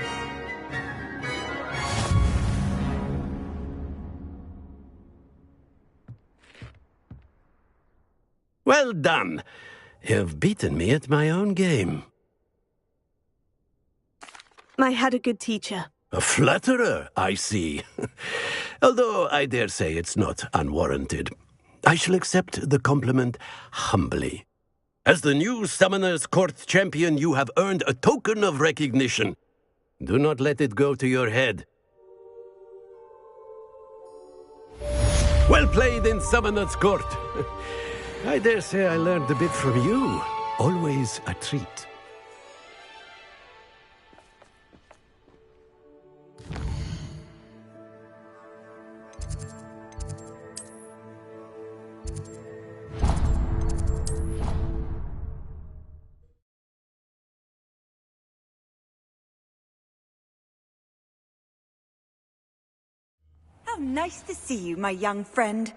Well done. You've beaten me at my own game. I had a good teacher. A flatterer, I see. Although I dare say it's not unwarranted. I shall accept the compliment humbly. As the new Summoner's Court champion, you have earned a token of recognition. Do not let it go to your head. Well played in Summoner's Court. I dare say I learned a bit from you. Always a treat. How nice to see you, my young friend.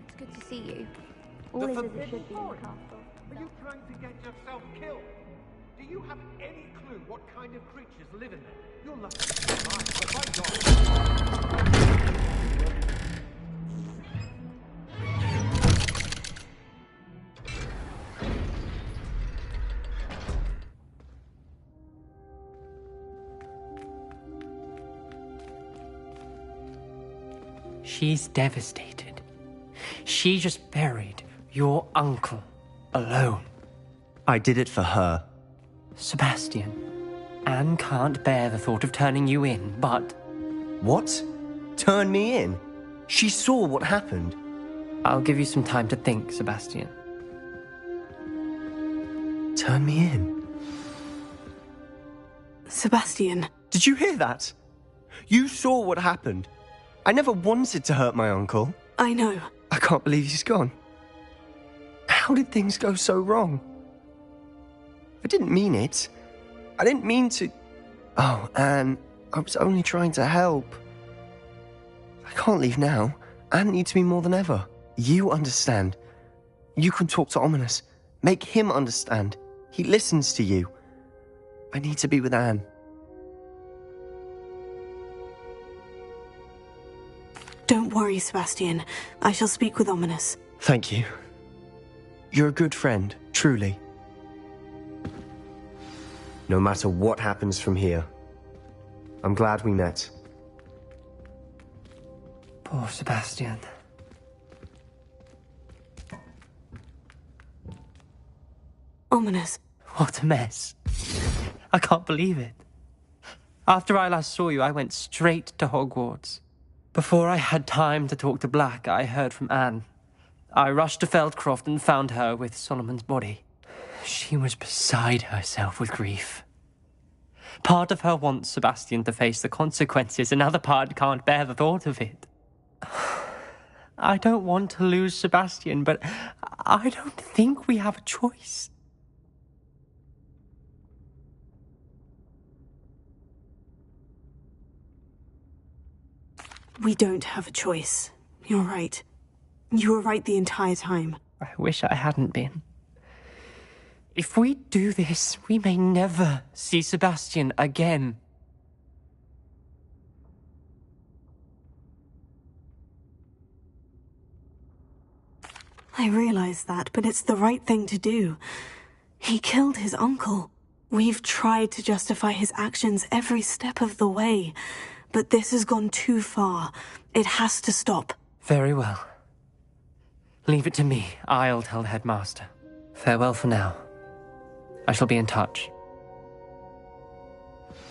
It's good to see you. All is as it should be in the castle. Are you trying to get yourself killed? Do you have any clue what kind of creatures live in there? You're lucky to survive, but by God... She's devastated. She just buried your uncle alone. I did it for her. Sebastian, Anne can't bear the thought of turning you in, but... What? Turn me in? She saw what happened. I'll give you some time to think, Sebastian. Turn me in? Sebastian. Did you hear that? You saw what happened. I never wanted to hurt my uncle. I know. I can't believe he's gone. How did things go so wrong? I didn't mean it. I didn't mean to... Oh, Anne, I was only trying to help. I can't leave now. Anne needs me more than ever. You understand. You can talk to Ominous. Make him understand. He listens to you. I need to be with Anne. Don't worry, Sebastian. I shall speak with Ominous. Thank you. You're a good friend, truly. No matter what happens from here, I'm glad we met. Poor Sebastian. Ominous. What a mess. I can't believe it. After I last saw you, I went straight to Hogwarts. Before I had time to talk to Black, I heard from Anne. I rushed to Feldcroft and found her with Solomon's body. She was beside herself with grief. Part of her wants Sebastian to face the consequences, another part can't bear the thought of it. I don't want to lose Sebastian, but I don't think we have a choice. We don't have a choice. You're right. You were right the entire time. I wish I hadn't been. If we do this, we may never see Sebastian again. I realize that, but it's the right thing to do. He killed his uncle. We've tried to justify his actions every step of the way, but this has gone too far. It has to stop. Very well. Leave it to me. I'll tell the headmaster. Farewell for now. I shall be in touch.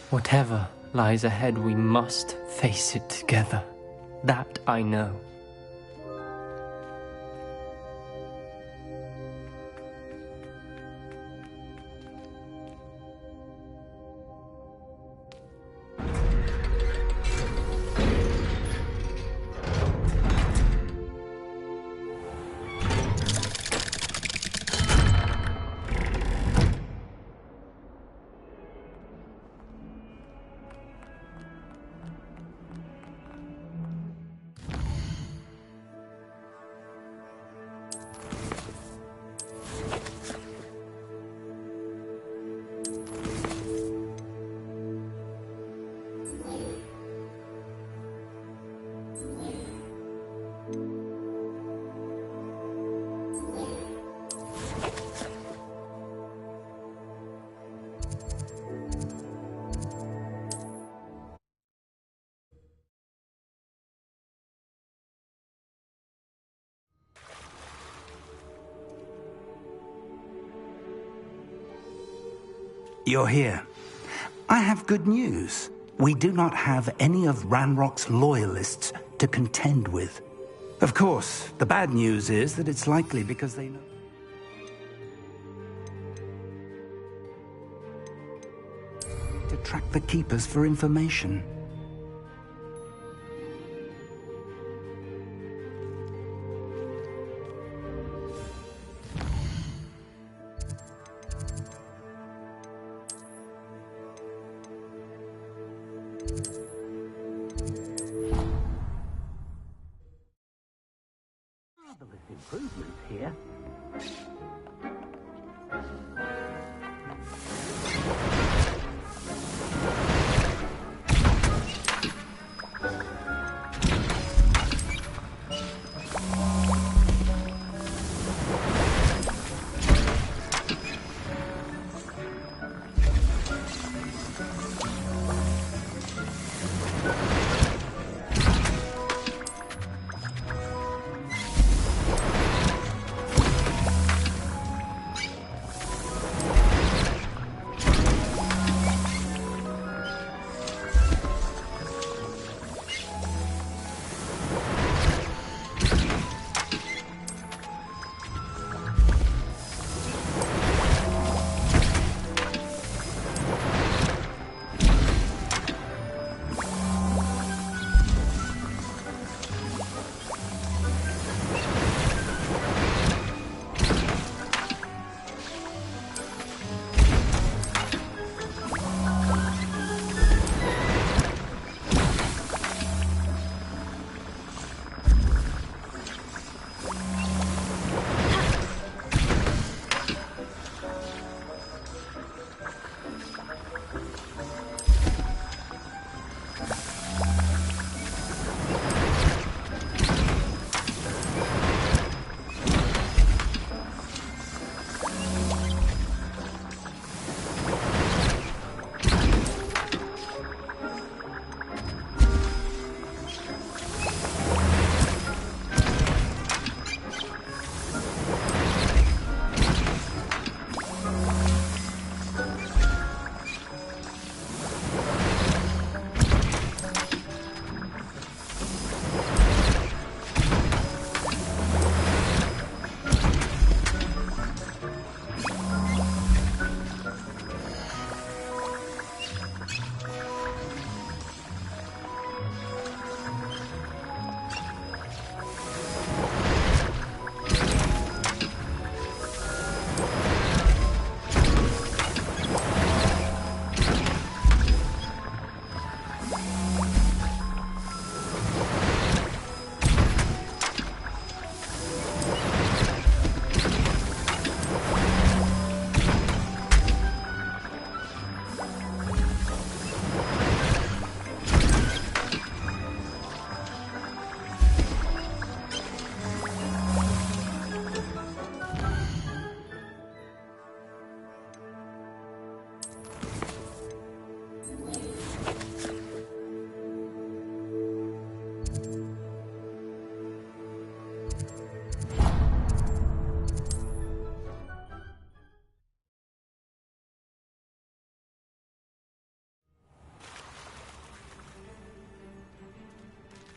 Whatever lies ahead, we must face it together. That I know. You're here. I have good news. We do not have any of Ranrock's loyalists to contend with. Of course, the bad news is that it's likely because they know... to track the Keepers for information. Improvement here.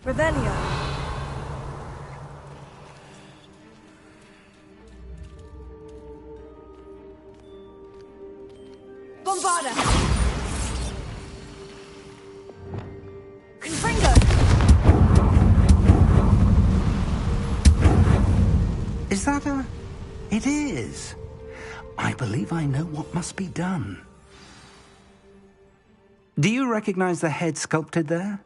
Revelio. Bombarda. Confringo. Is that a... It is. I believe I know what must be done. Do you recognize the head sculpted there?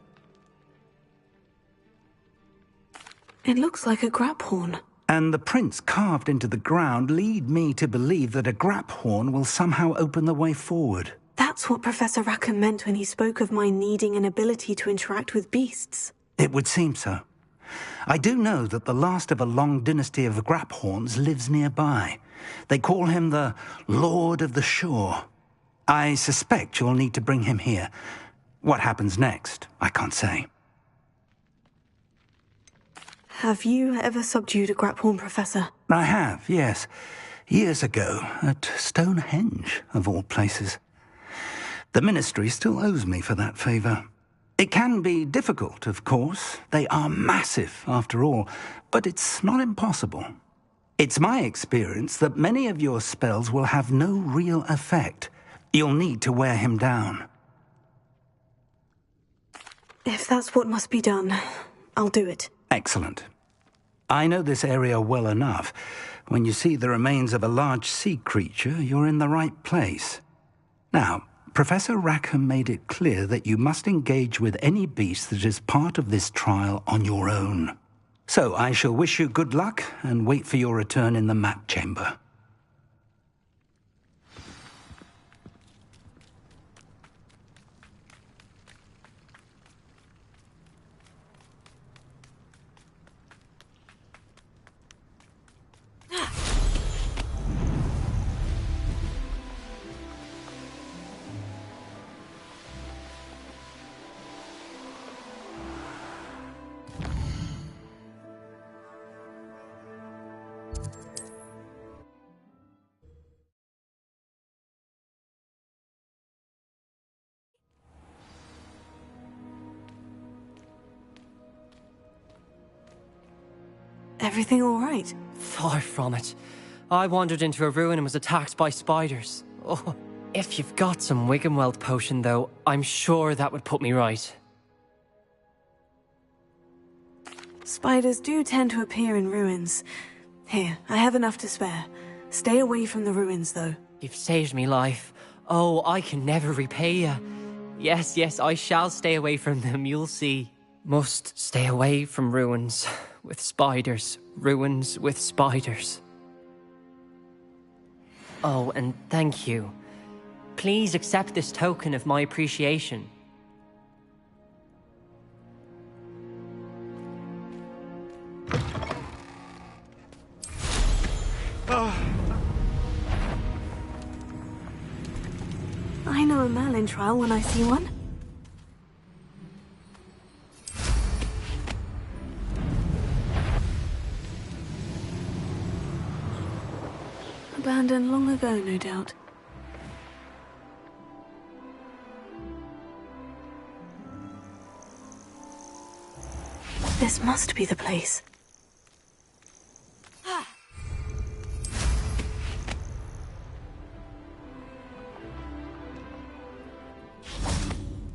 It looks like a grap horn. And the prints carved into the ground lead me to believe that a grap horn will somehow open the way forward. That's what Professor Rackham meant when he spoke of my needing an ability to interact with beasts. It would seem so. I do know that the last of a long dynasty of grap horns lives nearby. They call him the Lord of the Shore. I suspect you'll need to bring him here. What happens next, I can't say. Have you ever subdued a grap horn, Professor? I have, yes. Years ago, at Stonehenge, of all places. The Ministry still owes me for that favour. It can be difficult, of course. They are massive, after all, but it's not impossible. It's my experience that many of your spells will have no real effect. You'll need to wear him down. If that's what must be done, I'll do it. Excellent. I know this area well enough. When you see the remains of a large sea creature, you're in the right place. Now, Professor Rackham made it clear that you must engage with any beast that is part of this trial on your own. So I shall wish you good luck and wait for your return in the map chamber. Everything all right? Far from it. I wandered into a ruin and was attacked by spiders. Oh, if you've got some Wiggenweld potion, though, I'm sure that would put me right. Spiders do tend to appear in ruins. Here, I have enough to spare. Stay away from the ruins, though. You've saved me life. Oh, I can never repay you. Yes, I shall stay away from them, you'll see. Must stay away from ruins with spiders. Ruins with spiders. Oh, and thank you. Please accept this token of my appreciation. I know a Merlin trial when I see one. Abandoned long ago, no doubt. This must be the place.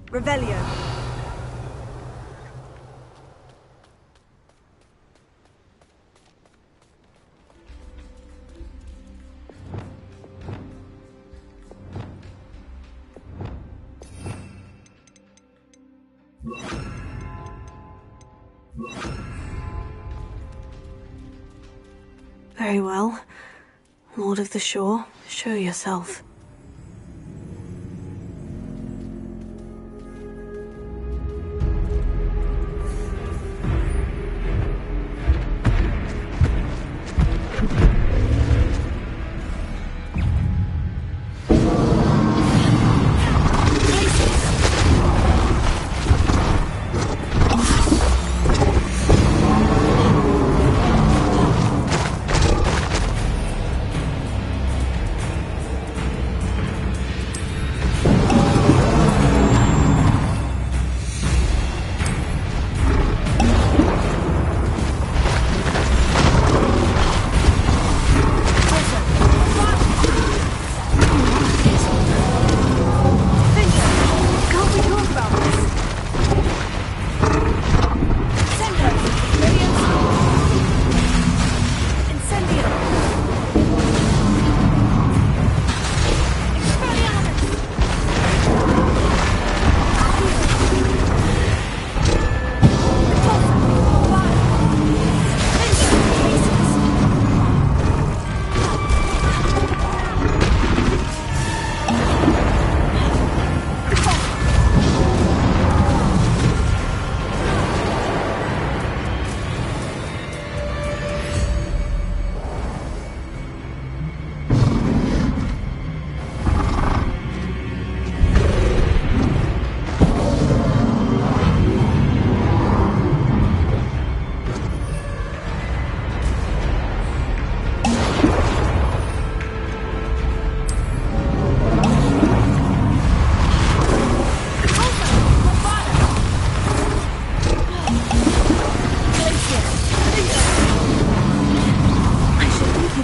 Revelio. Very well. Lord of the Shore, show yourself.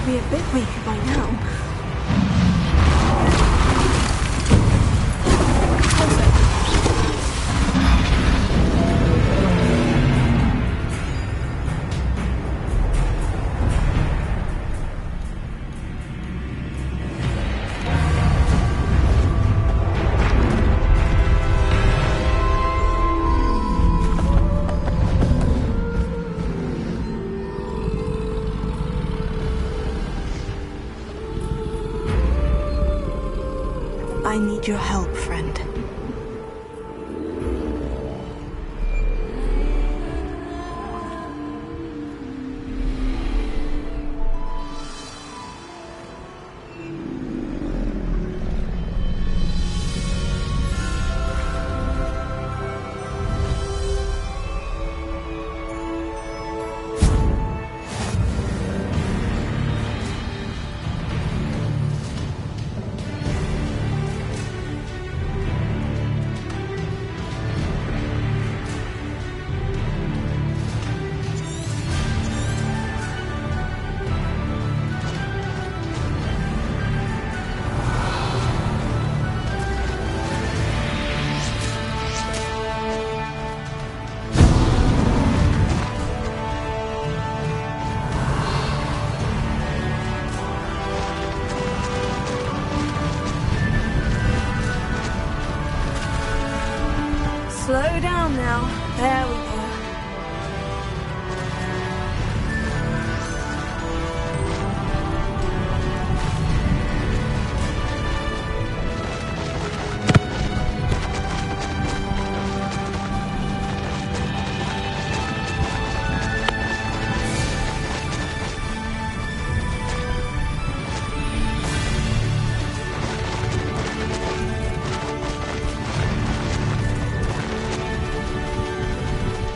be a bit weaker by now. I need your help, friend. Slow down now. There we go.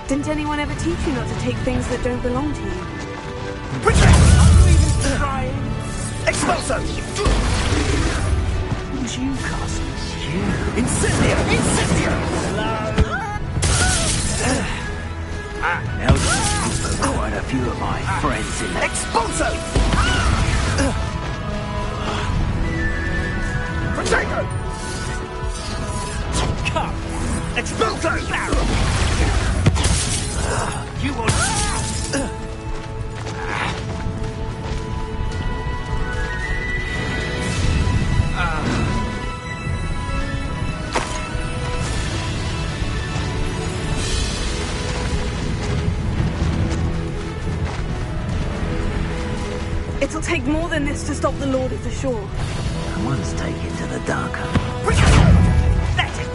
Didn't anyone ever teach you not to take things that don't belong to you? Are you even trying? Expulso! Who's you, cousin? You. Incendio! Incendio! Now you've quite a few of my friends in there. Expulso! Protego! Come! Expulso! You want... It'll take more than this to stop the Lord of the Shore. One's taken to the darker. That's it!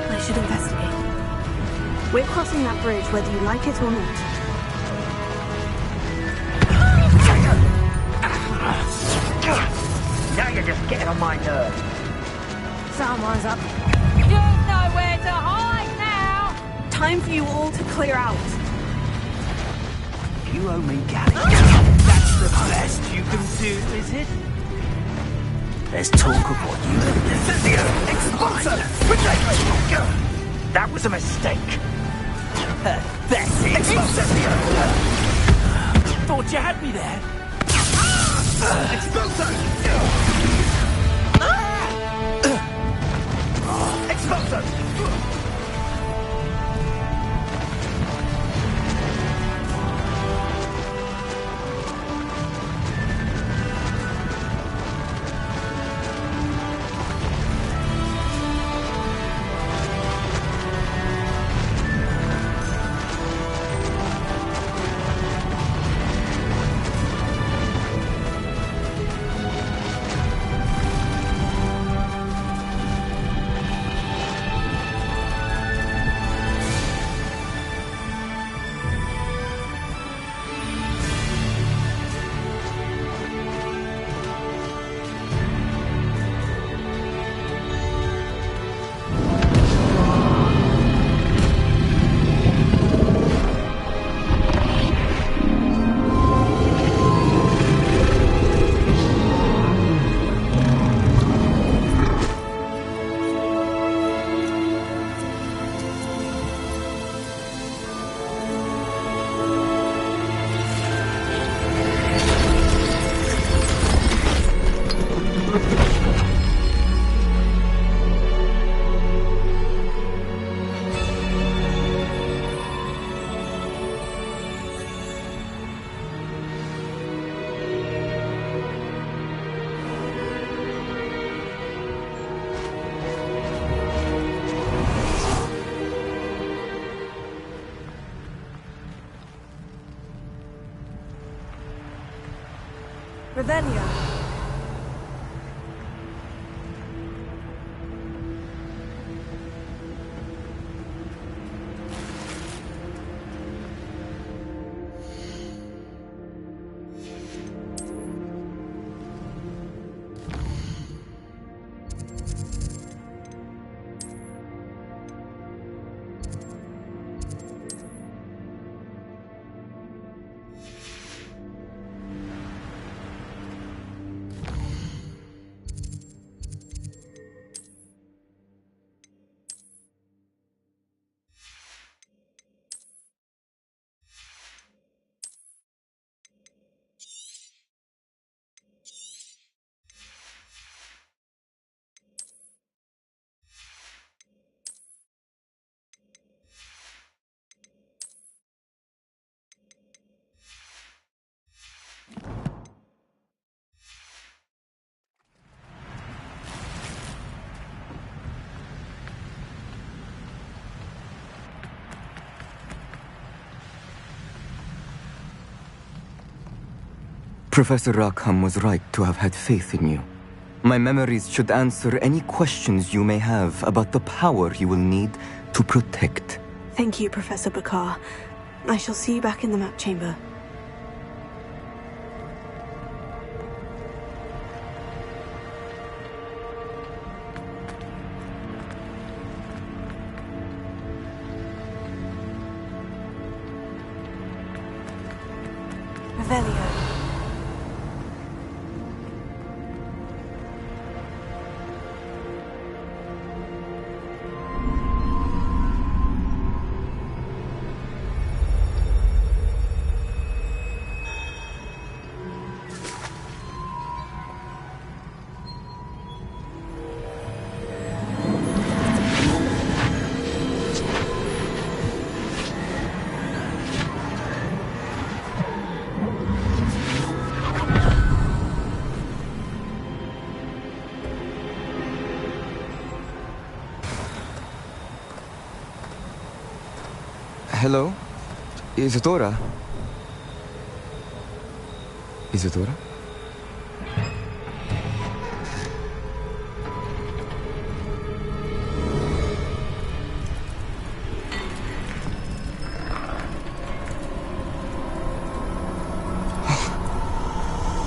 I should investigate. We're crossing that bridge whether you like it or not. Now you're just getting on my nerves. Someone's up. You've nowhere to hide now! Time for you all to clear out. You owe me galley. That's the best you can do, is it? Let's talk of what you can do. Expulso! That was a mistake. Pathetic. Expulso! Thought you had me there. Expulso! Expulso! Revelio. Professor Rackham was right to have had faith in you. My memories should answer any questions you may have about the power you will need to protect. Thank you, Professor Bakar. I shall see you back in the map chamber. Revelio. Hello? Isadora? Isadora?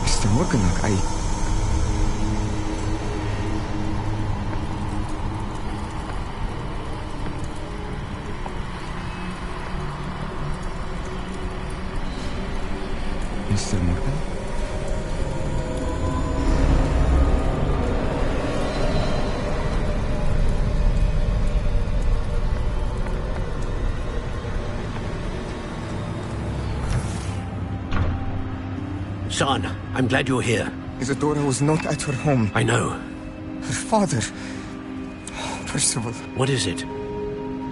Mr. Morganach, Mr. Morgan? Son, I'm glad you're here. Isadora was not at her home. I know. Her father... Percival. What is it?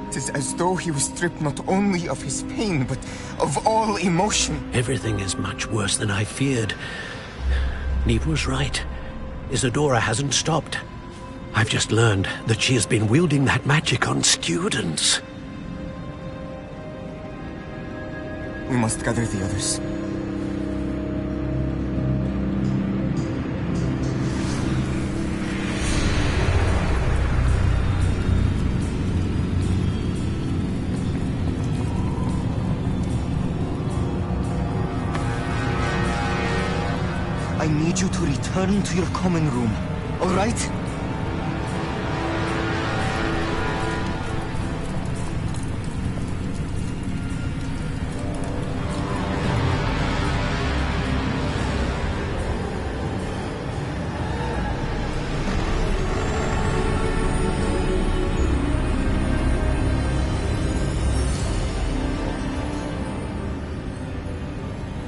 It is as though he was stripped not only of his pain, but of all emotion. Everything is much worse than I feared. Neve was right. Isadora hasn't stopped. I've just learned that she has been wielding that magic on students. We must gather the others. I need you to return to your common room, all right?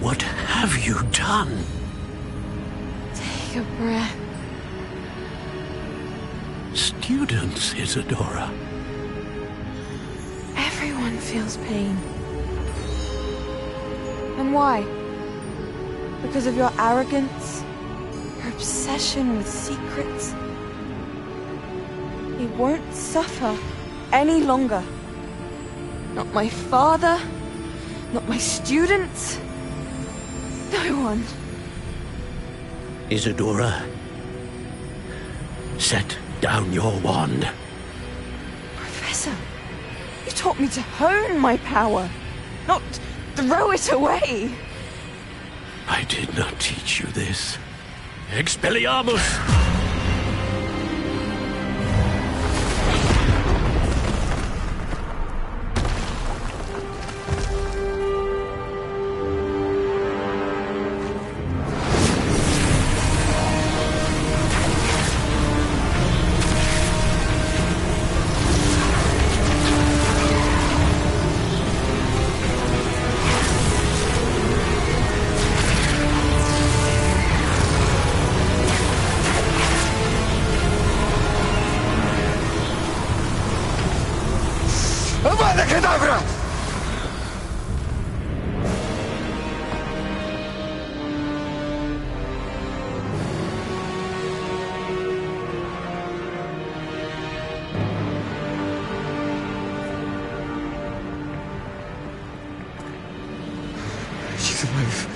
What have you done? Take a breath. Students, Isadora. Everyone feels pain. And why? Because of your arrogance? Your obsession with secrets? He won't suffer any longer. Not my father, not my students, no one. Isadora, set down your wand. Professor, you taught me to hone my power, not throw it away. I did not teach you this. Expelliarmus! Avada Kedavra! She's alive.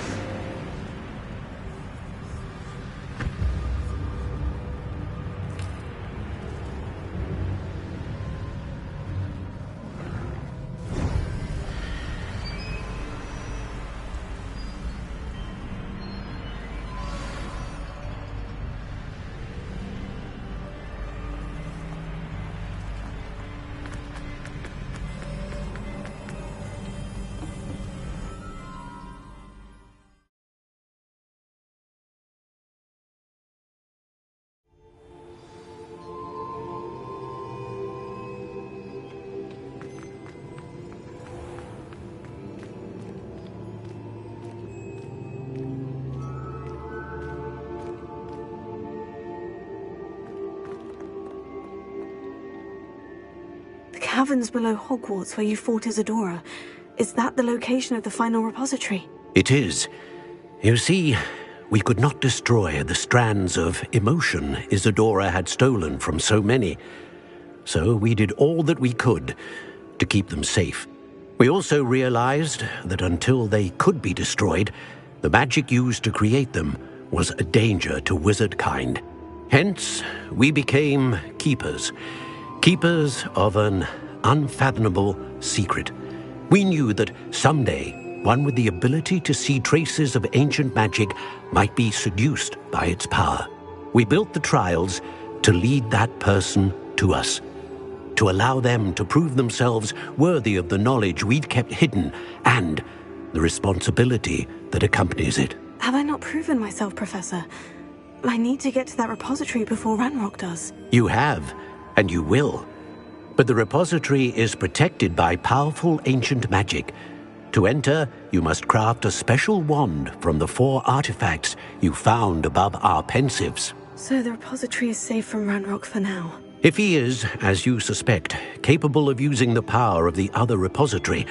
The caverns below Hogwarts where you fought Isadora. Is that the location of the final repository? It is. You see, we could not destroy the strands of emotion Isadora had stolen from so many. So we did all that we could to keep them safe. We also realized that until they could be destroyed, the magic used to create them was a danger to wizard kind. Hence, we became keepers. Keepers of an unfathomable secret. We knew that someday, one with the ability to see traces of ancient magic might be seduced by its power. We built the trials to lead that person to us, to allow them to prove themselves worthy of the knowledge we'd kept hidden and the responsibility that accompanies it. Have I not proven myself, Professor? I need to get to that repository before Ranrock does. You have, and you will. But the repository is protected by powerful ancient magic. To enter, you must craft a special wand from the 4 artifacts you found above our pensives. So the repository is safe from Ranrock for now. If he is, as you suspect, capable of using the power of the other repository,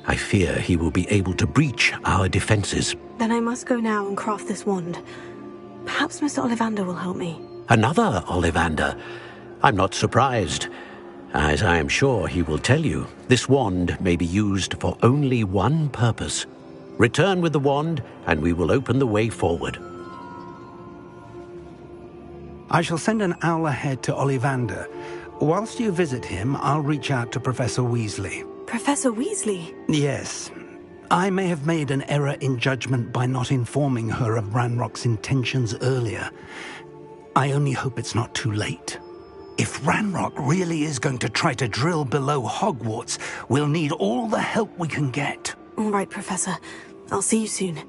I fear he will be able to breach our defenses. Then I must go now and craft this wand. Perhaps Mr. Ollivander will help me. Another Ollivander? I'm not surprised. As I am sure he will tell you, this wand may be used for only one purpose. Return with the wand, and we will open the way forward. I shall send an owl ahead to Ollivander. Whilst you visit him, I'll reach out to Professor Weasley. Professor Weasley? Yes. I may have made an error in judgment by not informing her of Ranrock's intentions earlier. I only hope it's not too late. If Ranrock really is going to try to drill below Hogwarts, we'll need all the help we can get. All right, Professor. I'll see you soon.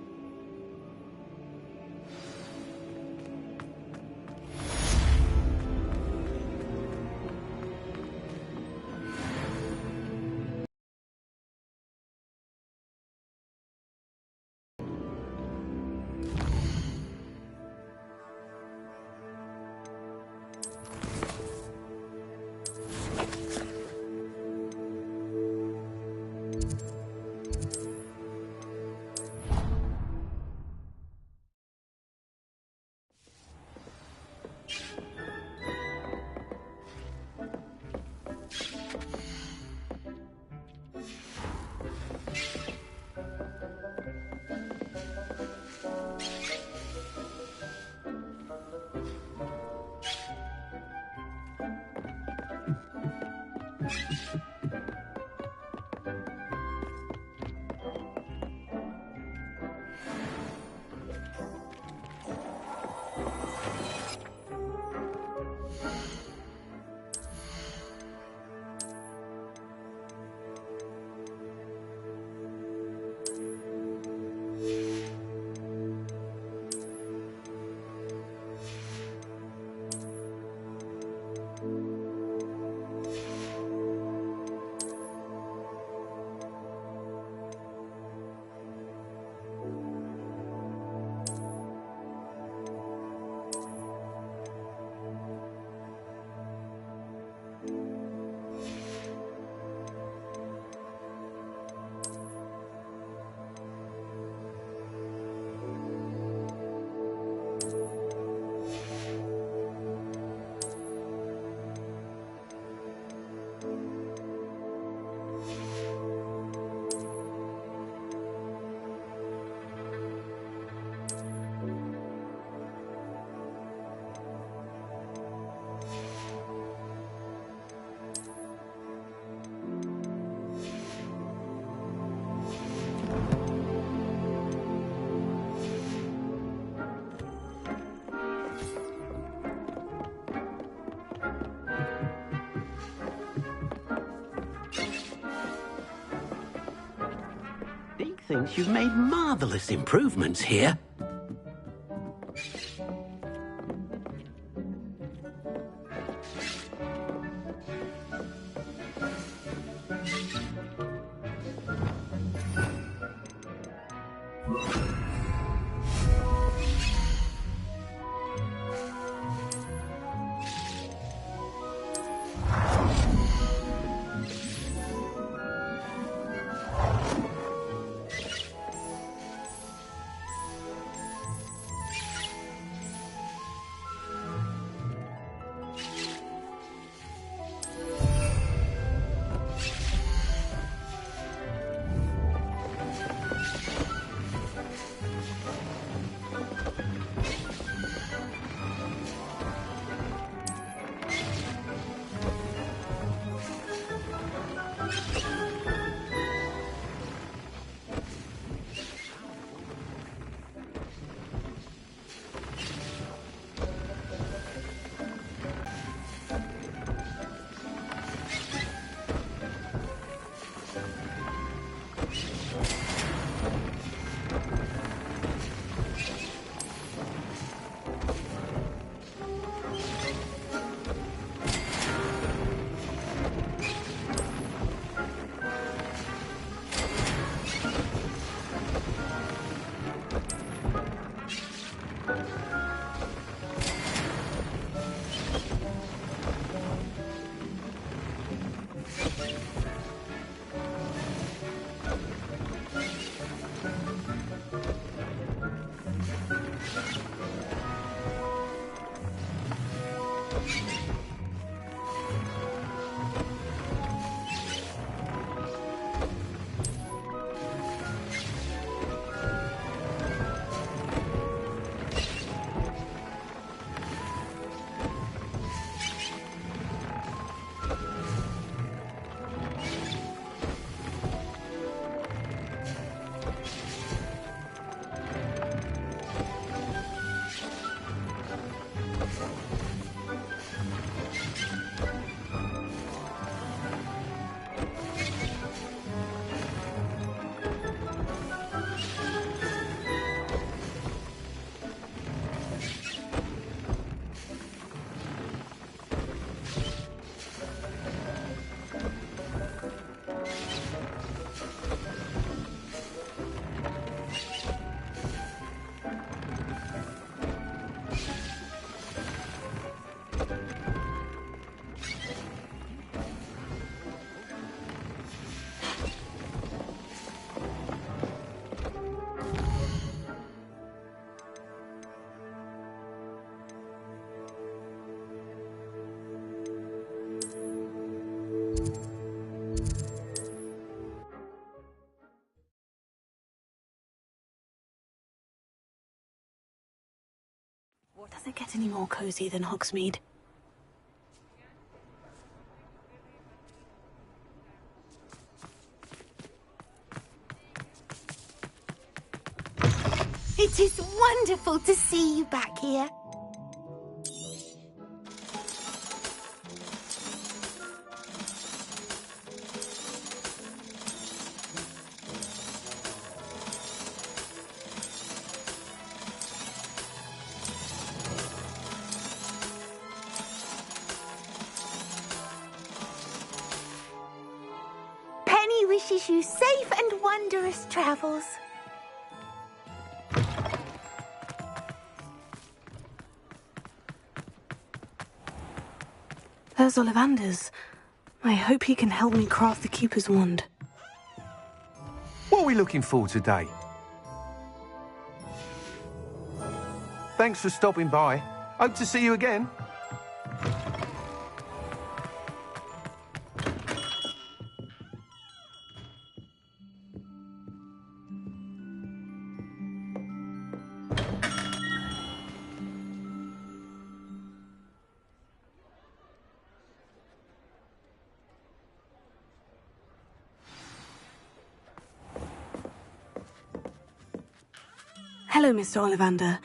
thinks you've made marvelous improvements here. Does it get any more cozy than Hogsmeade? It is wonderful to see you back here. Penny wishes you safe and wondrous travels. There's Ollivander's. I hope he can help me craft the Keeper's wand. What are we looking for today? Thanks for stopping by. Hope to see you again. Hello, Mr. Ollivander.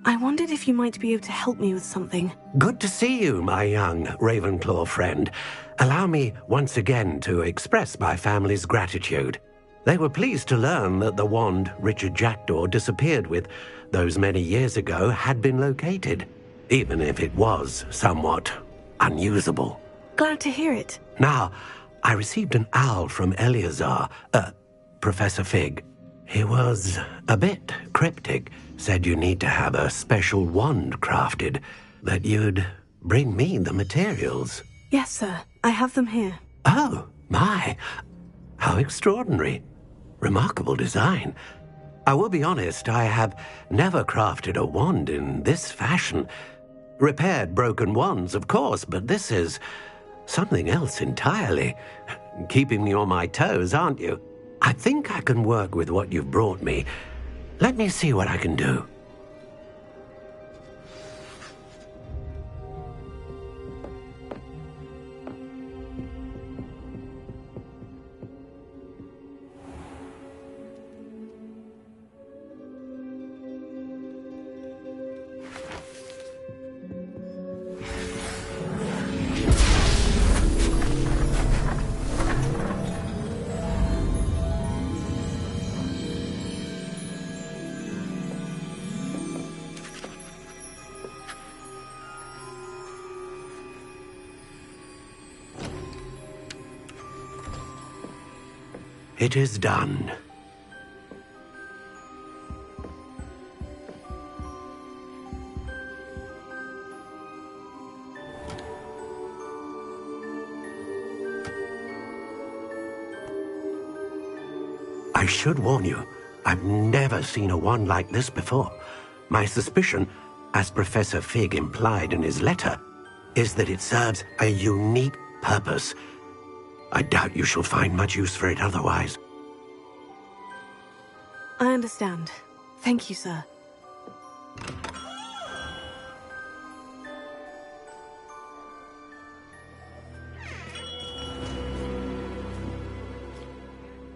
I wondered if you might be able to help me with something. Good to see you, my young Ravenclaw friend. Allow me once again to express my family's gratitude. They were pleased to learn that the wand Richard Jackdaw disappeared with those many years ago had been located, even if it was somewhat unusable. Glad to hear it. Now, I received an owl from Eleazar, Professor Fig. He was a bit cryptic, said you need to have a special wand crafted, that you'd bring me the materials. Yes, sir. I have them here. Oh, my. How extraordinary. Remarkable design. I will be honest, I have never crafted a wand in this fashion. Repaired broken wands, of course, but this is something else entirely. Keeping me on my toes, aren't you? I think I can work with what you've brought me. Let me see what I can do. It is done. I should warn you, I've never seen a wand like this before. My suspicion, as Professor Fig implied in his letter, is that it serves a unique purpose. I doubt you shall find much use for it otherwise. I understand. Thank you, sir.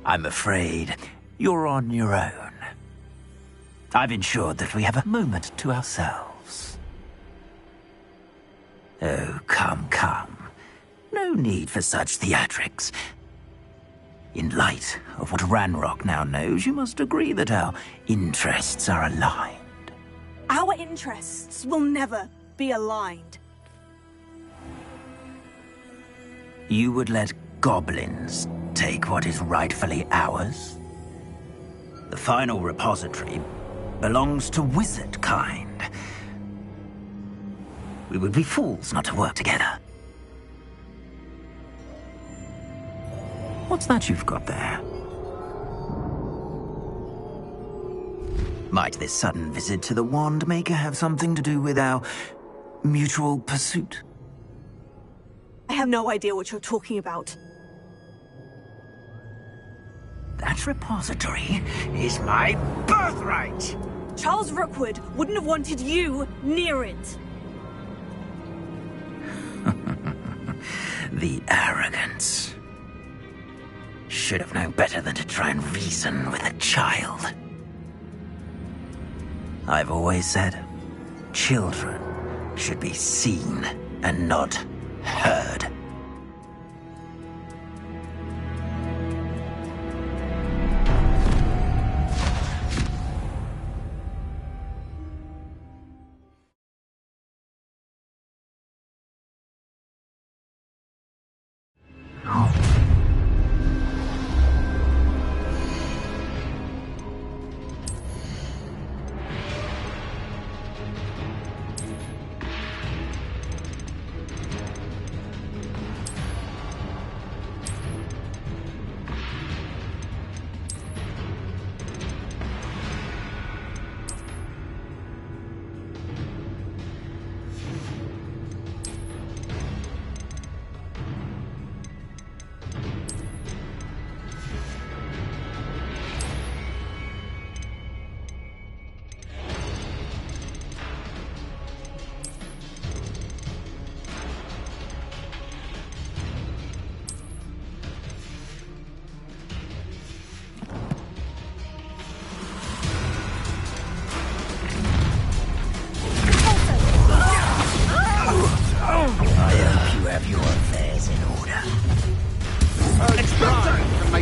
I'm afraid you're on your own. I've ensured that we have a moment to ourselves. Oh, come, come. No need for such theatrics. In light of what Ranrock now knows, you must agree that our interests are aligned. Our interests will never be aligned. You would let goblins take what is rightfully ours? The final repository belongs to wizard kind. We would be fools not to work together. What's that you've got there? Might this sudden visit to the Wand Maker have something to do with our mutual pursuit? I have no idea what you're talking about. That repository is my birthright! Charles Rookwood wouldn't have wanted you near it. The arrogance. Should have known better than to try and reason with a child. I've always said, children should be seen and not heard.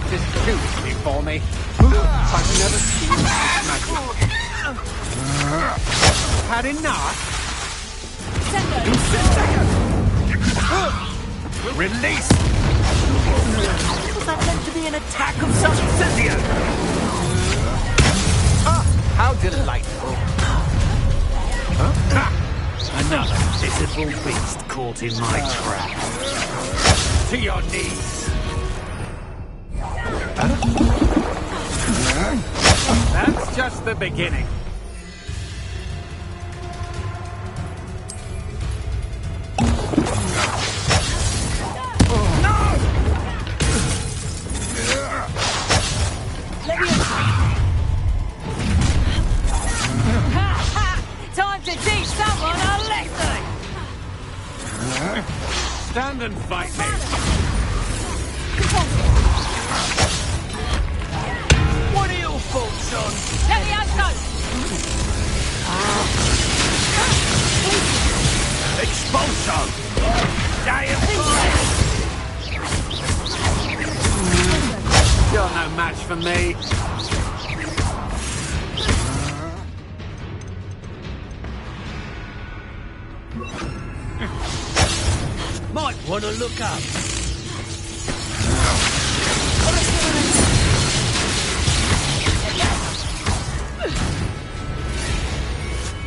practice beautifully for me. I've never seen this magic. Had enough? Release! Was that meant to be an attack of some Scythian? Ah, how delightful. Another visible beast caught in my trap. To your knees. That's just the beginning. Time to teach someone a lesson! Stand and fight me. What are your faults on? Levioso! Expulso! Giant You're no match for me. Might want to look up.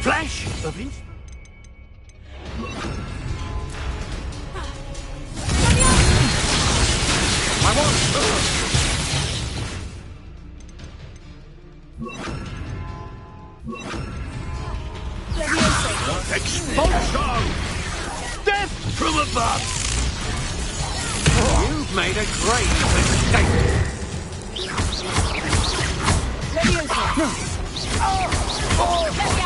Flash of it. I want. Expulso! Death from above! You've made a great mistake.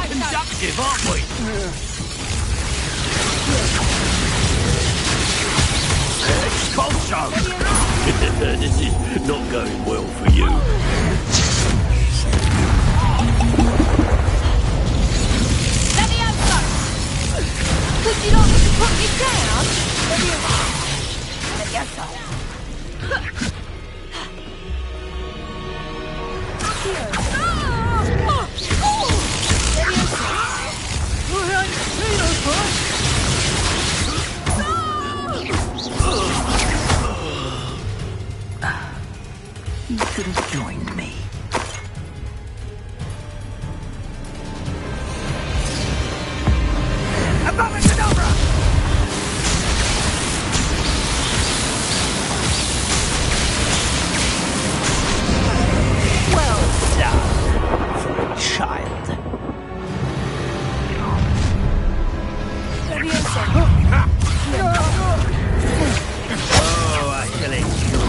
Conductive, aren't we? Expulso! This is not going well for you. Would you like me to put you down? You could have joined me. Well done for a child. Oh, I shall enjoy.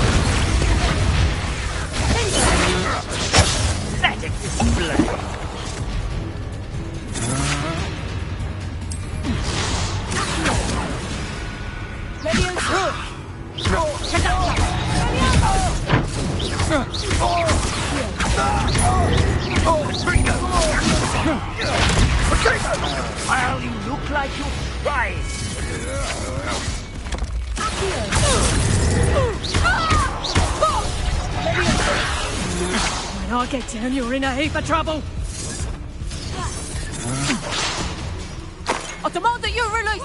Let it display. Well, you look like you're trying. When I get down, you're in a heap of trouble. I demand that you release.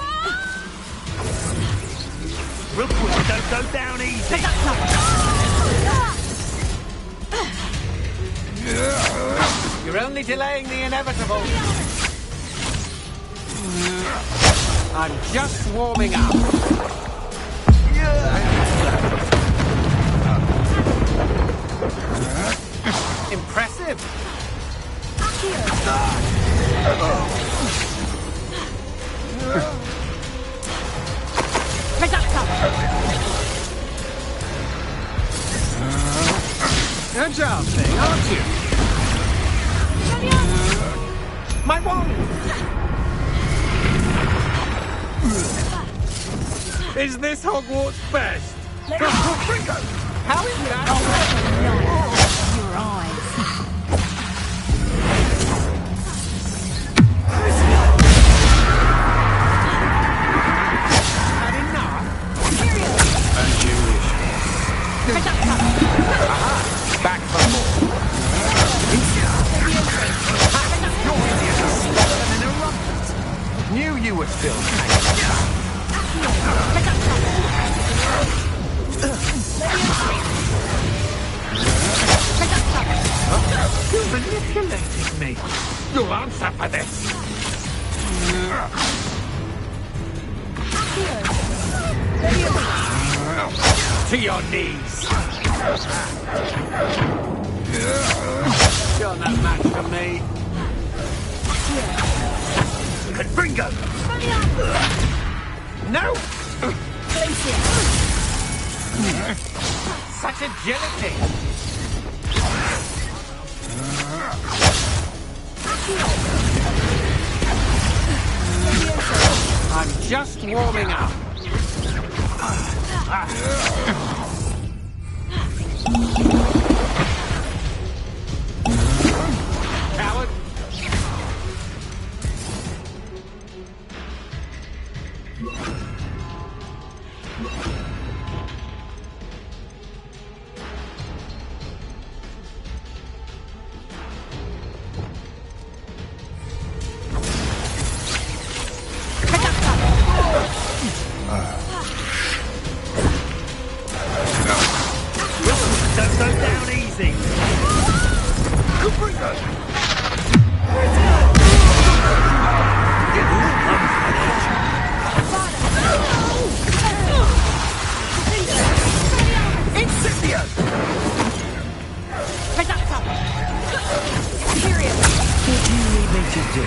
Rookwood, don't go down easy. You're only delaying the inevitable. I'm just warming up. Impressive. Agile thing, aren't you? My wand! Is this Hogwarts best? How is that? Your eyes. Had enough? And you wish. To your knees. You're no match for me. Confringo! No! Such agility! I'm just warming up. Coward! Don't go down easy. Incendio! What do you need me to do?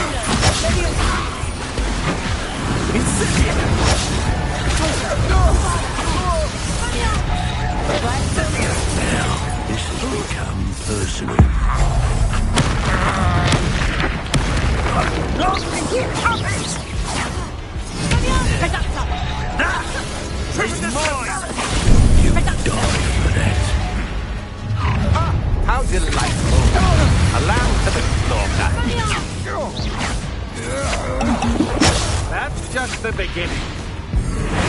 Now, this has become personal. You die for that. How delightful. A lamb to the slaughter. That's just the beginning.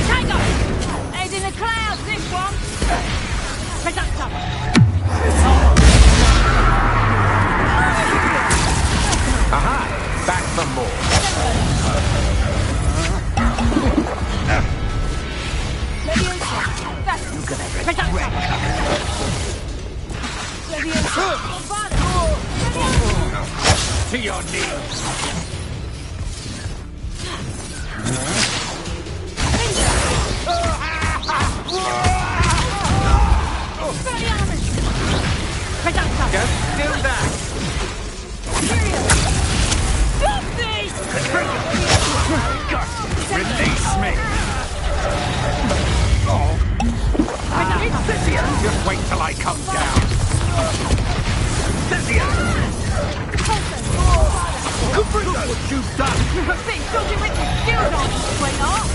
Tango! Head in the clouds, this one! Reductor! Aha! Back for more. You're gonna regret To your knees. Just do that. Stop this! Release me. Just wait till I come down. Look what you've done. Big dodgy with your skills on, sweetheart!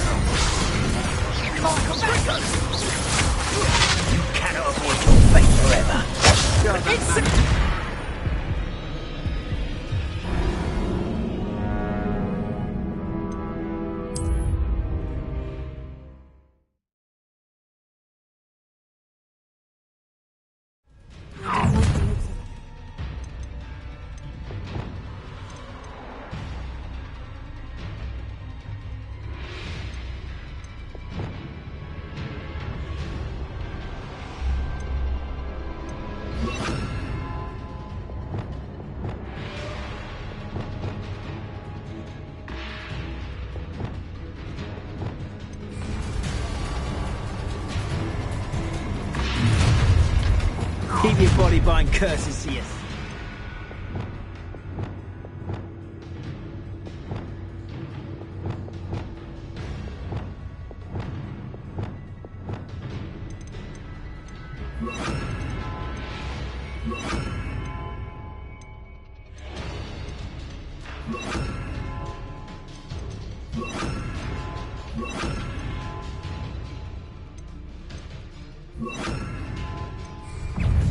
You cannot avoid your fate forever. Keep your body buying curses to you.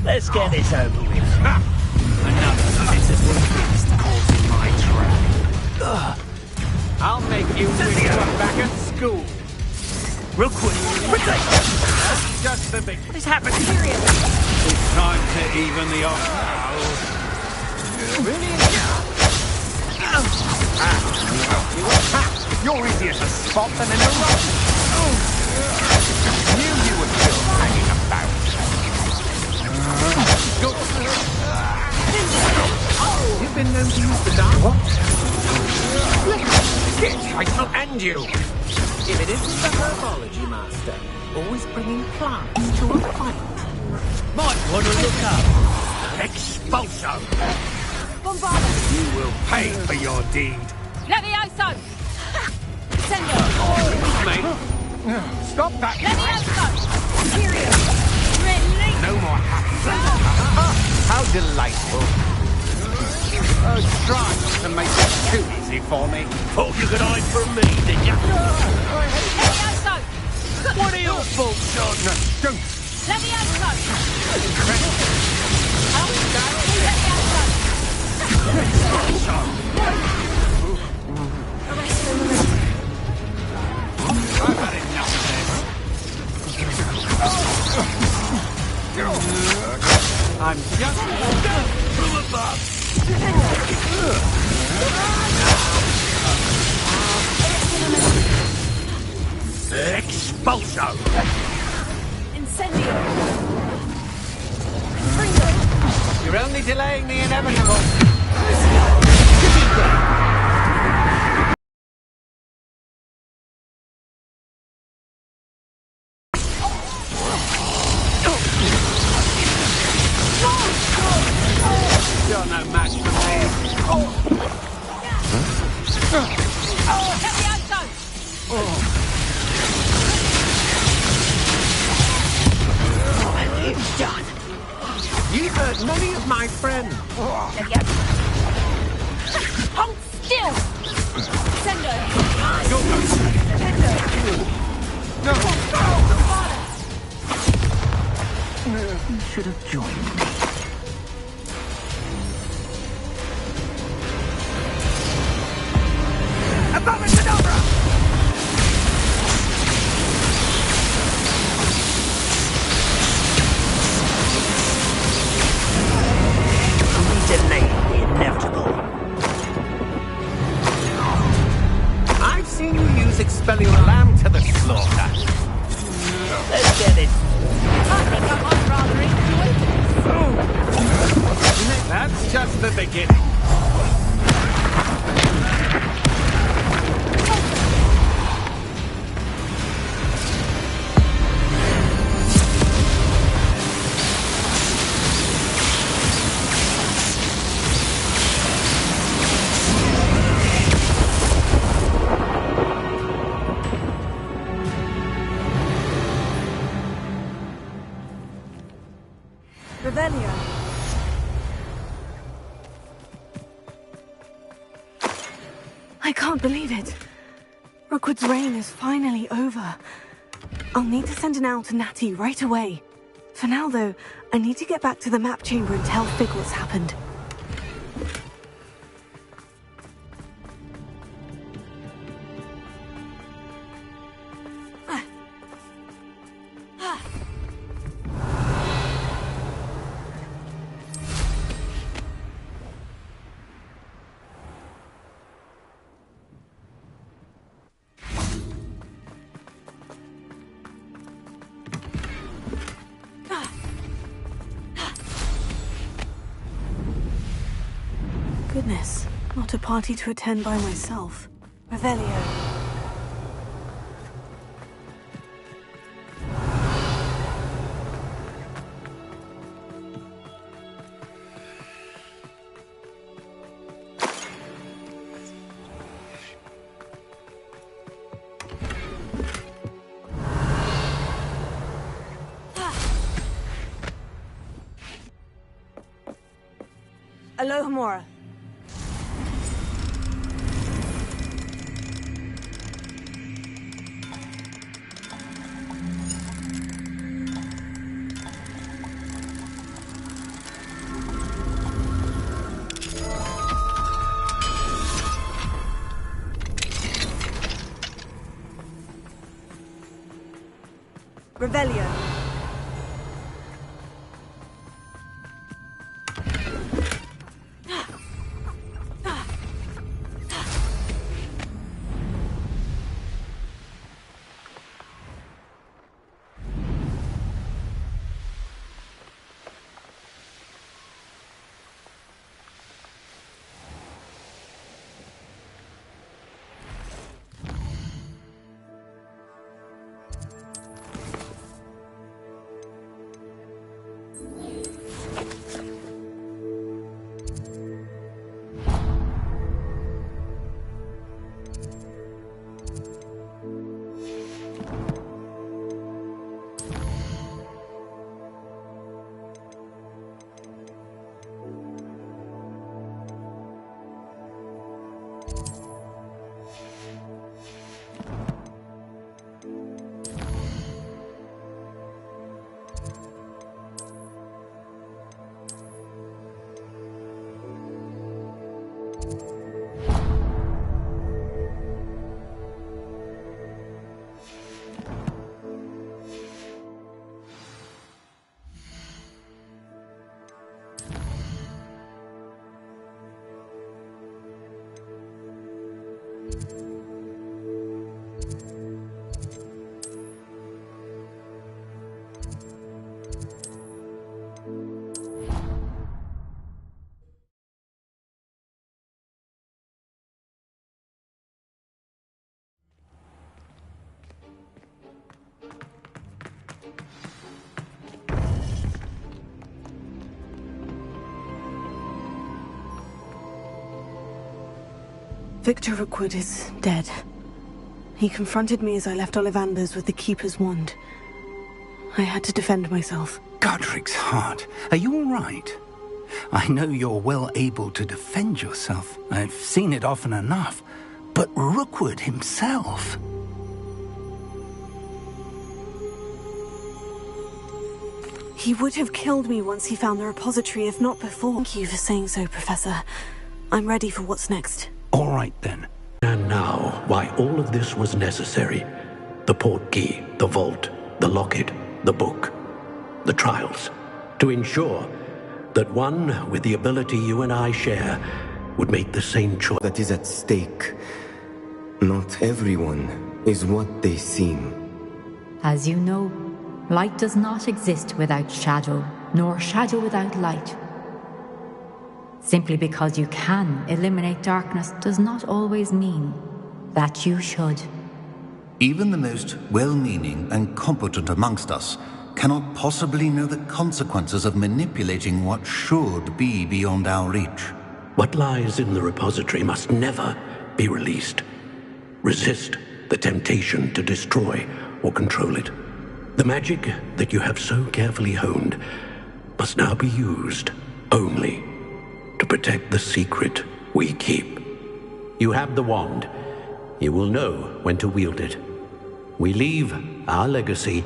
Let's get this over with. Another pitiful beast caught in my trap. I'll make you wish you were back at school. Real quick. That's just the big... What is happening? It's time to even the odds now. Really? You're easier to spot than in a rock. Knew you were still hanging about. You've been known to use the dark. Bitch, I shall end you. If it isn't the herbology master, always bringing plants to a fight. Might want to look up. Expulso! Bombarda! You will pay for your deed. Levioso! Sendo! Mate, stop that! Levioso! Period! Release! No more happy. How delightful. Try not to make it too easy for me. Thought you could hide from me, did you? Levioso! What are your faults, John? No, don't. Levioso! I've had enough of this. I'm just from above. Expulso! Incendio! You're only delaying the inevitable. You're no match for me. What have you done? You've hurt many of my friends. Hold still! Sendo! You should have joined me. Delay the inevitable. I've seen you use expelling lamb to the slaughter. Let's get it. I think I might rather enjoy this. That's just the beginning. Revelio. I can't believe it. Rookwood's reign is finally over. I'll need to send an owl to Natty right away. For now, though, I need to get back to the map chamber and tell Fig what's happened. Goodness, not a party to attend by myself. Revelio. Alohomora. Revelio. Victor Rookwood is dead. He confronted me as I left Ollivander's with the Keeper's wand. I had to defend myself. Godric's heart. Are you all right? I know you're well able to defend yourself. I've seen it often enough. But Rookwood himself... He would have killed me once he found the repository, if not before. Thank you for saying so, Professor. I'm ready for what's next. All right, then. And now, why all of this was necessary. The portkey, the vault, the locket, the book, the trials. To ensure that one with the ability you and I share would make the same choice. That is at stake. Not everyone is what they seem. As you know, light does not exist without shadow, nor shadow without light. Simply because you can eliminate darkness does not always mean that you should. Even the most well-meaning and competent amongst us cannot possibly know the consequences of manipulating what should be beyond our reach. What lies in the repository must never be released. Resist the temptation to destroy or control it. The magic that you have so carefully honed must now be used only to protect the secret we keep. You have the wand. You will know when to wield it. We leave our legacy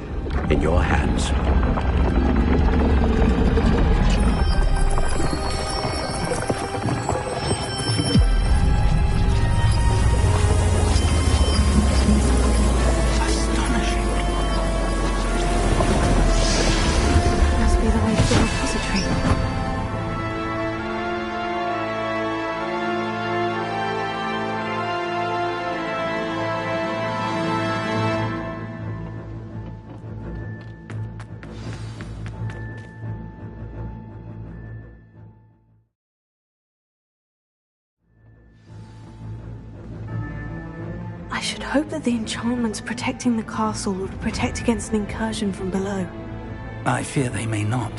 in your hands. Must be the way to the repository. I should hope that the enchantments protecting the castle would protect against an incursion from below. I fear they may not.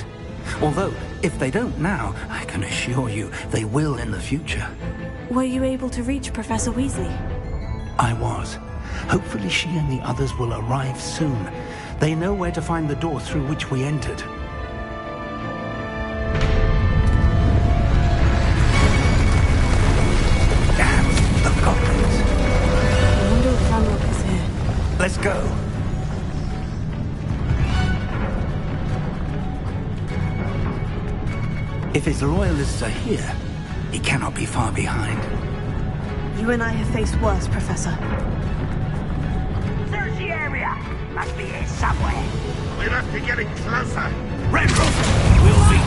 Although, if they don't now, I can assure you they will in the future. Were you able to reach Professor Weasley? I was. Hopefully she and the others will arrive soon. They know where to find the door through which we entered. Damn, the goblins. I wonder if Ranrock is here. Let's go. If his loyalists are here, he cannot be far behind. You and I have faced worse, Professor. There's the area. Must be here somewhere. We must be getting closer. Ranrock will be...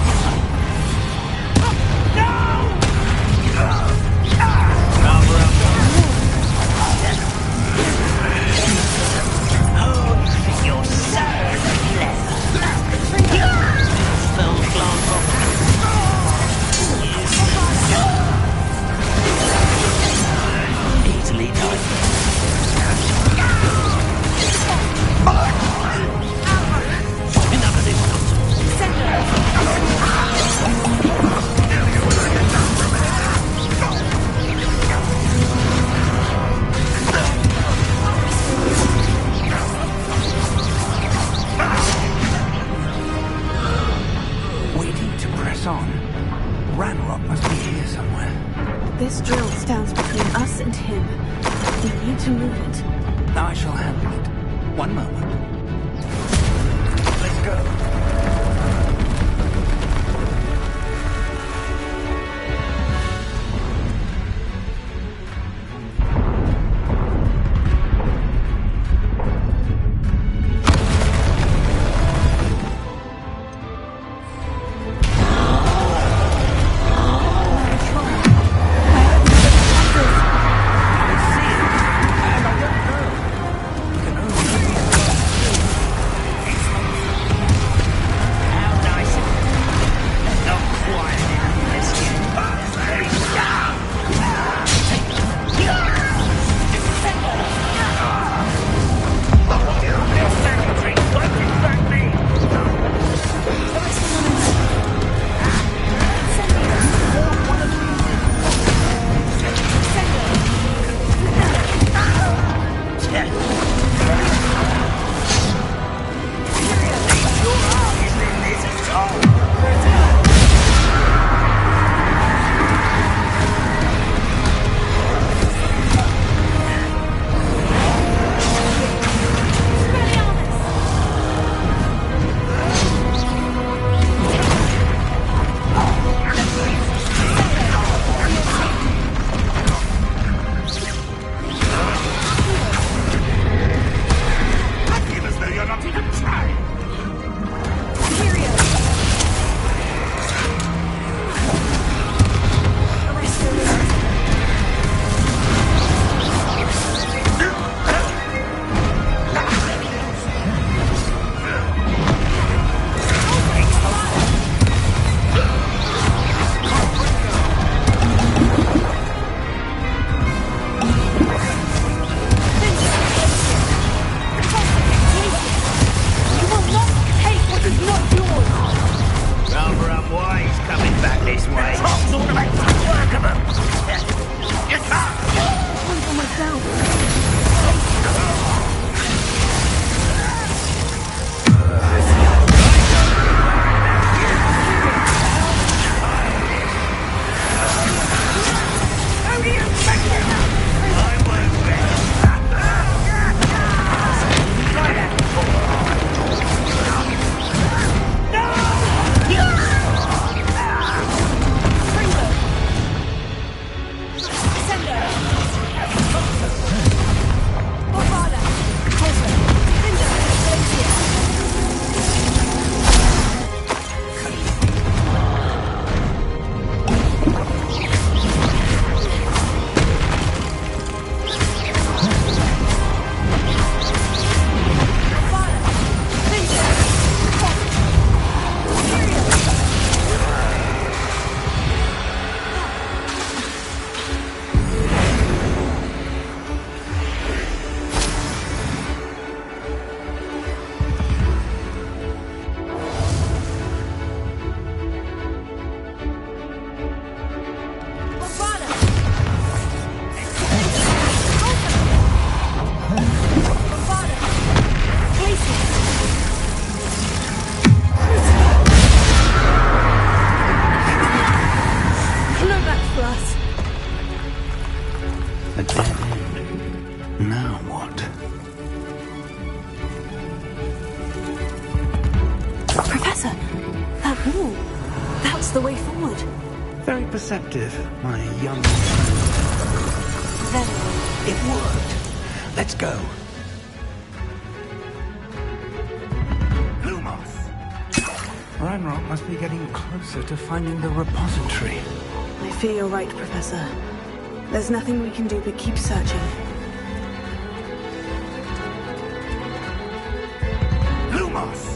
You're so clever. Easily done. Enough of this nonsense. Waiting to press on. Ranrock must be here somewhere. This drill stands between us and him. We need to move it. I shall handle it. One moment. Let's go. Now what? Professor, that wall. That's the way forward. Very perceptive, my young... Then... It worked. Let's go. Lumos. Ranrock must be getting closer to finding the repository. I fear you're right, Professor. There's nothing we can do but keep searching. Lumos!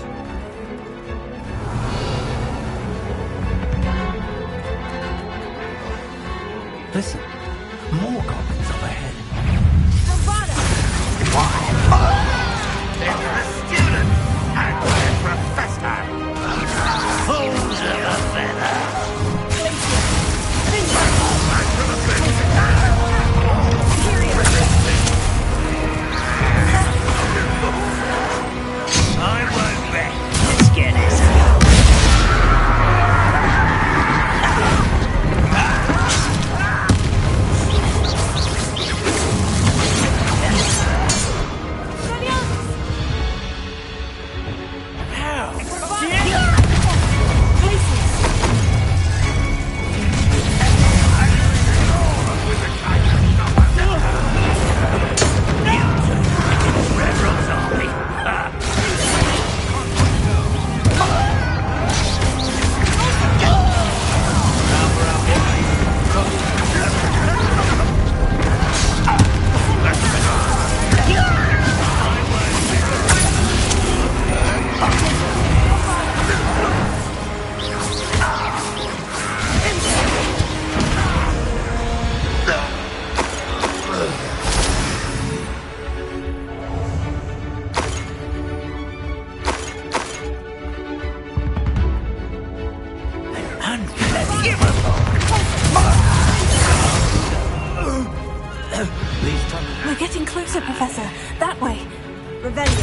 Listen, more goblins up ahead. Why? It's the student and the professor. Fools of a feather. I won't bet. Let's get this. We're getting closer, Professor. That way. Revelio.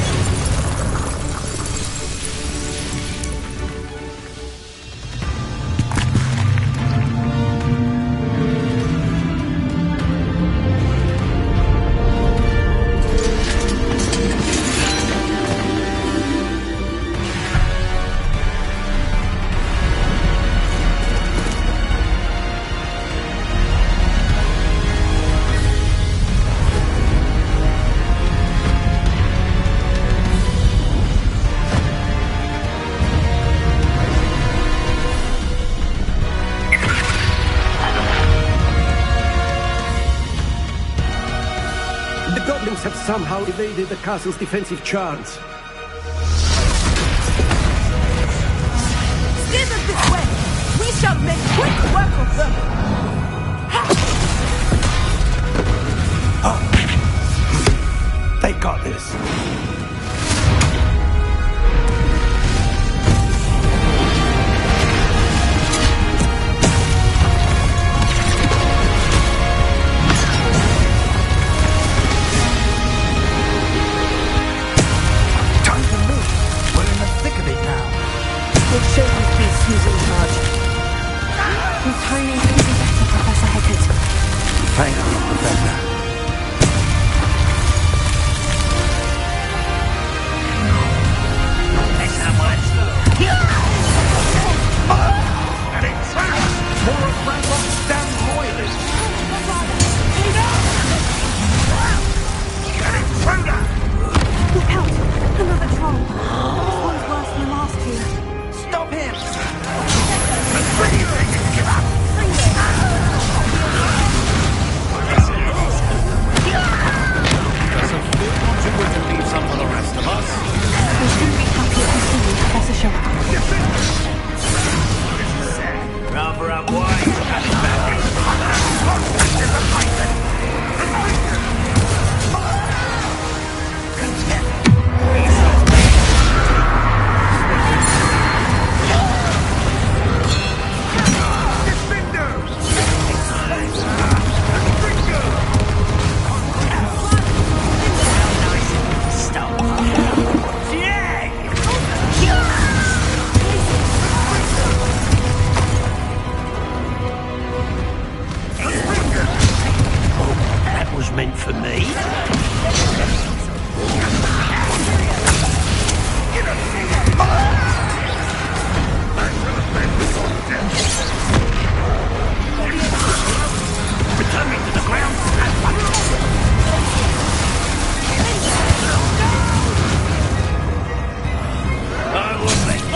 The goblins have somehow evaded the castle's defensive charms. Steer them this way! We shall make quick work of them! They got this. We'll show these beasts who's in charge. Your timing couldn't be better, Professor Hecat. Thank you, Professor. An intruder! More of Ranrock's damn royalists! An intruder! Look out! Another troll. This one's worse than the last two. Stop him! The pretty thing is give up! ain't for me. Return me to the ground at once! I will make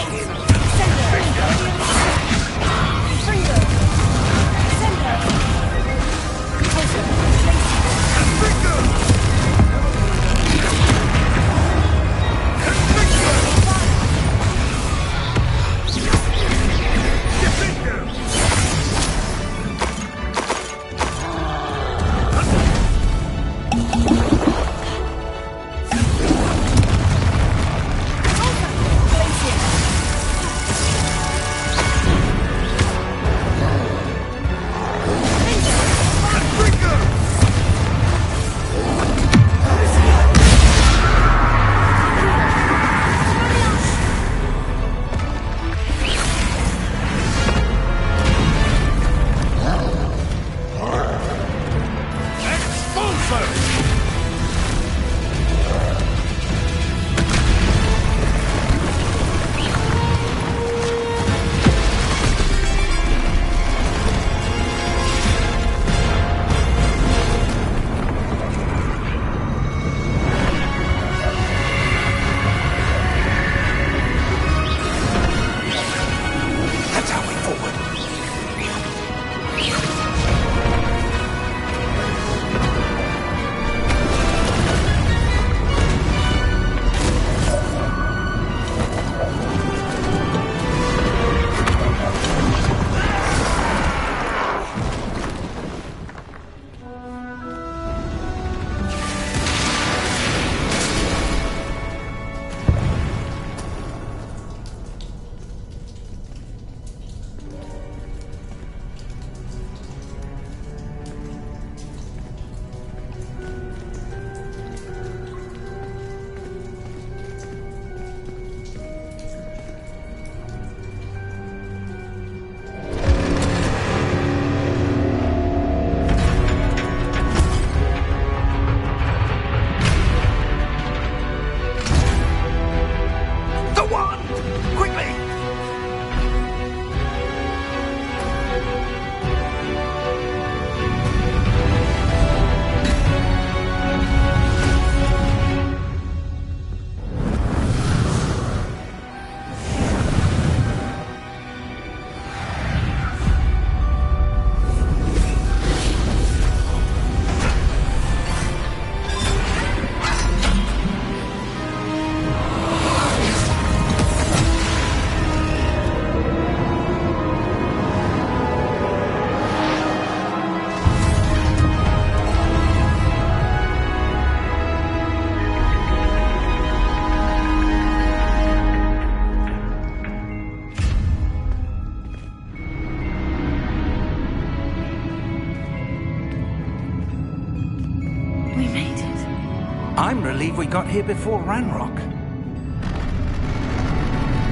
I'm relieved we got here before Ranrock.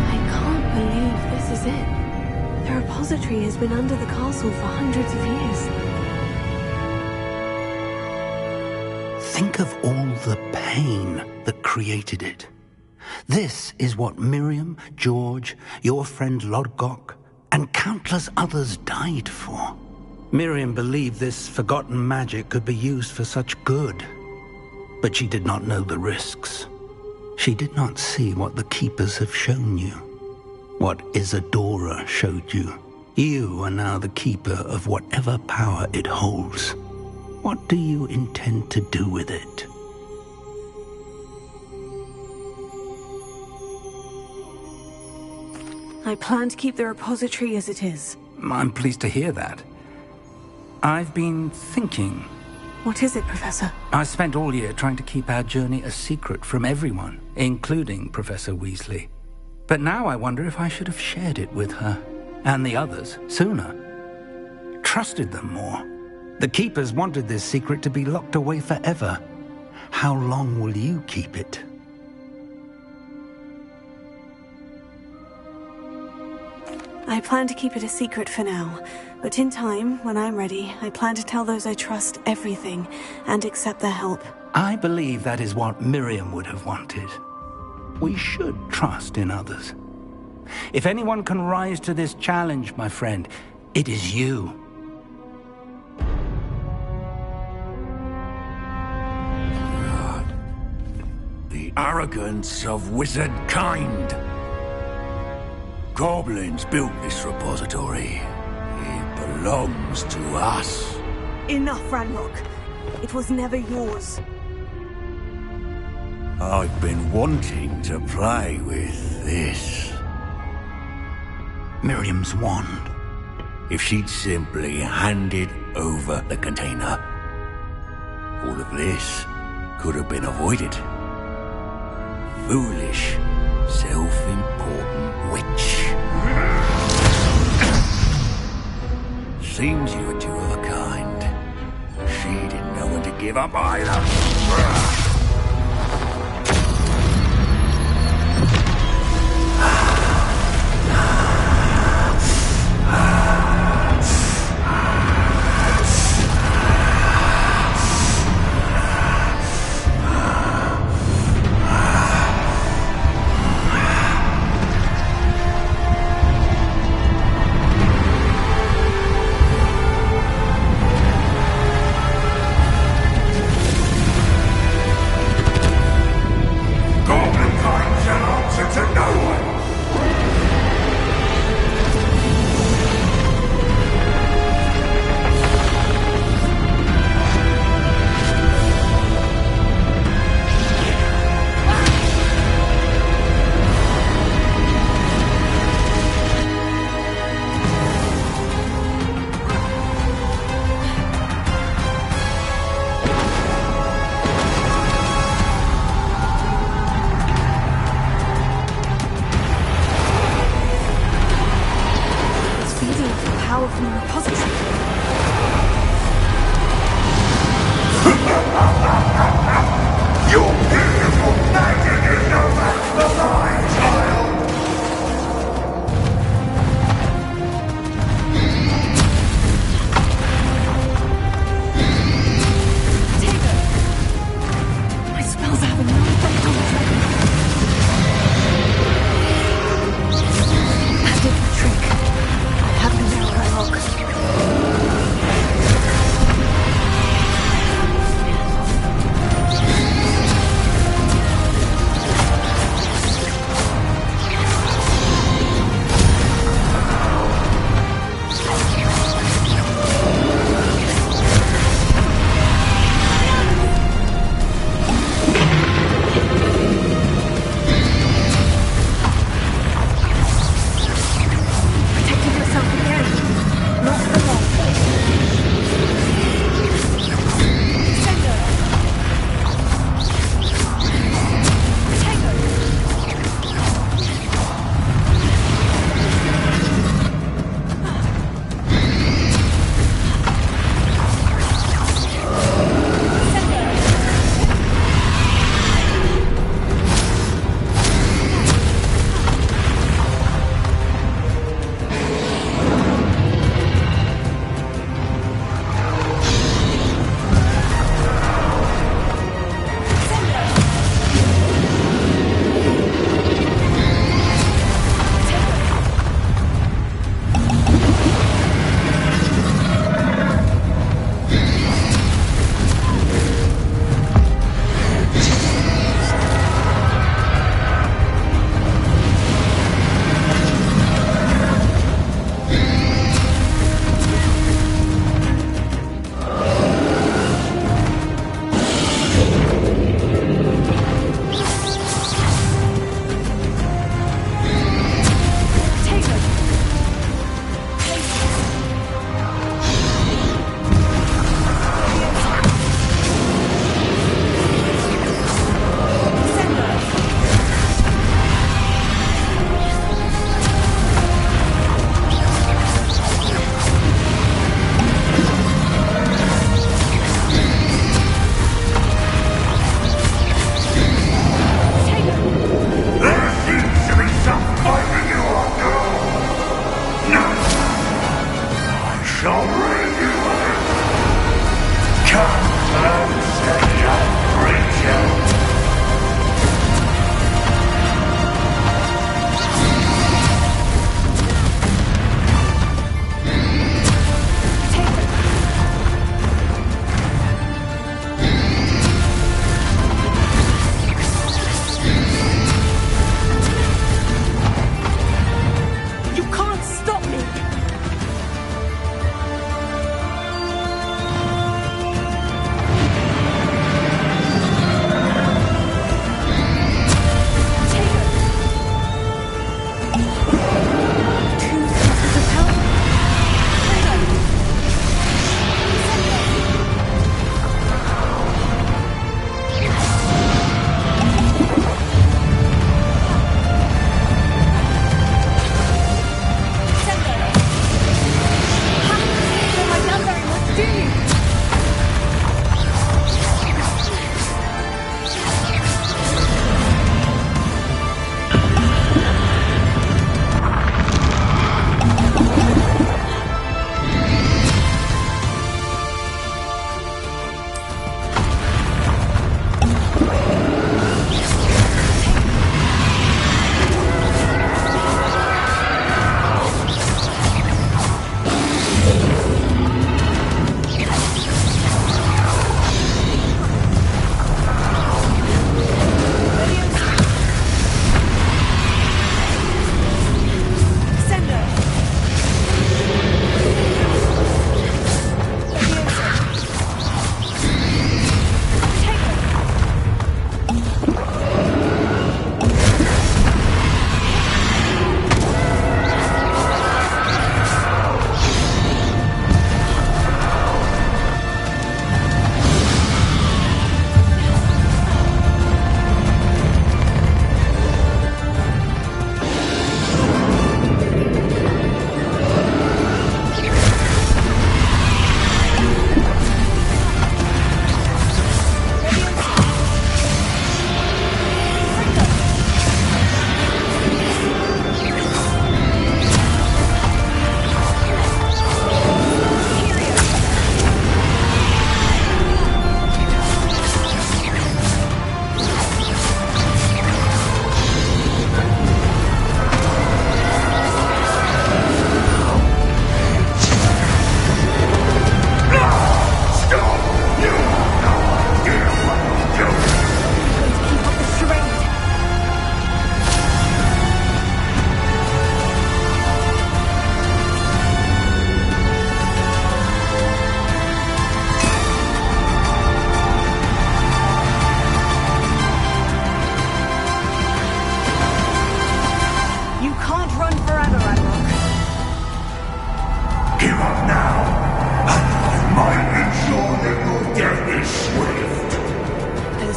I can't believe this is it. The repository has been under the castle for hundreds of years. Think of all the pain that created it. This is what Miriam, George, your friend Lodgok, and countless others died for. Miriam believed this forgotten magic could be used for such good. But she did not know the risks. She did not see what the Keepers have shown you. What Isadora showed you. You are now the Keeper of whatever power it holds. What do you intend to do with it? I plan to keep the repository as it is. I'm pleased to hear that. I've been thinking. What is it, Professor? I spent all year trying to keep our journey a secret from everyone, including Professor Weasley. But now I wonder if I should have shared it with her, and the others, sooner. Trusted them more. The Keepers wanted this secret to be locked away forever. How long will you keep it? I plan to keep it a secret for now, but in time, when I'm ready, I plan to tell those I trust everything and accept their help. I believe that is what Miriam would have wanted. We should trust in others. If anyone can rise to this challenge, my friend, it is you. The arrogance of wizard kind. Goblins built this repository. It belongs to us. Enough, Ranrock. It was never yours. I've been wanting to play with this. Miriam's wand. If she'd simply handed over the container, all of this could have been avoided. Foolish, self-important witch. Seems you were two of a kind. She didn't know when to give up either.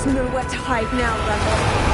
There's nowhere to hide now, Ranrock.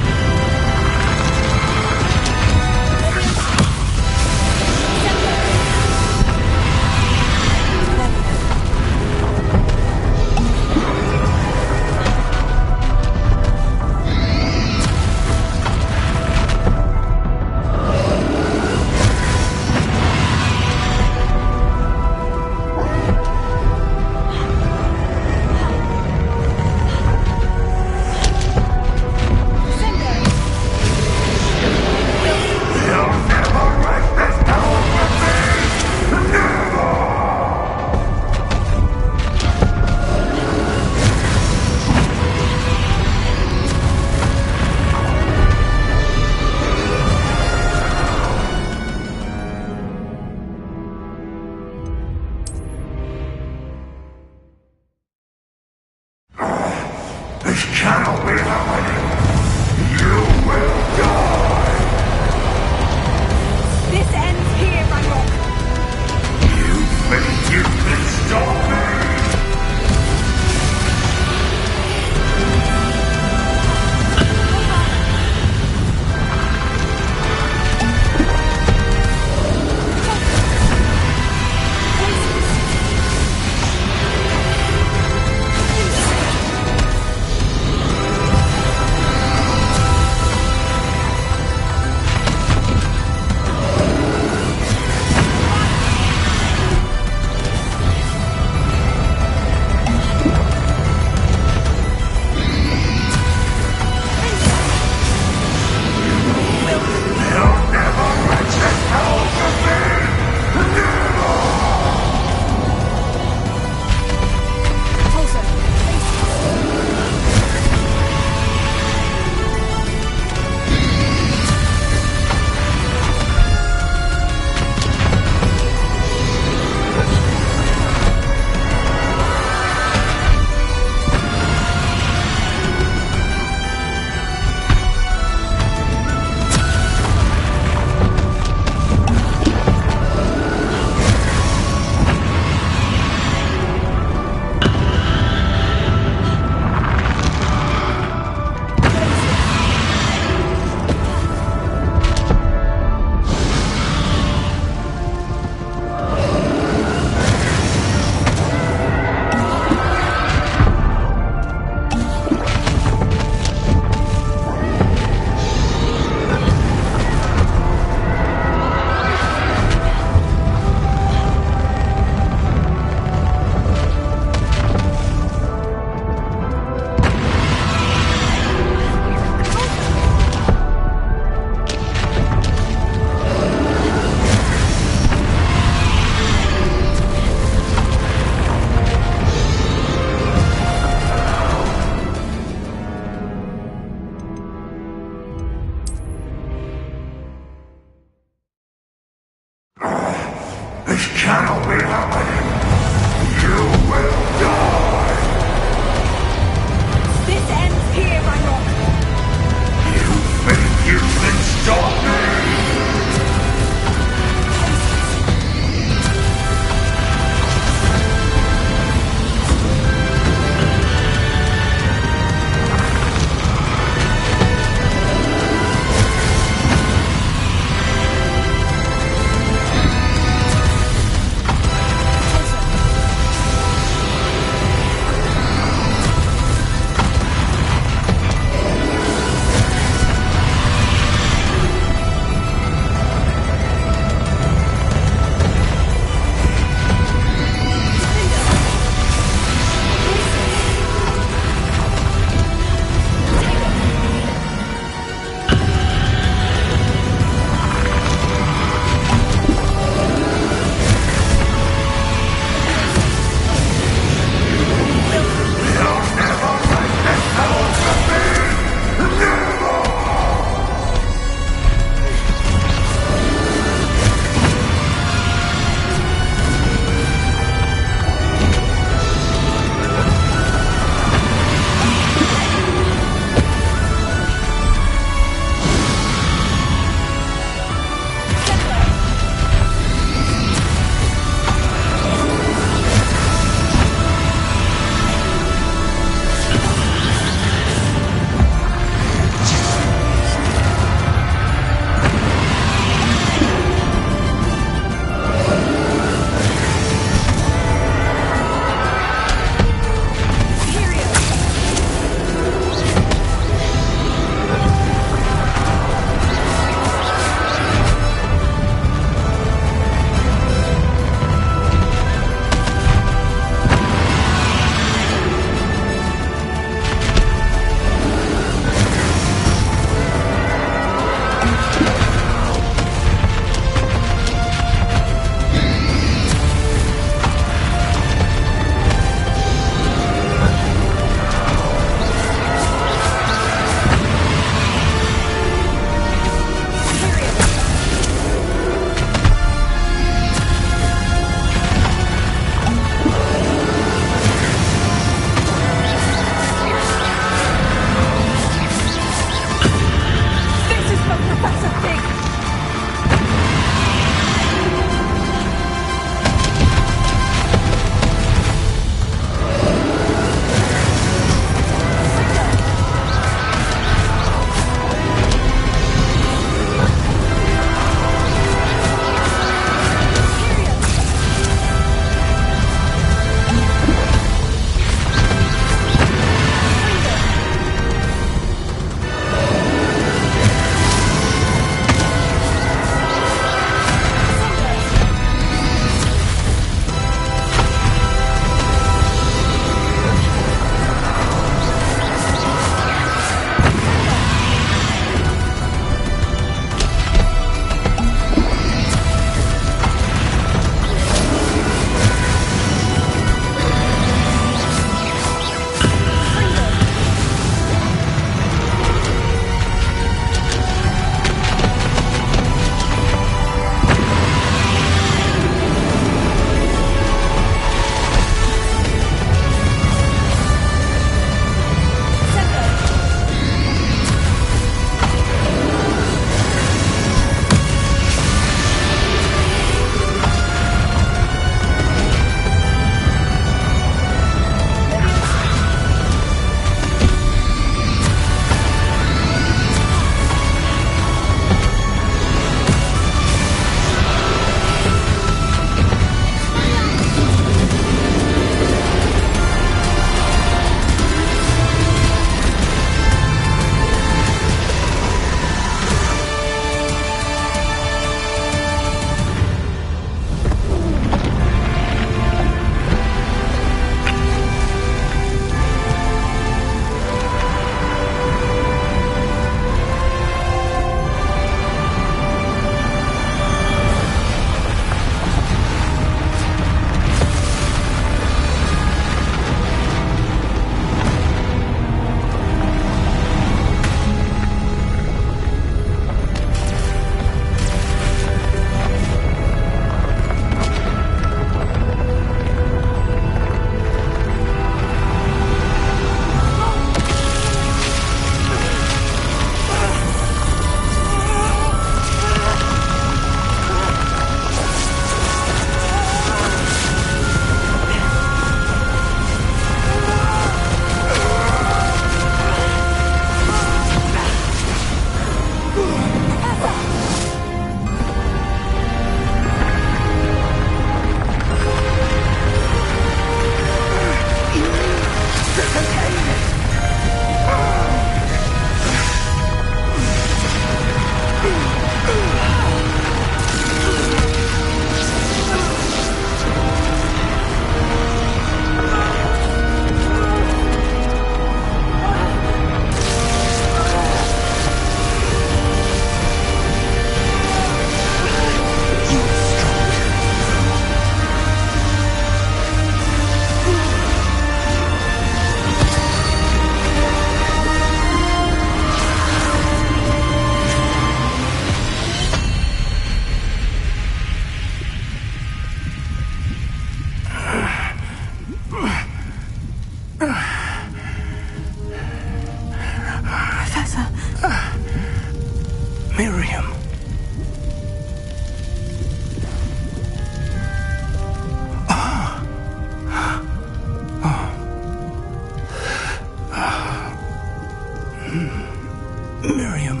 Miriam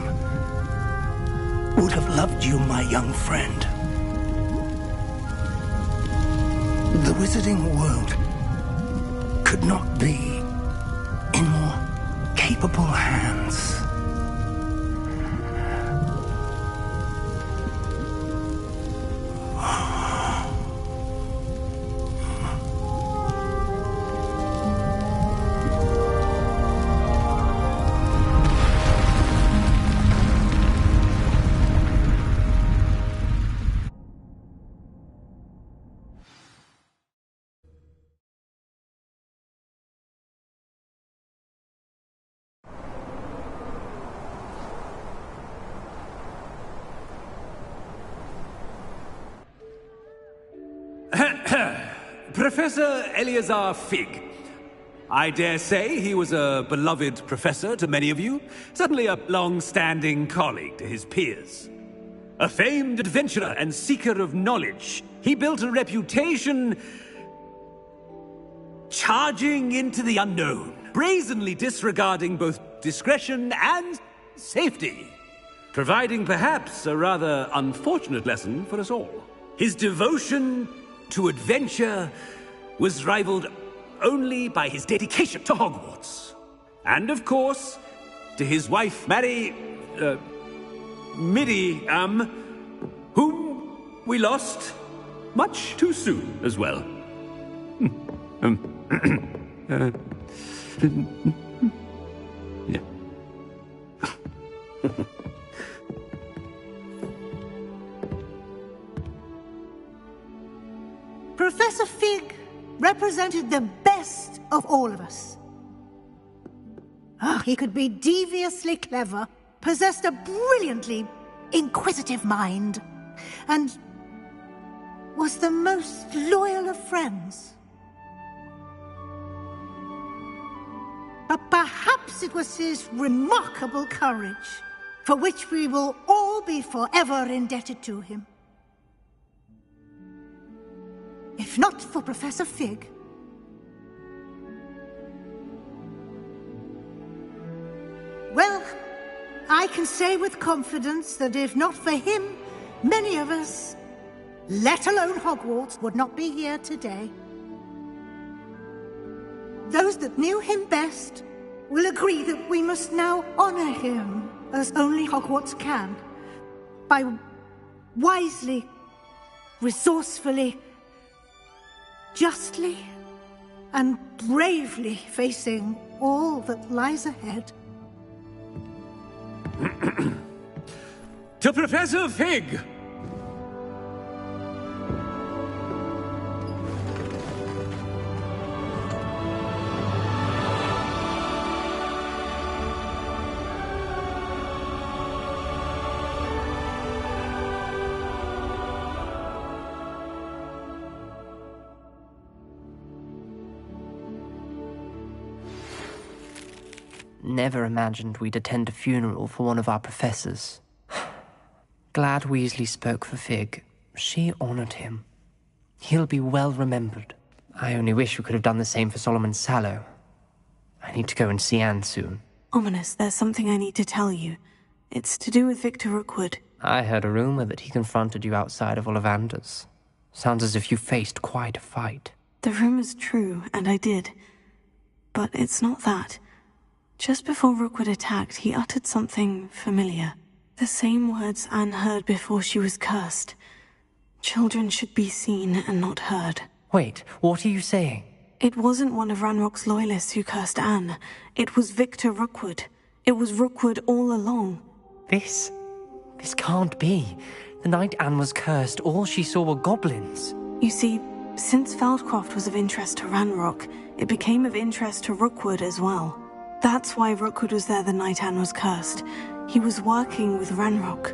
would have loved you, my young friend. The wizarding world could not be in more capable hands. Professor Eleazar Fig. I dare say he was a beloved professor to many of you, certainly a long-standing colleague to his peers. A famed adventurer and seeker of knowledge, he built a reputation charging into the unknown, brazenly disregarding both discretion and safety, providing perhaps a rather unfortunate lesson for us all. His devotion to adventure was rivaled only by his dedication to Hogwarts. And of course, to his wife, Midi, whom we lost much too soon as well. Yeah. Professor Fig represented the best of all of us. He could be deviously clever, possessed a brilliantly inquisitive mind, and was the most loyal of friends. But perhaps it was his remarkable courage, for which we will all be forever indebted to him. If not for Professor Fig, well, I can say with confidence that if not for him, many of us, let alone Hogwarts, would not be here today. Those that knew him best will agree that we must now honor him as only Hogwarts can, by wisely, resourcefully, justly and bravely facing all that lies ahead. To Professor Fig! Never imagined we'd attend a funeral for one of our professors. Glad Weasley spoke for Fig. She honored him. He'll be well remembered. I only wish we could have done the same for Solomon Sallow. I need to go and see Anne soon. Ominous, there's something I need to tell you. It's to do with Victor Rookwood. I heard a rumor that he confronted you outside of Ollivander's. Sounds as if you faced quite a fight. The rumor's true, and I did. But it's not that. Just before Rookwood attacked, he uttered something familiar. The same words Anne heard before she was cursed. Children should be seen and not heard. Wait, what are you saying? It wasn't one of Ranrock's loyalists who cursed Anne. It was Victor Rookwood. It was Rookwood all along. This can't be. The night Anne was cursed, all she saw were goblins. You see, since Feldcroft was of interest to Ranrock, it became of interest to Rookwood as well. That's why Rookwood was there the night Anne was cursed. He was working with Ranrock.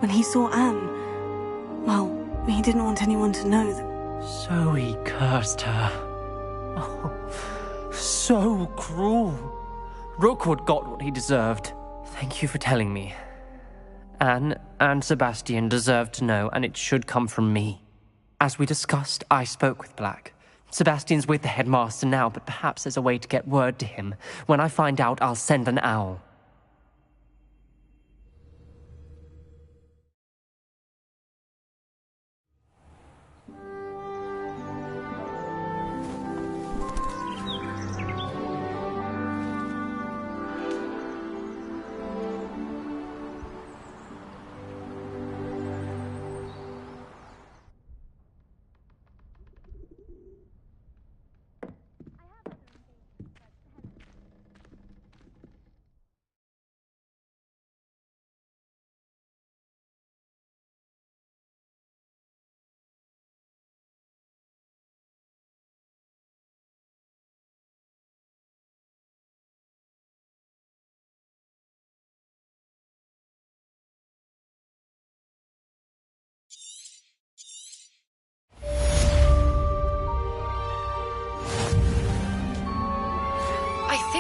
When he saw Anne, well, he didn't want anyone to know that. So he cursed her. Oh, so cruel. Rookwood got what he deserved. Thank you for telling me. Anne and Sebastian deserved to know, and it should come from me. As we discussed, I spoke with Black. Sebastian's with the headmaster now, but perhaps there's a way to get word to him. When I find out, I'll send an owl.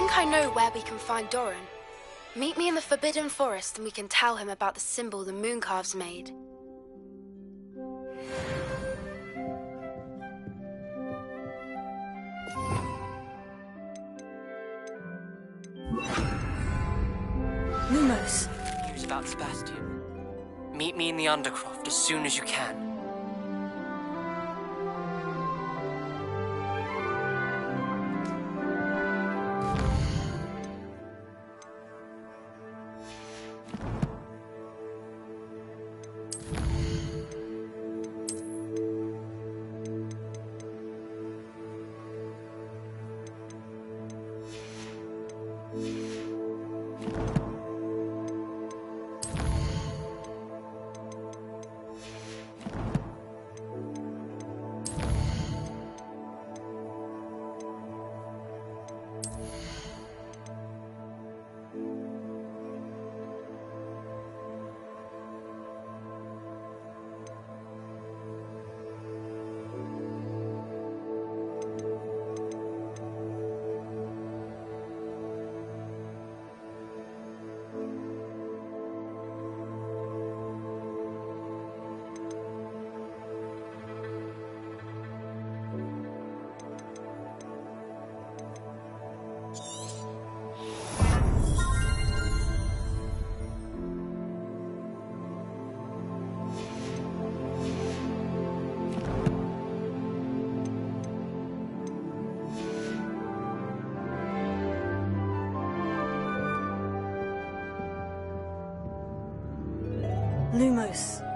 think I know where we can find Doran. Meet me in the Forbidden Forest and we can tell him about the symbol the Mooncalves made. Lumos. News about Sebastian. Meet me in the Undercroft as soon as you can. Lumos.